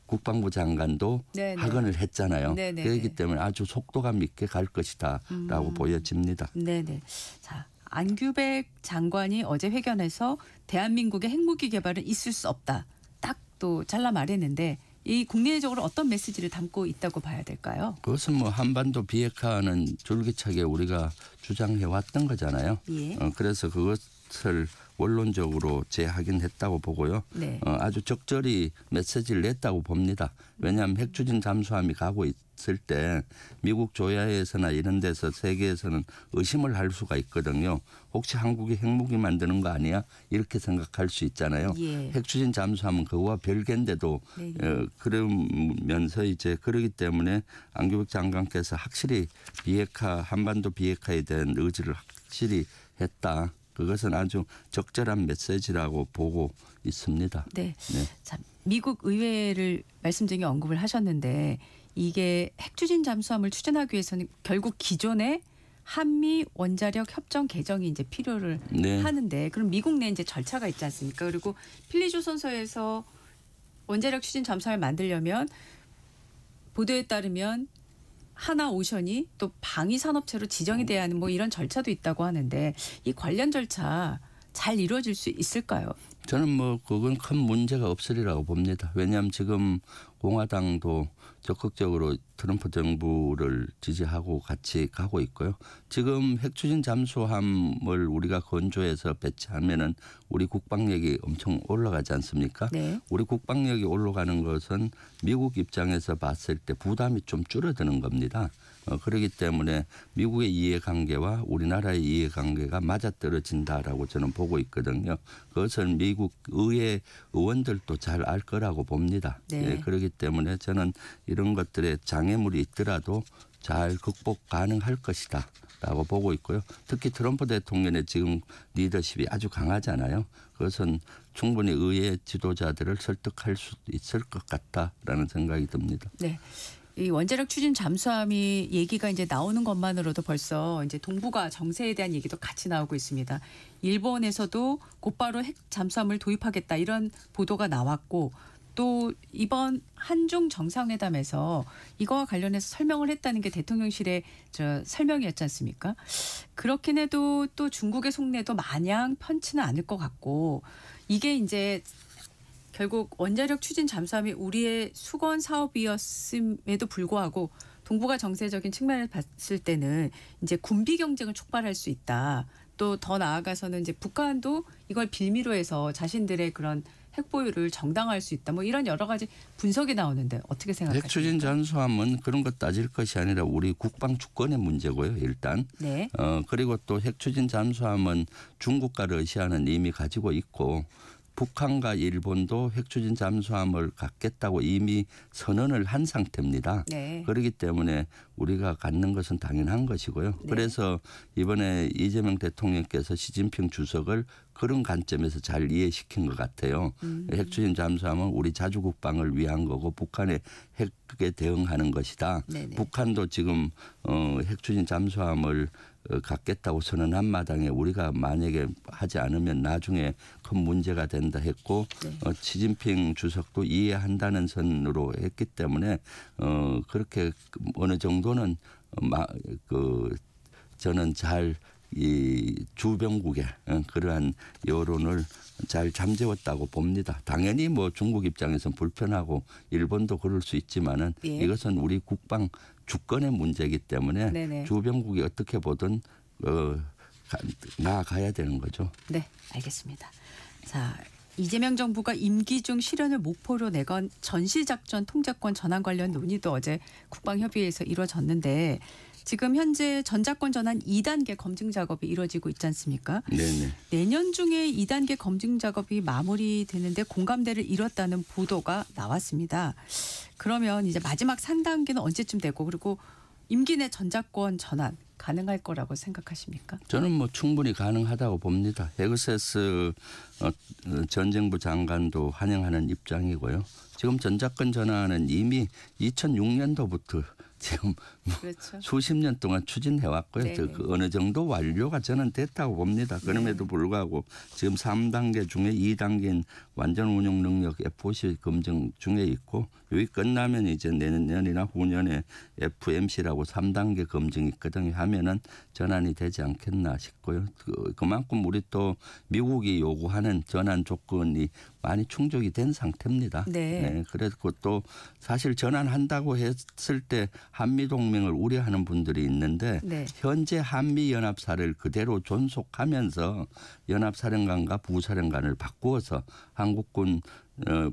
국방부 장관도 네네. 확언을 했잖아요. 네네네. 그렇기 때문에 아주 속도감 있게 갈 것이다라고 보여집니다. 네네. 자, 안규백 장관이 어제 회견에서 대한민국의 핵무기 개발은 있을 수 없다. 딱 또 잘라 말했는데 이 국내적으로 어떤 메시지를 담고 있다고 봐야 될까요? 그것은 뭐 한반도 비핵화는 줄기차게 우리가 주장해 왔던 거잖아요. 예. 그래서 그것을 원론적으로 재확인했다고 보고요. 네. 아주 적절히 메시지를 냈다고 봅니다. 왜냐하면 핵추진 잠수함이 가고 있을 때 미국 조야에서나 이런 데서 세계에서는 의심을 할 수가 있거든요. 혹시 한국이 핵무기 만드는 거 아니야? 이렇게 생각할 수 있잖아요. 예. 핵추진 잠수함은 그거와 별개인데도 네. 그러면서 이제 그러기 때문에 안규백 장관께서 확실히 비핵화 한반도 비핵화에 대한 의지를 확실히 했다. 그것은 아주 적절한 메시지라고 보고 있습니다. 네. 네. 자, 미국 의회를 말씀 중에 언급을 하셨는데 이게 핵추진 잠수함을 추진하기 위해서는 결국 기존의 한미 원자력 협정 개정이 이제 필요를 네. 하는데 그럼 미국 내 이제 절차가 있지 않습니까? 그리고 필리조선소에서 원자력 추진 잠수함을 만들려면 보도에 따르면 하나오션이 또 방위 산업체로 지정이 돼야 하는 뭐 이런 절차도 있다고 하는데 이 관련 절차 잘 이루어질 수 있을까요? 저는 뭐 그건 큰 문제가 없으리라고 봅니다. 왜냐하면 지금 공화당도 적극적으로 트럼프 정부를 지지하고 같이 가고 있고요. 지금 핵추진 잠수함을 우리가 건조해서 배치하면은 우리 국방력이 엄청 올라가지 않습니까? 네. 우리 국방력이 올라가는 것은 미국 입장에서 봤을 때 부담이 좀 줄어드는 겁니다. 그렇기 때문에 미국의 이해관계와 우리나라의 이해관계가 맞아떨어진다라고 저는 보고 있거든요. 그것을 미국 의회 의원들도 잘 알 거라고 봅니다. 네. 예, 그렇기 때문에 저는 이런 것들에 장애물이 있더라도 잘 극복 가능할 것이다. 라고 보고 있고요. 특히 트럼프 대통령의 지금 리더십이 아주 강하잖아요. 그것은 충분히 의회 지도자들을 설득할 수 있을 것 같다라는 생각이 듭니다. 네. 이 원자력 추진 잠수함이 얘기가 이제 나오는 것만으로도 벌써 이제 동북아 정세에 대한 얘기도 같이 나오고 있습니다. 일본에서도 곧바로 핵 잠수함을 도입하겠다 이런 보도가 나왔고 또 이번 한중 정상회담에서 이거와 관련해서 설명을 했다는 게 대통령실의 설명이었지 않습니까? 그렇긴 해도 또 중국의 속내도 마냥 편치는 않을 것 같고 이게 이제 결국 원자력 추진 잠수함이 우리의 수건 사업이었음에도 불구하고 동북아 정세적인 측면을 봤을 때는 이제 군비 경쟁을 촉발할 수 있다. 또 더 나아가서는 이제 북한도 이걸 빌미로 해서 자신들의 그런 핵 보유를 정당화할 수 있다. 뭐 이런 여러 가지 분석이 나오는데 어떻게 생각하십니까? 핵추진 잠수함은 그런 것 따질 것이 아니라 우리 국방 주권의 문제고요. 일단. 네. 그리고 또 핵추진 잠수함은 중국과 러시아는 이미 가지고 있고 북한과 일본도 핵추진 잠수함을 갖겠다고 이미 선언을 한 상태입니다. 네. 그렇기 때문에 우리가 갖는 것은 당연한 것이고요. 네. 그래서 이번에 이재명 대통령께서 시진핑 주석을 그런 관점에서 잘 이해시킨 것 같아요. 핵추진 잠수함은 우리 자주국방을 위한 거고 북한의 핵에 대응하는 것이다. 네네. 북한도 지금 핵추진 잠수함을 갖겠다고 선언한 마당에 우리가 만약에 하지 않으면 나중에 큰 문제가 된다 했고 네. 시진핑 주석도 이해한다는 선으로 했기 때문에 그렇게 어느 정도는 저는 잘 이 주변국의 그러한 여론을 잘 잠재웠다고 봅니다. 당연히 뭐 중국 입장에서는 불편하고 일본도 그럴 수 있지만은 예. 이것은 우리 국방 주권의 문제이기 때문에 네네. 주변국이 어떻게 보든 나아가야 되는 거죠. 네, 알겠습니다. 자, 이재명 정부가 임기 중 실현을 목표로 내건 전시작전 통제권 전환 관련 논의도 어제 국방협의회에서 이루어졌는데 지금 현재 전작권 전환 2단계 검증 작업이 이루어지고 있지 않습니까? 네네. 내년 중에 2단계 검증 작업이 마무리되는데 공감대를 이뤘다는 보도가 나왔습니다. 그러면 이제 마지막 3단계는 언제쯤 되고 그리고 임기 내 전작권 전환 가능할 거라고 생각하십니까? 저는 뭐 충분히 가능하다고 봅니다. 헤그세스 전 정부 장관도 환영하는 입장이고요. 지금 전작권 전환은 이미 2006년도부터 지금 그렇죠. 수십 년 동안 추진해 왔고요. 그 어느 정도 완료가 저는 됐다고 봅니다. 그럼에도 불구하고 지금 3단계 중에 2단계인 완전 운용 능력 FOC 검증 중에 있고 여기 끝나면 이제 내년이나 후년에 FMC라고 3단계 검증이 있거든요. 하면은 전환이 되지 않겠나 싶고요. 그만큼 우리 또 미국이 요구하는 전환 조건이 많이 충족이 된 상태입니다. 네. 그래서 또 사실 전환한다고 했을 때 한미동맹을 우려하는 분들이 있는데 현재 한미연합사를 그대로 존속하면서 연합사령관과 부사령관을 바꾸어서 한국군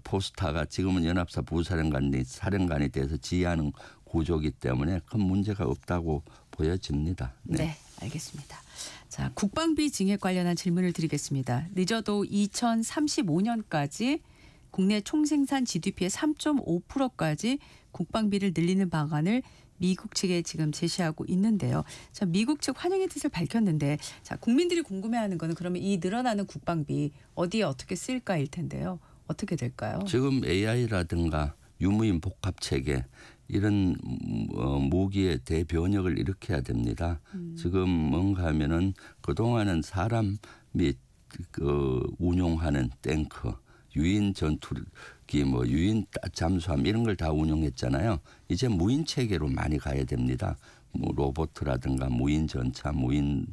포스타가 지금은 연합사 부사령관이 사령관이 돼서 지휘하는 구조이기 때문에 큰 문제가 없다고 보여집니다. 네, 알겠습니다. 자, 국방비 증액 관련한 질문을 드리겠습니다. 늦어도 2035년까지 국내 총생산 GDP의 3.5%까지 국방비를 늘리는 방안을 미국 측에 지금 제시하고 있는데요. 자, 미국 측 환영의 뜻을 밝혔는데 자, 국민들이 궁금해하는 거는 그러면 이 늘어나는 국방비 어디에 어떻게 쓸까일 텐데요. 어떻게 될까요? 지금 AI라든가 유무인 복합체계 이런 무기의 대변혁을 일으켜야 됩니다. 지금 뭔가 하면은 그동안은 사람 및 운용하는 탱크, 유인 전투기, 유인 잠수함 이런 걸 다 운용했잖아요. 이제 무인 체계로 많이 가야 됩니다. 로봇이라든가 무인 전차, 무인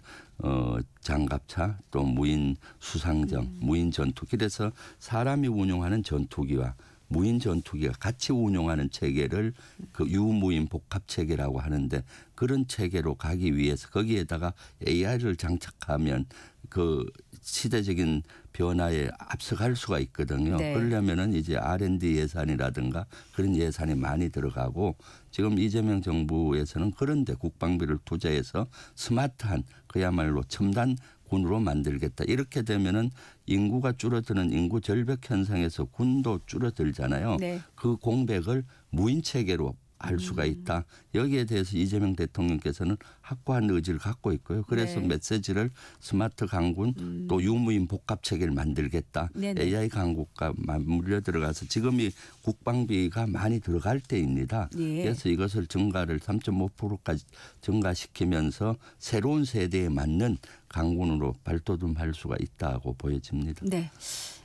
장갑차, 또 무인 수상정, 무인 전투기. 그래서 사람이 운용하는 전투기와 무인 전투기가 같이 운용하는 체계를 그 유무인 복합 체계라고 하는데 그런 체계로 가기 위해서 거기에다가 AI를 장착하면 그 시대적인 변화에 앞서갈 수가 있거든요. 그러려면은 이제 R&D 예산이라든가 그런 예산이 많이 들어가고 지금 이재명 정부에서는 그런데 국방비를 투자해서 스마트한 그야말로 첨단 군으로 만들겠다. 이렇게 되면은 인구가 줄어드는 인구 절벽 현상에서 군도 줄어들잖아요. 그 공백을 무인 체계로 할 수가 있다. 여기에 대해서 이재명 대통령께서는 확고한 의지를 갖고 있고요. 그래서 메시지를 스마트 강군 또 유무인 복합 체계를 만들겠다. AI 강국과 맞물려 들어가서 지금이 국방비가 많이 들어갈 때입니다. 그래서 이것을 증가를 3.5%까지 증가시키면서 새로운 세대에 맞는 강군으로 발돋움할 수가 있다고 보여집니다. 네.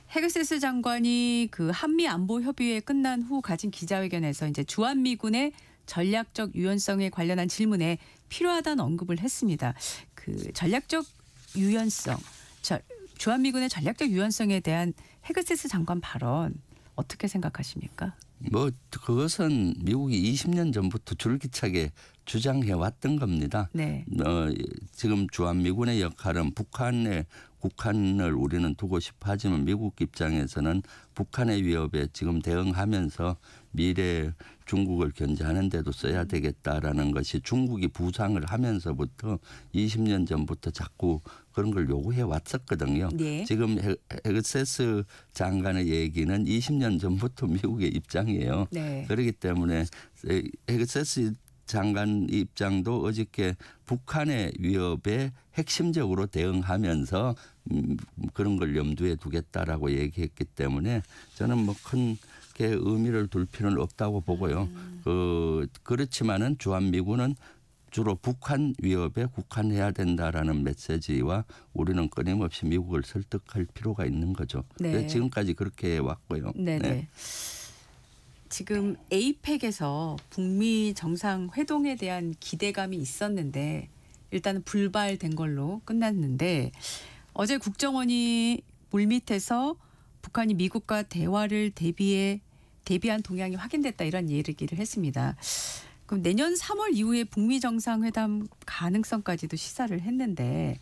헤그세스 장관이 그 한미 안보 협의회 끝난 후 가진 기자회견에서 이제 주한미군의 전략적 유연성에 관련한 질문에 필요하다는 언급을 했습니다. 그 전략적 유연성, 주한미군의 전략적 유연성에 대한 헤그세스 장관 발언 어떻게 생각하십니까? 그것은 미국이 20년 전부터 줄기차게 주장해 왔던 겁니다. 지금 주한미군의 역할은 북한을 우리는 두고 싶어 하지만 미국 입장에서는 북한의 위협에 지금 대응하면서 미래 중국을 견제하는 데도 써야 되겠다라는 것이 중국이 부상을 하면서부터 20년 전부터 자꾸 그런 걸 요구해 왔었거든요. 지금 헤그세스 장관의 얘기는 20년 전부터 미국의 입장이에요. 그렇기 때문에 헤그세스 장관 입장도 어저께 북한의 위협에 핵심적으로 대응하면서 그런 걸 염두에 두겠다라고 얘기했기 때문에 저는 크게 의미를 둘 필요는 없다고 보고요. 그렇지만은 주한미군은 주로 북한 위협에 국한해야 된다라는 메시지와 우리는 끊임없이 미국을 설득할 필요가 있는 거죠. 지금까지 그렇게 해왔고요. 지금 에이펙에서 북미 정상회동에 대한 기대감이 있었는데 일단은 불발된 걸로 끝났는데 어제 국정원이 물밑에서 북한이 미국과 대화를 대비한 동향이 확인됐다 이런 얘기를 했습니다. 그럼 내년 3월 이후에 북미 정상회담 가능성까지도 시사를 했는데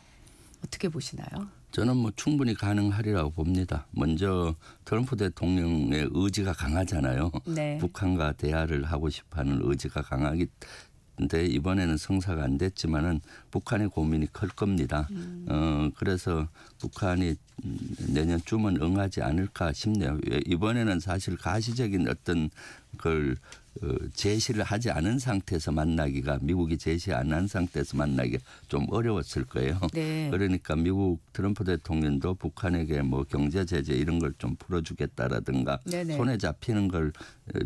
어떻게 보시나요? 저는 뭐 충분히 가능하리라고 봅니다. 먼저 트럼프 대통령의 의지가 강하잖아요. 네. 북한과 대화를 하고 싶어하는 의지가 강하기 때문에 이번에는 성사가 안 됐지만은 북한의 고민이 클 겁니다. 그래서 북한이 내년쯤은 응하지 않을까 싶네요. 이번에는 사실 가시적인 어떤 걸 제시를 하지 않은 상태에서 만나기가 미국이 제시 안 한 상태에서 만나기가 좀 어려웠을 거예요. 네. 그러니까 미국 트럼프 대통령도 북한에게 뭐 경제 제재 이런 걸 좀 풀어주겠다라든가 네네. 손에 잡히는 걸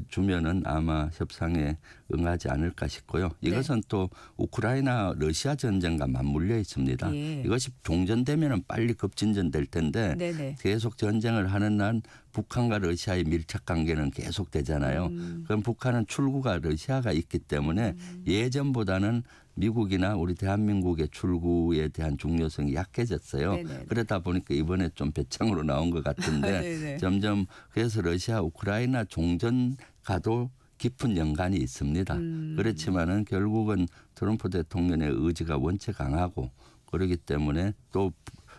주면은 아마 협상에 응하지 않을까 싶고요. 이것은 또 우크라이나 러시아 전쟁과 맞물려 있습니다. 예. 이것이 종전되면은 빨리 급진전될 텐데 네네. 계속 전쟁을 하는 한 북한과 러시아의 밀착 관계는 계속되잖아요. 그럼 북한은 출구가 러시아가 있기 때문에 예전보다는 미국이나 우리 대한민국의 출구에 대한 중요성이 약해졌어요. 네네. 그러다 보니까 이번에 좀 배짱으로 나온 것 같은데 네네. 점점 그래서 러시아 우크라이나 종전과도 깊은 연관이 있습니다. 그렇지만은 결국은 트럼프 대통령의 의지가 원체 강하고 그렇기 때문에 또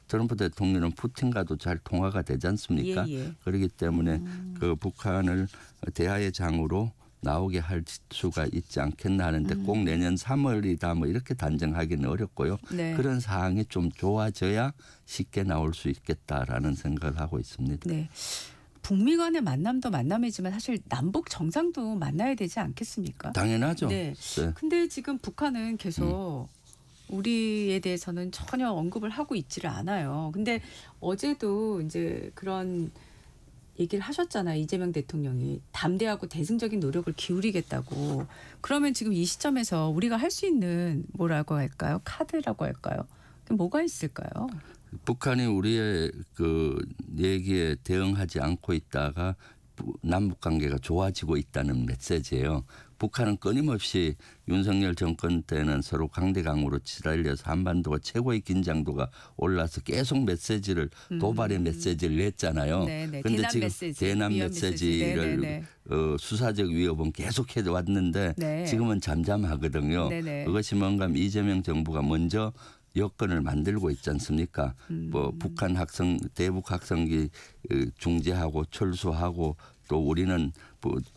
트럼프 대통령은 푸틴과도 잘 통화가 되지 않습니까? 예. 그렇기 때문에 그 북한을 대화의 장으로 나오게 할 수가 있지 않겠나 하는데 꼭 내년 3월이다 뭐 이렇게 단정하기는 어렵고요. 네. 그런 상황이 좀 좋아져야 쉽게 나올 수 있겠다라는 생각을 하고 있습니다. 네. 북미 간의 만남도 만남이지만 사실 남북 정상도 만나야 되지 않겠습니까? 당연하죠. 네. 네. 근데 지금 북한은 계속 우리에 대해서는 전혀 언급을 하고 있지를 않아요. 근데 어제도 이제 그런 얘기를 하셨잖아요. 이재명 대통령이 담대하고 대승적인 노력을 기울이겠다고. 그러면 지금 이 시점에서 우리가 할 수 있는 뭐라고 할까요? 카드라고 할까요? 뭐가 있을까요? 북한이 우리의 그 얘기에 대응하지 않고 있다가 남북 관계가 좋아지고 있다는 메시지예요. 북한은 끊임없이 윤석열 정권 때는 서로 강대강으로 치달려서 한반도가 최고의 긴장도가 올라서 계속 메시지를 도발의 메시지를 냈잖아요. 그런데 지금 대남 메시지를 수사적 위협은 계속해 왔는데 네. 지금은 잠잠하거든요. 네네. 그것이 뭔가 이재명 정부가 먼저 여건을 만들고 있지 않습니까? 뭐 북한 대북 학생기 중재하고 철수하고 또 우리는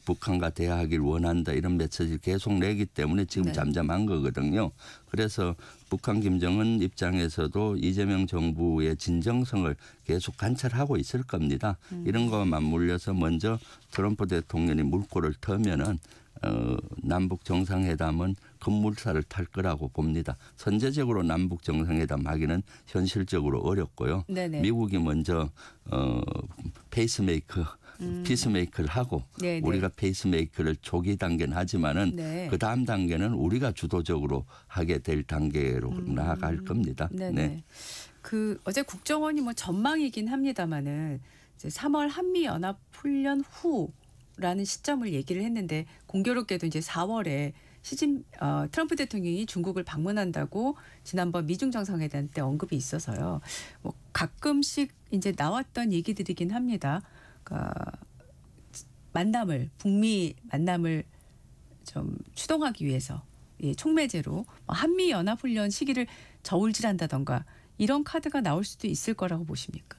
북한과 대화하길 원한다 이런 메시지를 계속 내기 때문에 지금 네. 잠잠한 거거든요. 그래서 북한 김정은 입장에서도 이재명 정부의 진정성을 계속 관찰하고 있을 겁니다. 이런 거와 맞물려서 먼저 트럼프 대통령이 물꼬를 터면은 남북 정상회담은 급물살을 탈 거라고 봅니다. 선제적으로 남북 정상회담 하기는 현실적으로 어렵고요. 네네. 미국이 먼저 페이스메이커, 피스메이커를 하고 네네. 우리가 페이스메이커를 초기 단계는 하지만은 네. 그 다음 단계는 우리가 주도적으로 하게 될 단계로 나아갈 겁니다. 네네. 네. 그 어제 국정원이 뭐 전망이긴 합니다만은 이제 3월 한미 연합 훈련 후라는 시점을 얘기를 했는데 공교롭게도 이제 4월에 트럼프 대통령이 중국을 방문한다고 지난번 미중 정상회담 때 언급이 있어서요. 뭐 가끔씩 이제 나왔던 얘기들이긴 합니다. 그러니까 북미 만남을 좀 추동하기 위해서 촉매제로 한미 연합 훈련 시기를 저울질한다던가 이런 카드가 나올 수도 있을 거라고 보십니까?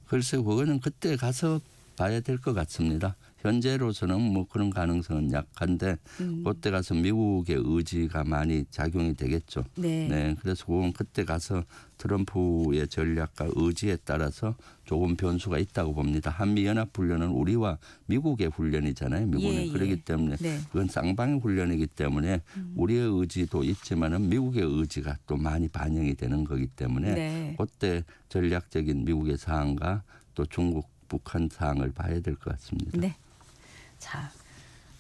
글쎄 그거는 그때 가서 봐야 될 것 같습니다. 현재로서는 뭐 그런 가능성은 약한데 그때 가서 미국의 의지가 많이 작용이 되겠죠. 네. 그래서 그건 그때 가서 트럼프의 전략과 의지에 따라서 조금 변수가 있다고 봅니다. 한미연합훈련은 우리와 미국의 훈련이잖아요. 미국은. 그렇기 때문에 네. 그건 쌍방의 훈련이기 때문에 우리의 의지도 있지만은 미국의 의지가 또 많이 반영이 되는 거기 때문에 네. 그때 전략적인 미국의 사항과 또 중국 북한 사항을 봐야 될 것 같습니다. 네. 자,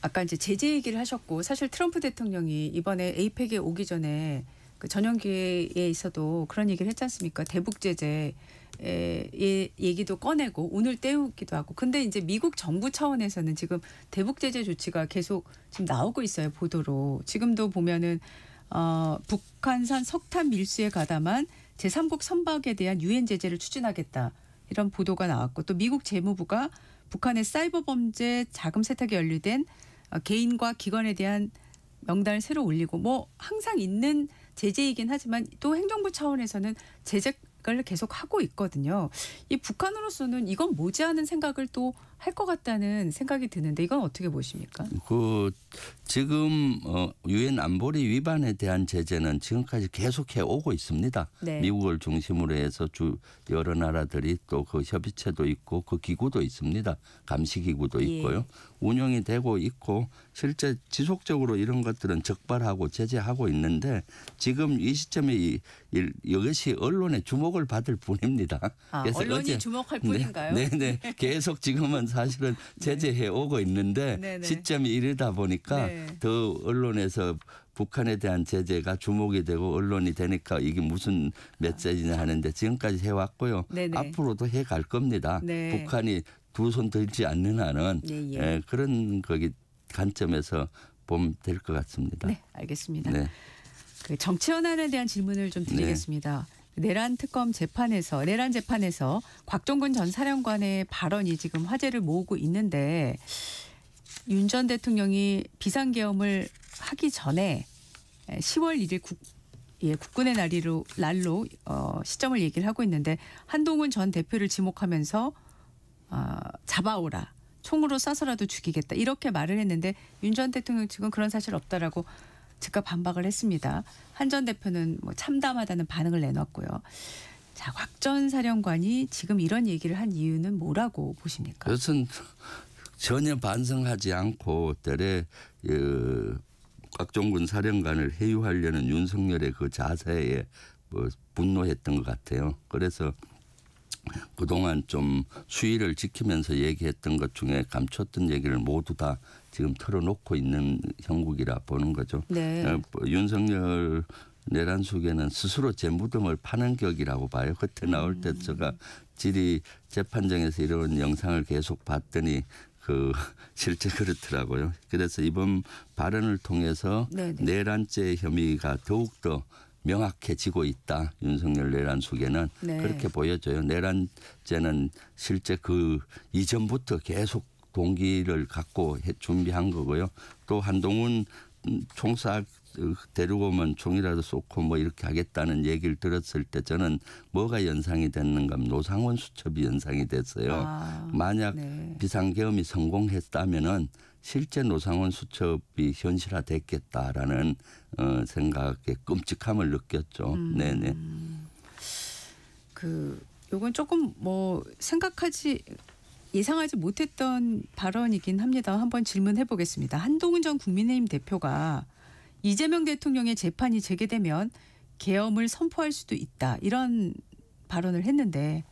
아까 이제 제재 얘기를 하셨고 사실 트럼프 대통령이 이번에 에이펙에 오기 전에 그 전용기에 있어도 그런 얘기를 했지 않습니까? 대북 제재 얘기도 꺼내고 오늘 떼우기도 하고. 근데 이제 미국 정부 차원에서는 지금 대북 제재 조치가 계속 지금 나오고 있어요. 보도로. 지금도 보면은 북한산 석탄 밀수에 가담한 제3국 선박에 대한 유엔 제재를 추진하겠다. 이런 보도가 나왔고 또 미국 재무부가 북한의 사이버 범죄 자금 세탁에 연루된 개인과 기관에 대한 명단을 새로 올리고 뭐 항상 있는 제재이긴 하지만 또 행정부 차원에서는 제재가 을 계속 하고 있거든요. 이 북한으로서는 이건 모자라는 생각을 또 할 것 같다는 생각이 드는데 이건 어떻게 보십니까? 지금 유엔 안보리 위반에 대한 제재는 지금까지 계속해 오고 있습니다. 네. 미국을 중심으로 해서 여러 나라들이 또 그 협의체도 있고 그 기구도 있습니다. 감시기구도 있고요. 운영이 되고 있고 실제 지속적으로 이런 것들은 적발하고 제재하고 있는데 지금 이 시점에 이것이 언론의 주목을 받을 뿐입니다. 그래서 언론이 주목할 뿐인가요? 네네. 계속 지금은 사실은 제재해 오고 있는데 네네. 시점이 이르다 보니까 더 언론에서 북한에 대한 제재가 주목이 되고 언론이 되니까 이게 무슨 메시지냐 하는데 지금까지 해왔고요. 네네. 앞으로도 해갈 겁니다. 네. 북한이 두 손 들지 않는 한은 그런 관점에서 보면 될 것 같습니다. 네, 알겠습니다. 네. 그 정치 현안에 대한 질문을 좀 드리겠습니다. 내란 특검 재판에서 곽종근 전 사령관의 발언이 지금 화제를 모으고 있는데 윤 전 대통령이 비상계엄을 하기 전에 10월 1일 국군의 날로 시점을 얘기를 하고 있는데 한동훈 전 대표를 지목하면서 잡아오라. 총으로 쏴서라도 죽이겠다. 이렇게 말을 했는데 윤 전 대통령 측은 그런 사실 없다라고 즉각 반박을 했습니다. 한 전 대표는 참담하다는 반응을 내놨고요. 자, 곽 전 사령관이 지금 이런 얘기를 한 이유는 뭐라고 보십니까? 그것은 전혀 반성하지 않고 때래 곽종근 사령관을 해유하려는 윤석열의 그 자세에 분노했던 것 같아요. 그래서 그동안 좀 수위를 지키면서 얘기했던 것 중에 감췄던 얘기를 모두 다 지금 털어놓고 있는 형국이라 보는 거죠. 네. 윤석열 내란 수계는 스스로 제 무덤을 파는 격이라고 봐요. 그때 나올 때 제가 질의 재판정에서 이런 영상을 계속 봤더니 실제 그렇더라고요. 그래서 이번 발언을 통해서 내란죄 혐의가 더욱더 명확해지고 있다. 윤석열 내란 수계는 그렇게 보여져요. 내란죄는 실제 그 이전부터 계속 동기를 갖고 준비한 거고요. 또 한동훈 총사 데리고 오면 총이라도 쏘고 이렇게 하겠다는 얘기를 들었을 때 저는 뭐가 연상이 됐는가 하면 노상원 수첩이 연상이 됐어요. 만약 비상계엄이 성공했다면은 실제 노상원 수첩이 현실화됐겠다라는 생각에 끔찍함을 느꼈죠. 네네. 요건 조금 예상하지 못했던 발언이긴 합니다. 한번 질문해 보겠습니다. 한동훈 전 국민의힘 대표가 이재명 대통령의 재판이 재개되면 계엄을 선포할 수도 있다. 이런 발언을 했는데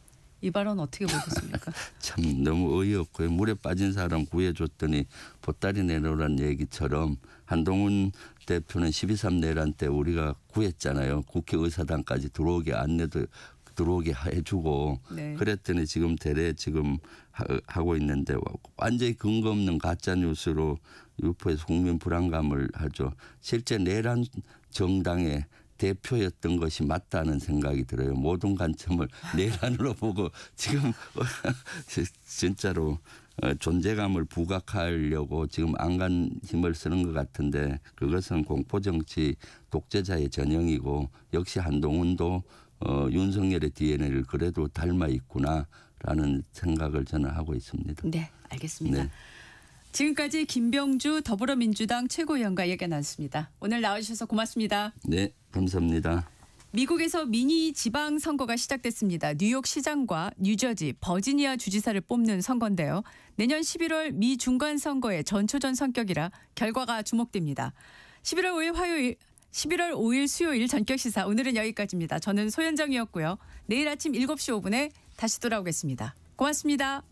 이 발언 어떻게 보셨습니까? 참 너무 어이없고요. 물에 빠진 사람 구해줬더니 보따리 내놓으란 얘기처럼 한동훈 대표는 12.3 내란 때 우리가 구했잖아요. 국회의사당까지 들어오게 해주고 그랬더니 지금 지금 하고 있는데 완전히 근거 없는 가짜 뉴스로 유포해서 국민 불안감을 하죠. 실제 내란 정당의 대표였던 것이 맞다는 생각이 들어요. 모든 관점을 내란으로 보고 지금 진짜로 존재감을 부각하려고 지금 안간 힘을 쓰는 것 같은데 그것은 공포정치 독재자의 전형이고 역시 한동훈도 윤석열의 DNA를 그래도 닮아 있구나라는 생각을 저는 하고 있습니다. 네, 알겠습니다. 지금까지 김병주 더불어민주당 최고위원과 얘기 나눴습니다. 오늘 나와주셔서 고맙습니다. 네, 감사합니다. 미국에서 미니 지방선거가 시작됐습니다. 뉴욕 시장과 뉴저지, 버지니아 주지사를 뽑는 선거인데요. 내년 11월 미 중간선거의 전초전 성격이라 결과가 주목됩니다. 11월 5일 수요일 전격시사 오늘은 여기까지입니다. 저는 소현정이었고요. 내일 아침 7시 5분에 다시 돌아오겠습니다. 고맙습니다.